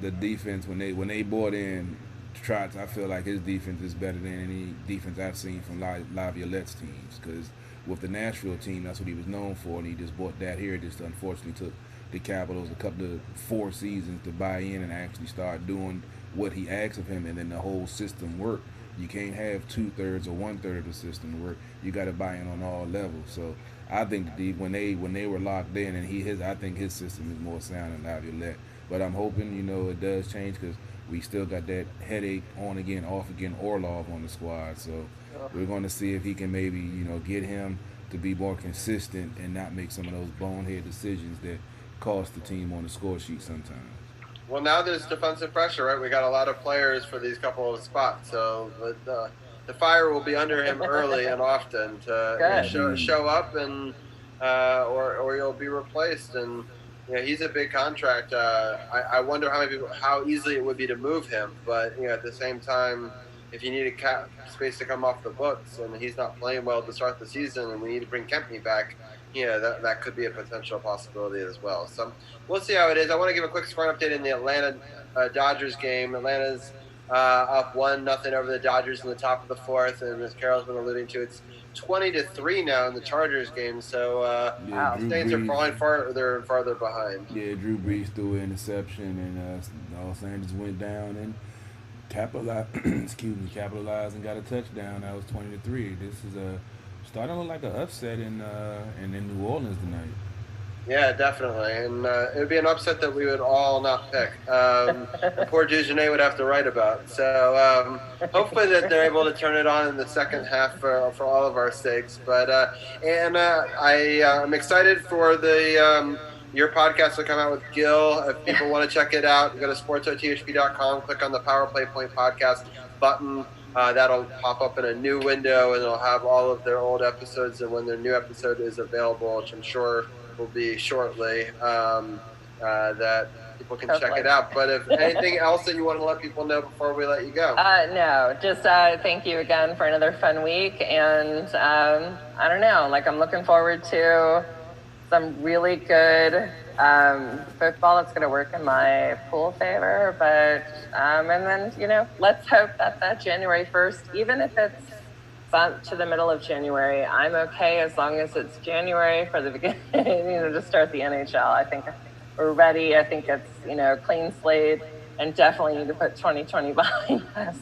the defense when they brought in Trotz, I feel like his defense is better than any defense I've seen from Laviolette's teams. Because with the Nashville team, that's what he was known for, and he just brought that here. Just unfortunately took the Capitals a couple of 4 seasons to buy in and actually start doing what he asked of him, and then the whole system worked. You can't have 2/3 or 1/3 of the system work. You got to buy in on all levels. So I think when they were locked in, and I think his system is more sound than Laviolette. But I'm hoping it does change, because we still got that headache on again, off again, Orlov on the squad. So we're going to see if he can maybe get him to be more consistent and not make some of those bonehead decisions that cost the team on the score sheet sometimes. Well, now there's defensive pressure, right? We got a lot of players for these couple of spots, so the fire will be under him early and often to show up, and or you'll be replaced. And he's a big contract. I wonder how easily it would be to move him, but at the same time, if you need a cap space to come off the books and he's not playing well to start the season, and we need to bring Kempney back, that could be a potential possibility as well. So we'll see how it is. I want to give a quick score update in the Atlanta Dodgers game. Atlanta's up 1-0 over the Dodgers in the top of the 4th, and as Carol's been alluding to, it's 20-3 now in the Chargers game. So Saints are falling farther and farther behind. Yeah, Drew Brees threw an interception, and Los Angeles went down and capitalized and got a touchdown. That was 20-3. This is starting to look like an upset in New Orleans tonight. Yeah, definitely, and it would be an upset that we would all not pick. Poor Dugenet would have to write about. So hopefully that they're able to turn it on in the second half for all of our sakes. But I'm excited for your podcast will come out with Gil. If people want to check it out, go to sportsothp.com, click on the Power Play Point podcast button. That'll pop up in a new window, and it'll have all of their old episodes and when their new episode is available, which I'm sure will be shortly, that people can check it out. But if anything else that you want to let people know before we let you go? No, just thank you again for another fun week. And I don't know, I'm looking forward to some really good football that's going to work in my pool favor. But and then let's hope that January 1st, even if it's to the middle of January, I'm okay as long as it's January for the beginning, to start the NHL. I think we're ready. I think it's clean slate, and definitely need to put 2020 behind us.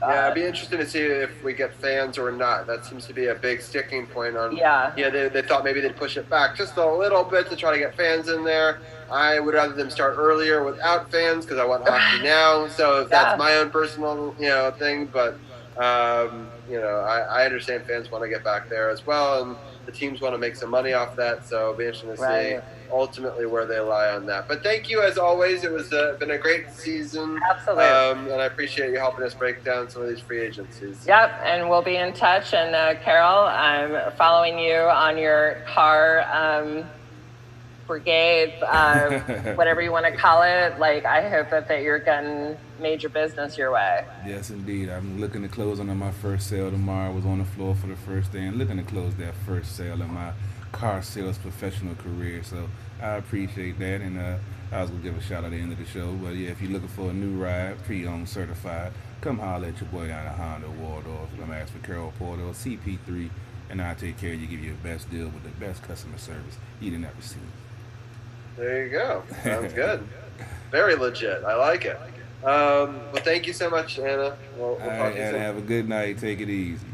Yeah, it'd be interesting to see if we get fans or not. That seems to be a big sticking point on. They thought maybe they'd push it back just a little bit to try to get fans in there. I would rather them start earlier without fans, because I want hockey now. So if that's my own personal thing, but I understand fans want to get back there as well, and the teams want to make some money off that. So it'll be interesting to see ultimately where they lie on that. But thank you as always. It was been a great season. Absolutely. And I appreciate you helping us break down some of these free agencies. Yep, and we'll be in touch. And Carol, I'm following you on your car brigade, whatever you want to call it. I hope that you're getting major business your way. Yes, indeed. I'm looking to close on my first sale tomorrow. I was on the floor for the first day and looking to close that first sale in my car sales professional career. So I appreciate that, and I was going to give a shout out at the end of the show. But yeah, if you're looking for a new ride, pre-owned certified, come holler at your boy down at Honda Waldorf. I'm ask for Carol Porter, CP3, and I'll take care of you, give you the best deal with the best customer service you'd have never seen. There you go. Sounds good. Very legit. I like it. Well, thank you so much, Anna. We'll talk to you soon. Have a good night. Take it easy.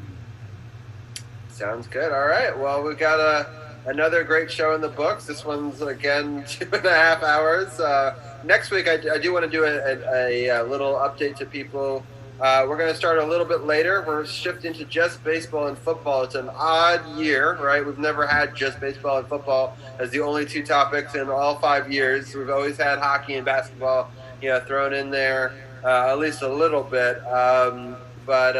Sounds good. All right. Well, we've got another great show in the books. This one's, again, 2.5 hours. Next week, I do want to do a little update to people We're going to start a little bit later. We're shifting to just baseball and football. It's an odd year, right? We've never had just baseball and football as the only two topics in all 5 years. We've always had hockey and basketball, thrown in there at least a little bit. But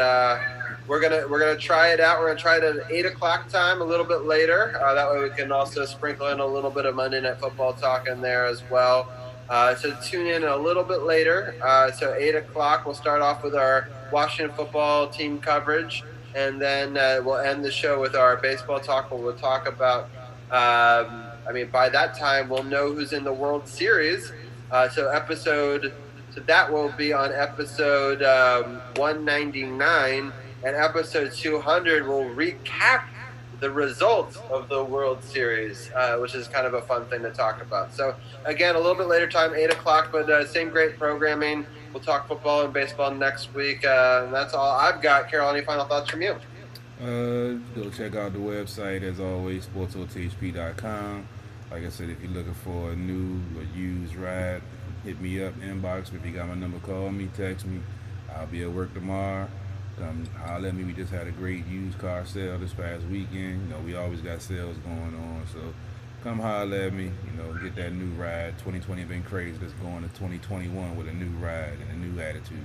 we're gonna try it out. We're gonna try it at 8 o'clock time, a little bit later. That way we can also sprinkle in a little bit of Monday Night Football talk in there as well. So tune in a little bit later. So 8 o'clock, we'll start off with our Washington football team coverage, and then we'll end the show with our baseball talk, where we'll talk about, by that time, we'll know who's in the World Series. So that will be on episode 199, and episode 200 will recap the results of the World Series, which is kind of a fun thing to talk about. So again, a little bit later time, 8 o'clock, but same great programming. We'll talk football and baseball next week. And that's all I've got. Carol, any final thoughts from you? Go check out the website, as always, sportsothp.com. Like I said, if you're looking for a new or used ride, hit me up, inbox me. If you got my number, call me, text me. I'll be at work tomorrow. Come holler at me. We just had a great used car sale this past weekend. We always got sales going on, so come holler at me. Get that new ride. 2020 been crazy. Let's go into 2021 with a new ride and a new attitude.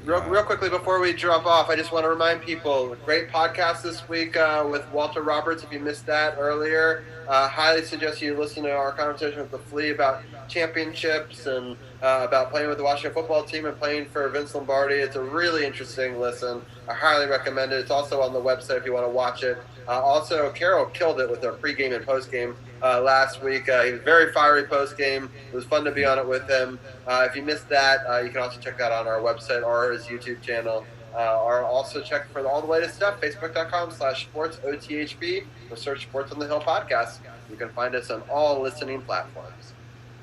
Real quickly before we drop off, I just want to remind people, great podcast this week with Walter Roberts. If you missed that earlier, highly suggest you listen to our conversation with the Flea about championships and about playing with the Washington football team and playing for Vince Lombardi. It's a really interesting listen. I highly recommend it. It's also on the website if you want to watch it. Also, Carol killed it with our pregame and postgame last week. He was very fiery postgame. It was fun to be on it with him. If you missed that, you can also check that on our website or his YouTube channel. Or also check for all the latest stuff, facebook.com/sportsothp, or search Sports on the Hill podcast. You can find us on all listening platforms.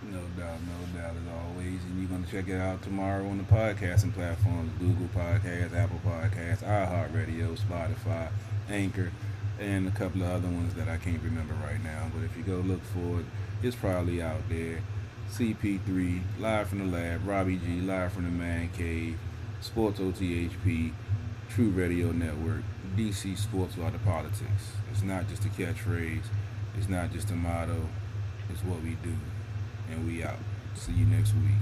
No doubt, as always. And you're going to check it out tomorrow on the podcasting platforms, Google Podcasts, Apple Podcasts, iHeartRadio, Spotify, Anchor, and a couple of other ones that I can't remember right now. But if you go look for it, it's probably out there. CP3, live from the lab. Robbie G, live from the man cave. Sports OTHP, True Radio Network. DC Sports Law, the politics. It's not just a catchphrase. It's not just a motto. It's what we do. And we out. See you next week.